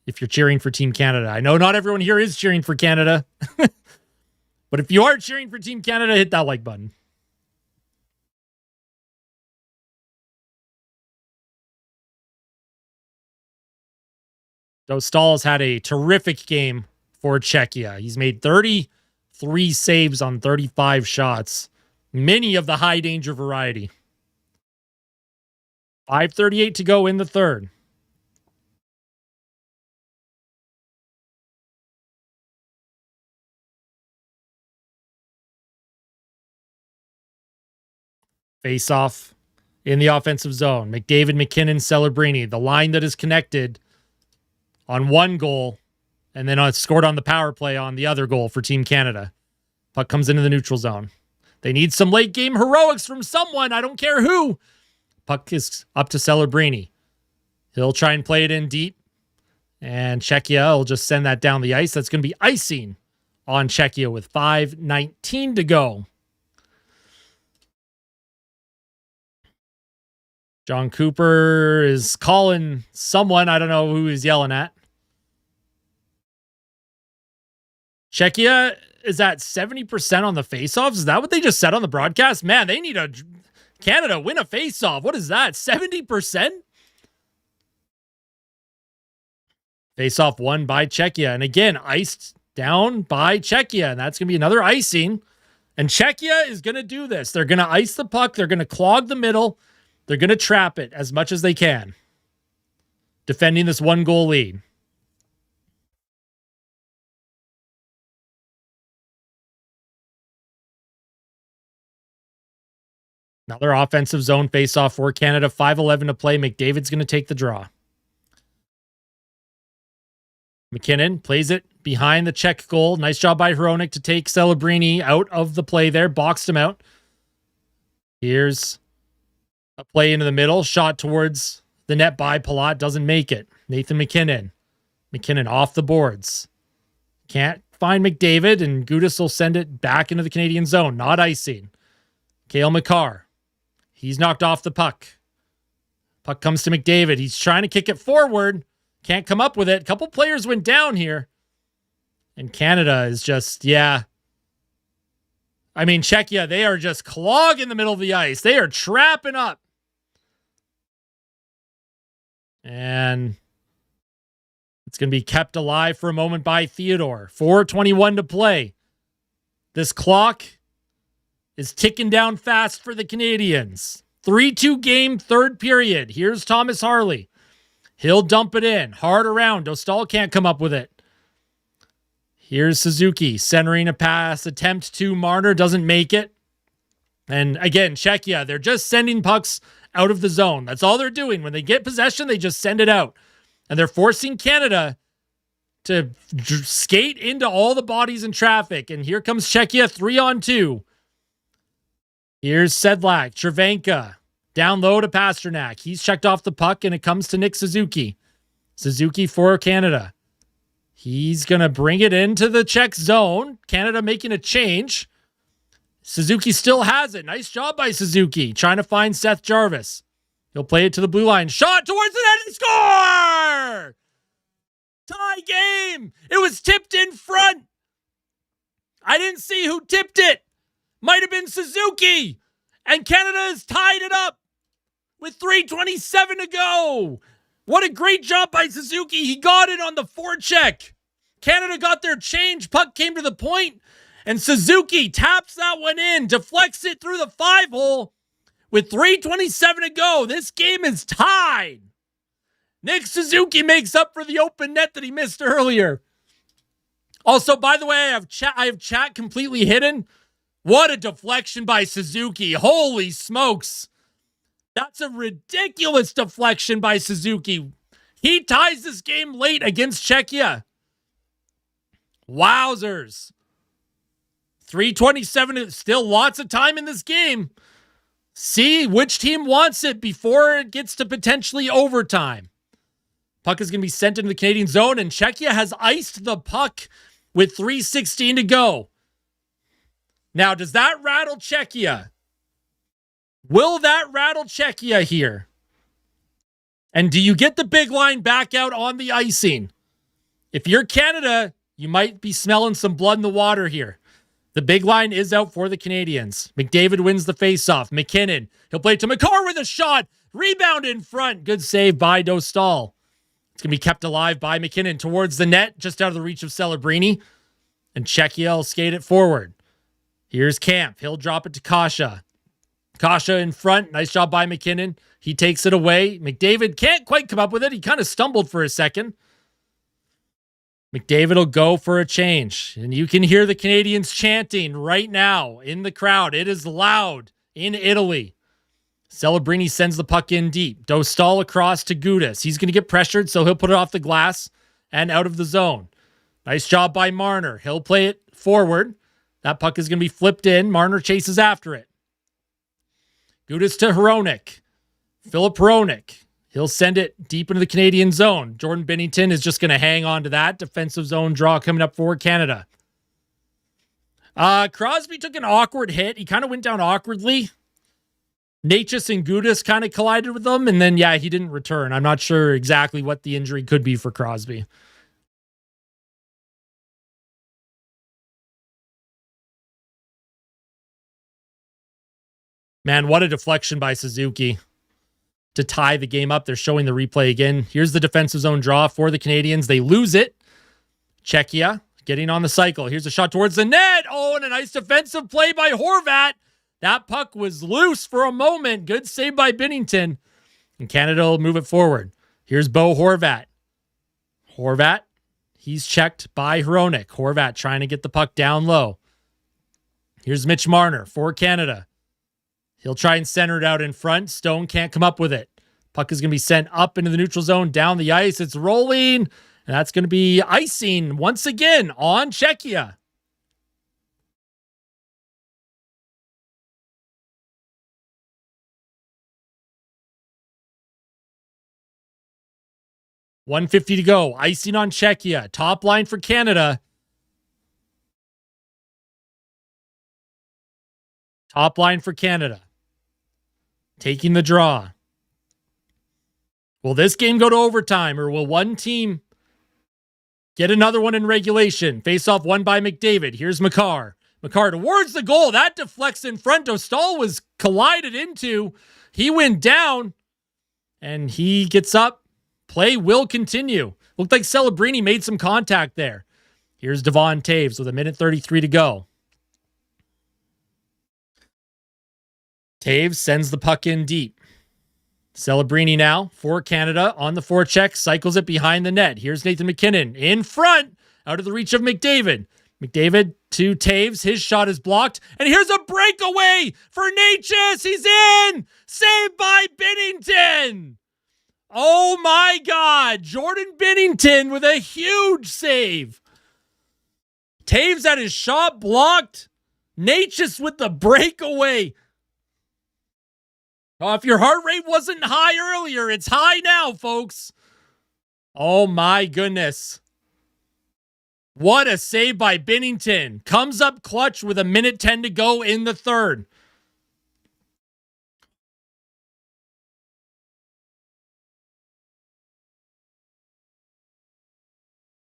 if you're cheering for Team Canada. I know not everyone here is cheering for Canada, but if you are cheering for Team Canada, hit that like button. Dostal has had a terrific game for Czechia. He's made 33 saves on 35 shots, many of the high danger variety. 5:38 to go in the third. Face off in the offensive zone. McDavid, McKinnon, Celebrini. The line that is connected on one goal and then scored on the power play on the other goal for Team Canada. Puck comes into the neutral zone. They need some late game heroics from someone. I don't care who. Puck is up to Celebrini. He'll try and play it in deep. And Czechia will just send that down the ice. That's going to be icing on Czechia with 5:19 to go. John Cooper is calling someone. I don't know who he's yelling at. Czechia is at 70% on the faceoffs. Is that what they just said on the broadcast? Man, they need Canada win a faceoff. What is that? 70%? Faceoff won by Czechia. And again, iced down by Czechia. And that's going to be another icing. And Czechia is going to do this. They're going to ice the puck. They're going to clog the middle. They're going to trap it as much as they can, defending this 1-goal lead. Another offensive zone faceoff for Canada. 5:11 to play. McDavid's going to take the draw. McKinnon plays it behind the Czech goal. Nice job by Hronek to take Celebrini out of the play there. Boxed him out. Here's a play into the middle. Shot towards the net by Palat. Doesn't make it. Nathan McKinnon. McKinnon off the boards. Can't find McDavid, and Gudas will send it back into the Canadian zone. Not icing. Cale Makar. He's knocked off the puck. Puck comes to McDavid. He's trying to kick it forward. Can't come up with it. A couple players went down here. And Canada is just, yeah. I mean, Czechia, they are just clogging the middle of the ice. They are trapping up. And it's going to be kept alive for a moment by Theodore. 4:21 to play. This clock is ticking down fast for the Canadians. 3-2 game, third period. Here's Thomas Harley. He'll dump it in. Hard around. Dostal can't come up with it. Here's Suzuki centering a pass. Attempt to Marner. Doesn't make it. And again, Czechia, they're just sending pucks out of the zone. That's all they're doing. When they get possession, they just send it out. And they're forcing Canada to skate into all the bodies in traffic. And here comes Czechia 3-on-2. Here's Sedlak. Cervenka. Down low to Pasternak. He's checked off the puck, and it comes to Nick Suzuki. Suzuki for Canada. He's going to bring it into the Czech zone. Canada making a change. Suzuki still has it. Nice job by Suzuki. Trying to find Seth Jarvis. He'll play it to the blue line. Shot towards the net and score! Tie game! It was tipped in front. I didn't see who tipped it. Might have been Suzuki. And Canada has tied it up with 3:27 to go. What a great job by Suzuki. He got it on the forecheck. Canada got their change. Puck came to the point, and Suzuki taps that one in, deflects it through the 5-hole with 3:27 to go. This game is tied. Nick Suzuki makes up for the open net that he missed earlier. Also, by the way, I have chat completely hidden. What a deflection by Suzuki. Holy smokes. That's a ridiculous deflection by Suzuki. He ties this game late against Czechia. Wowzers. 3:27, still lots of time in this game. See which team wants it before it gets to potentially overtime. Puck is going to be sent into the Canadian zone, and Czechia has iced the puck with 3:16 to go. Now, does that rattle Czechia? Will that rattle Czechia here? And do you get the big line back out on the icing? If you're Canada, you might be smelling some blood in the water here. The big line is out for the Canadians. McDavid wins the faceoff. McKinnon, he'll play to McCarr with a shot. Rebound in front. Good save by Dostal. It's going to be kept alive by McKinnon towards the net, just out of the reach of Celebrini. And Czechia will skate it forward. Here's Camp. He'll drop it to Kasha. Kasha in front. Nice job by McKinnon. He takes it away. McDavid can't quite come up with it. He kind of stumbled for a second. McDavid will go for a change. And you can hear the Canadians chanting right now in the crowd. It is loud in Italy. Celebrini sends the puck in deep. Dostal across to Gudis. He's going to get pressured, so he'll put it off the glass and out of the zone. Nice job by Marner. He'll play it forward. That puck is going to be flipped in. Marner chases after it. Gudis to Hronek. Philip Hronek. He'll send it deep into the Canadian zone. Jordan Binnington is just going to hang on to that. Defensive zone draw coming up for Canada. Crosby took an awkward hit. He kind of went down awkwardly. Necas and Gudis kind of collided with them, and then, he didn't return. I'm not sure exactly what the injury could be for Crosby. Man, what a deflection by Suzuki to tie the game up. They're showing the replay again. Here's the defensive zone draw for the Canadians. They lose it. Czechia getting on the cycle. Here's a shot towards the net. Oh, and a nice defensive play by Horvat. That puck was loose for a moment. Good save by Binnington. And Canada will move it forward. Here's Bo Horvat. Horvat, he's checked by Hronek. Horvat trying to get the puck down low. Here's Mitch Marner for Canada. He'll try and center it out in front. Stone can't come up with it. Puck is going to be sent up into the neutral zone, down the ice. It's rolling, and that's going to be icing once again on Czechia. $150 to go. Icing on Czechia. Top line for Canada. Top line for Canada. Taking the draw. Will this game go to overtime, or will one team get another one in regulation? Face-off won by McDavid. Here's Makar. Makar towards the goal. That deflects in front. Dostal was collided into. He went down, and he gets up. Play will continue. Looked like Celebrini made some contact there. Here's Devon Taves with 1:33 to go. Taves sends the puck in deep. Celebrini now for Canada on the forecheck, cycles it behind the net. Here's Nathan MacKinnon in front, out of the reach of McDavid. McDavid to Taves. His shot is blocked. And here's a breakaway for Necas. He's in. Saved by Binnington. Oh my God. Jordan Binnington with a huge save. Taves had his shot blocked. Necas with the breakaway. Oh, if your heart rate wasn't high earlier, it's high now, folks. Oh my goodness. What a save by Binnington. Comes up clutch with 1:10 to go in the third.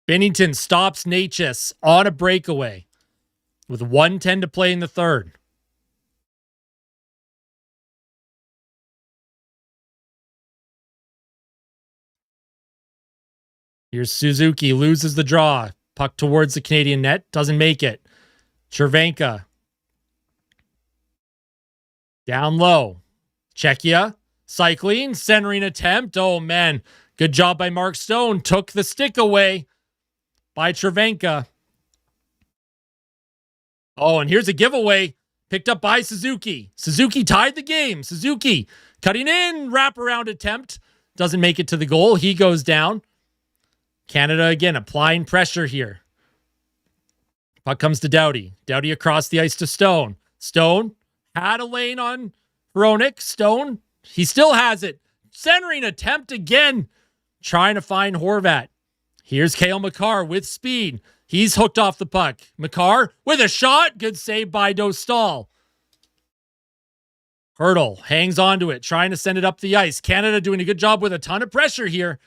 Binnington stops Necas on a breakaway with 1:10 to play in the third. Here's Suzuki, loses the draw. Puck towards the Canadian net, doesn't make it. Cervenka. Down low. Czechia, cycling, centering attempt. Oh, man. Good job by Mark Stone. Took the stick away by Cervenka. Oh, and here's a giveaway picked up by Suzuki. Suzuki tied the game. Suzuki cutting in, wraparound attempt. Doesn't make it to the goal. He goes down. Canada again applying pressure here. Puck comes to Doughty. Doughty across the ice to Stone. Stone had a lane on Hronek. Stone, he still has it. Centering attempt again. Trying to find Horvat. Here's Cale Makar with speed. He's hooked off the puck. Makar with a shot. Good save by Dostal. Hurdle hangs onto it, trying to send it up the ice. Canada doing a good job with a ton of pressure here.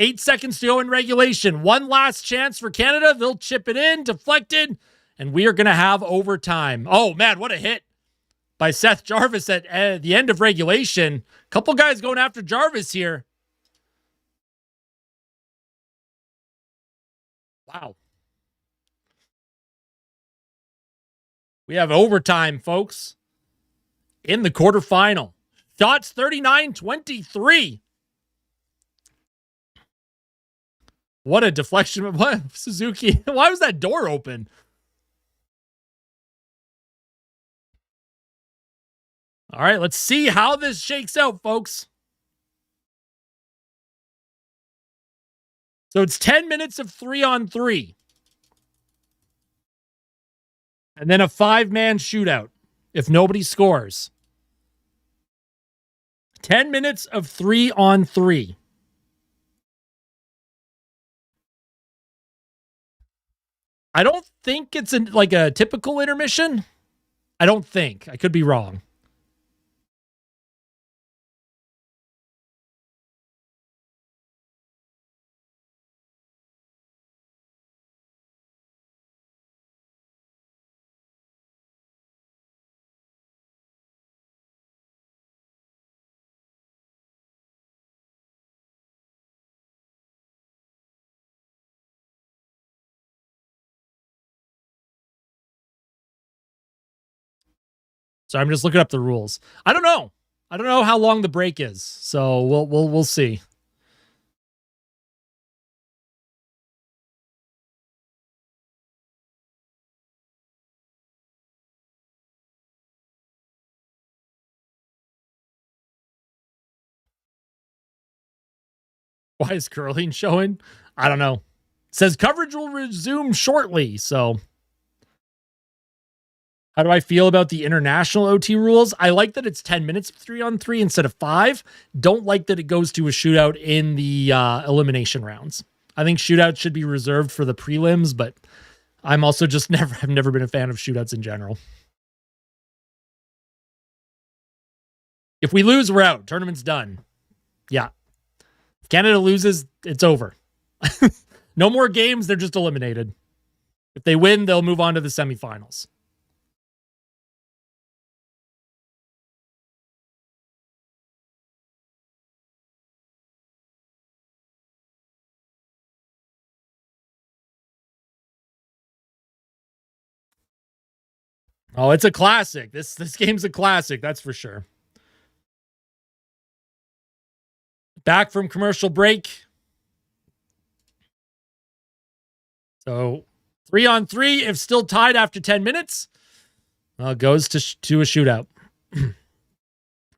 8 seconds to go in regulation. One last chance for Canada. They'll chip it in, deflected, and we are going to have overtime. Oh, man, what a hit by Seth Jarvis at the end of regulation. Couple guys going after Jarvis here. Wow. We have overtime, folks, in the quarterfinal. Shots 39-23. What a deflection. What, Suzuki? Why was that door open? All right, let's see how this shakes out, folks. So it's 10 minutes of 3-on-3. And then a 5-man shootout if nobody scores. 10 minutes of 3-on-3. I don't think it's like a typical intermission. I don't think. I could be wrong. So I'm just looking up the rules. I don't know. I don't know how long the break is. So we'll see. Why is curling showing? I don't know. It says coverage will resume shortly. So how do I feel about the international OT rules? I like that it's 10 minutes of 3-on-3 instead of 5. Don't like that it goes to a shootout in the elimination rounds. I think shootouts should be reserved for the prelims, but I'm also just I've never been a fan of shootouts in general. If we lose, we're out. Tournament's done. Yeah. If Canada loses, it's over. No more games. They're just eliminated. If they win, they'll move on to the semifinals. Oh, it's a classic. This game's a classic, that's for sure. Back from commercial break. So 3-on-3, if still tied after 10 minutes, goes to a shootout.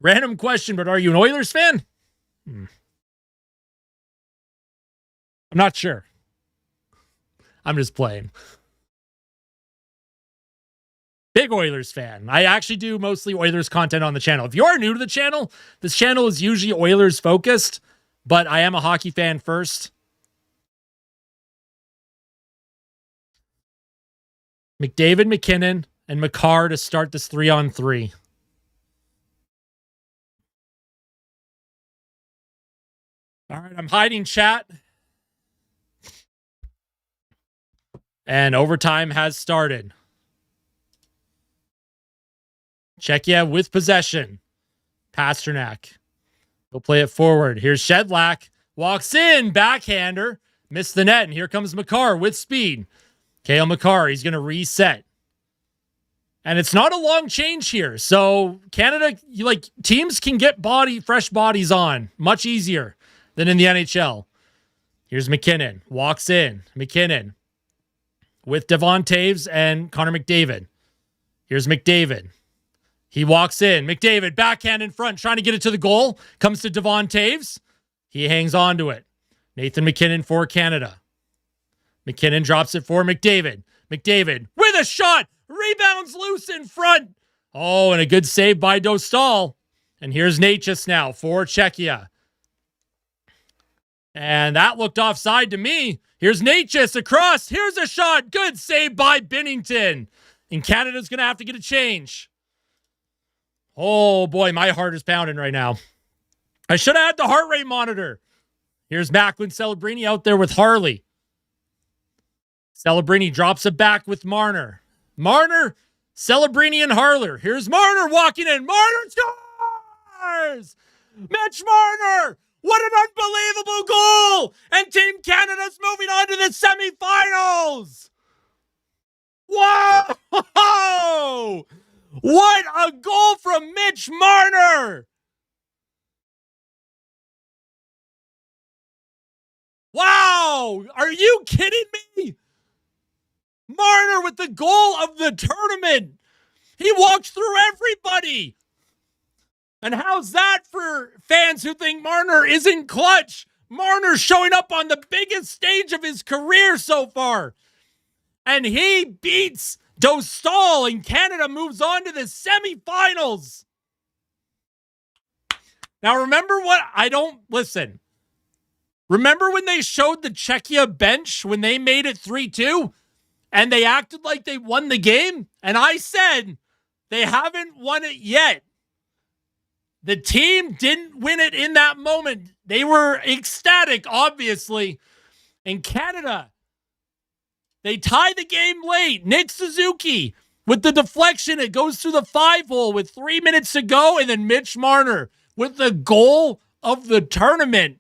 Random question, but are you an Oilers fan? I'm not sure. I'm just playing. Big Oilers fan. I actually do mostly Oilers content on the channel. If you're new to the channel, this channel is usually Oilers focused, but I am a hockey fan first. McDavid, McKinnon, and Makar to start this 3-on-3. All right, I'm hiding chat. And overtime has started. Czechia with possession. Pasternak. He'll play it forward. Here's Shedlack. Walks in. Backhander. Missed the net. And here comes Makar with speed. Kale Makar. He's going to reset. And it's not a long change here. So Canada, teams can get fresh bodies on much easier than in the NHL. Here's McKinnon. Walks in. McKinnon with Devon Taves and Connor McDavid. Here's McDavid. He walks in. McDavid, backhand in front, trying to get it to the goal. Comes to Devon Taves. He hangs on to it. Nathan McKinnon for Canada. McKinnon drops it for McDavid. McDavid with a shot. Rebounds loose in front. Oh, and a good save by Dostal. And here's Necas now for Czechia. And that looked offside to me. Here's Necas across. Here's a shot. Good save by Binnington. And Canada's going to have to get a change. Oh, boy, my heart is pounding right now. I should have had the heart rate monitor. Here's Macklin Celebrini out there with Harley. Celebrini drops it back with Marner. Marner, Celebrini, and Harler. Here's Marner walking in. Marner scores! Mitch Marner! What an unbelievable goal! And Team Canada's moving on to the semifinals! Whoa! What a goal from Mitch Marner! Wow! Are you kidding me? Marner with the goal of the tournament. He walks through everybody. And how's that for fans who think Marner isn't clutch? Marner's showing up on the biggest stage of his career so far. And he beats Dostal, and Canada moves on to the semifinals. Now, remember Remember when they showed the Czechia bench when they made it 3-2 and they acted like they won the game? And I said, they haven't won it yet. The team didn't win it in that moment. They were ecstatic, obviously. And Canada, they tie the game late. Nick Suzuki with the deflection. It goes through the 5-hole with 3 minutes to go. And then Mitch Marner with the goal of the tournament.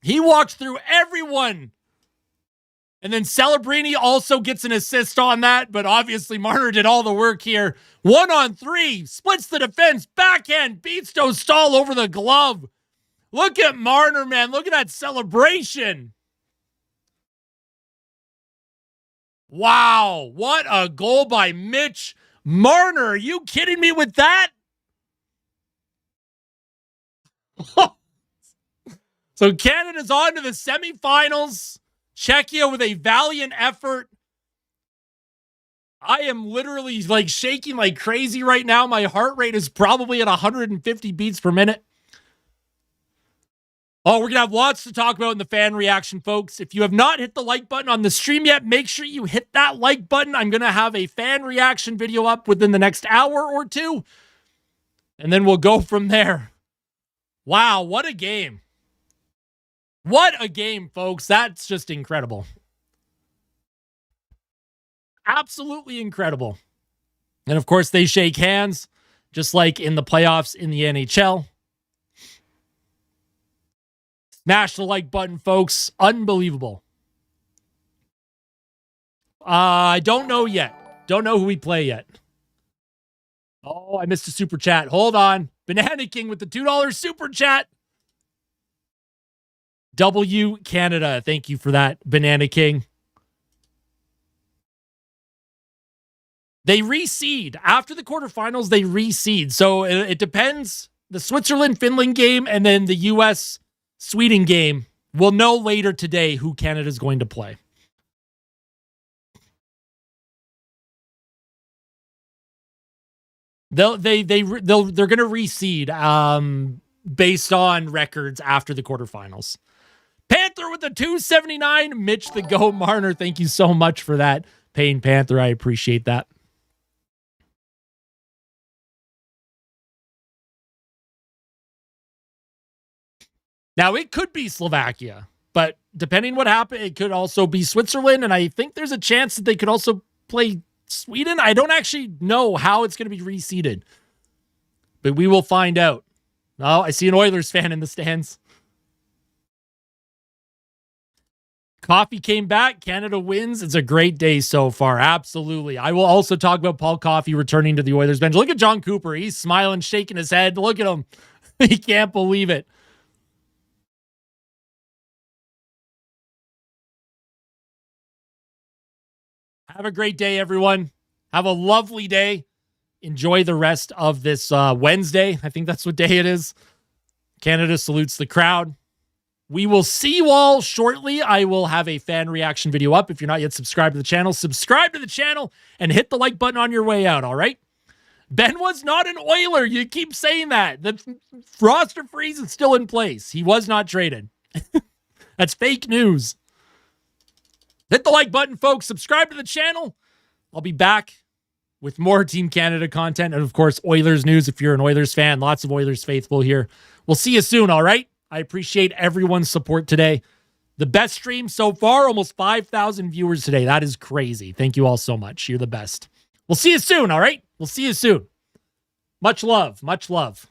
He walks through everyone. And then Celebrini also gets an assist on that, but obviously Marner did all the work here. 1-on-3, splits the defense, backhand, beats Dostal over the glove. Look at Marner, man. Look at that celebration. Wow, what a goal by Mitch Marner. Are you kidding me with that? So Canada's on to the semifinals. Czechia with a valiant effort. I am literally like shaking like crazy right now. My heart rate is probably at 150 beats per minute. Oh, we're going to have lots to talk about in the fan reaction, folks. If you have not hit the like button on the stream yet, make sure you hit that like button. I'm going to have a fan reaction video up within the next hour or two. And then we'll go from there. Wow, what a game. What a game, folks. That's just incredible. Absolutely incredible. And of course, they shake hands, just like in the playoffs in the NHL. Smash the like button, folks. Unbelievable. I don't know yet. Don't know who we play yet. Oh, I missed a super chat. Hold on. Banana King with the $2 super chat. W Canada. Thank you for that, Banana King. They reseed. After the quarterfinals, they reseed. So it depends. The Switzerland-Finland game and then the U.S.-Sweden game. We'll know later today who Canada's going to play. They're going to reseed based on records after the quarterfinals. Panther with the 279. Mitch the Go Marner. Thank you so much for that, Payne Panther. I appreciate that. Now, it could be Slovakia, but depending what happened, it could also be Switzerland, and I think there's a chance that they could also play Sweden. I don't actually know how it's going to be reseeded, but we will find out. Oh, I see an Oilers fan in the stands. Coffee came back. Canada wins. It's a great day so far. Absolutely. I will also talk about Paul Coffey returning to the Oilers bench. Look at John Cooper. He's smiling, shaking his head. Look at him. He can't believe it. Have a great day, everyone. Have a lovely day. Enjoy the rest of this Wednesday. I think that's what day it is. Canada salutes the crowd. We will see you all shortly. I will have a fan reaction video up. If you're not yet subscribed to the channel, subscribe to the channel and hit the like button on your way out, all right? Ben was not an Oiler. You keep saying that. The roster freeze is still in place. He was not traded. That's fake news. Hit the like button, folks. Subscribe to the channel. I'll be back with more Team Canada content and, of course, Oilers news if you're an Oilers fan. Lots of Oilers faithful here. We'll see you soon, all right? I appreciate everyone's support today. The best stream so far, almost 5,000 viewers today. That is crazy. Thank you all so much. You're the best. We'll see you soon, all right? We'll see you soon. Much love. Much love.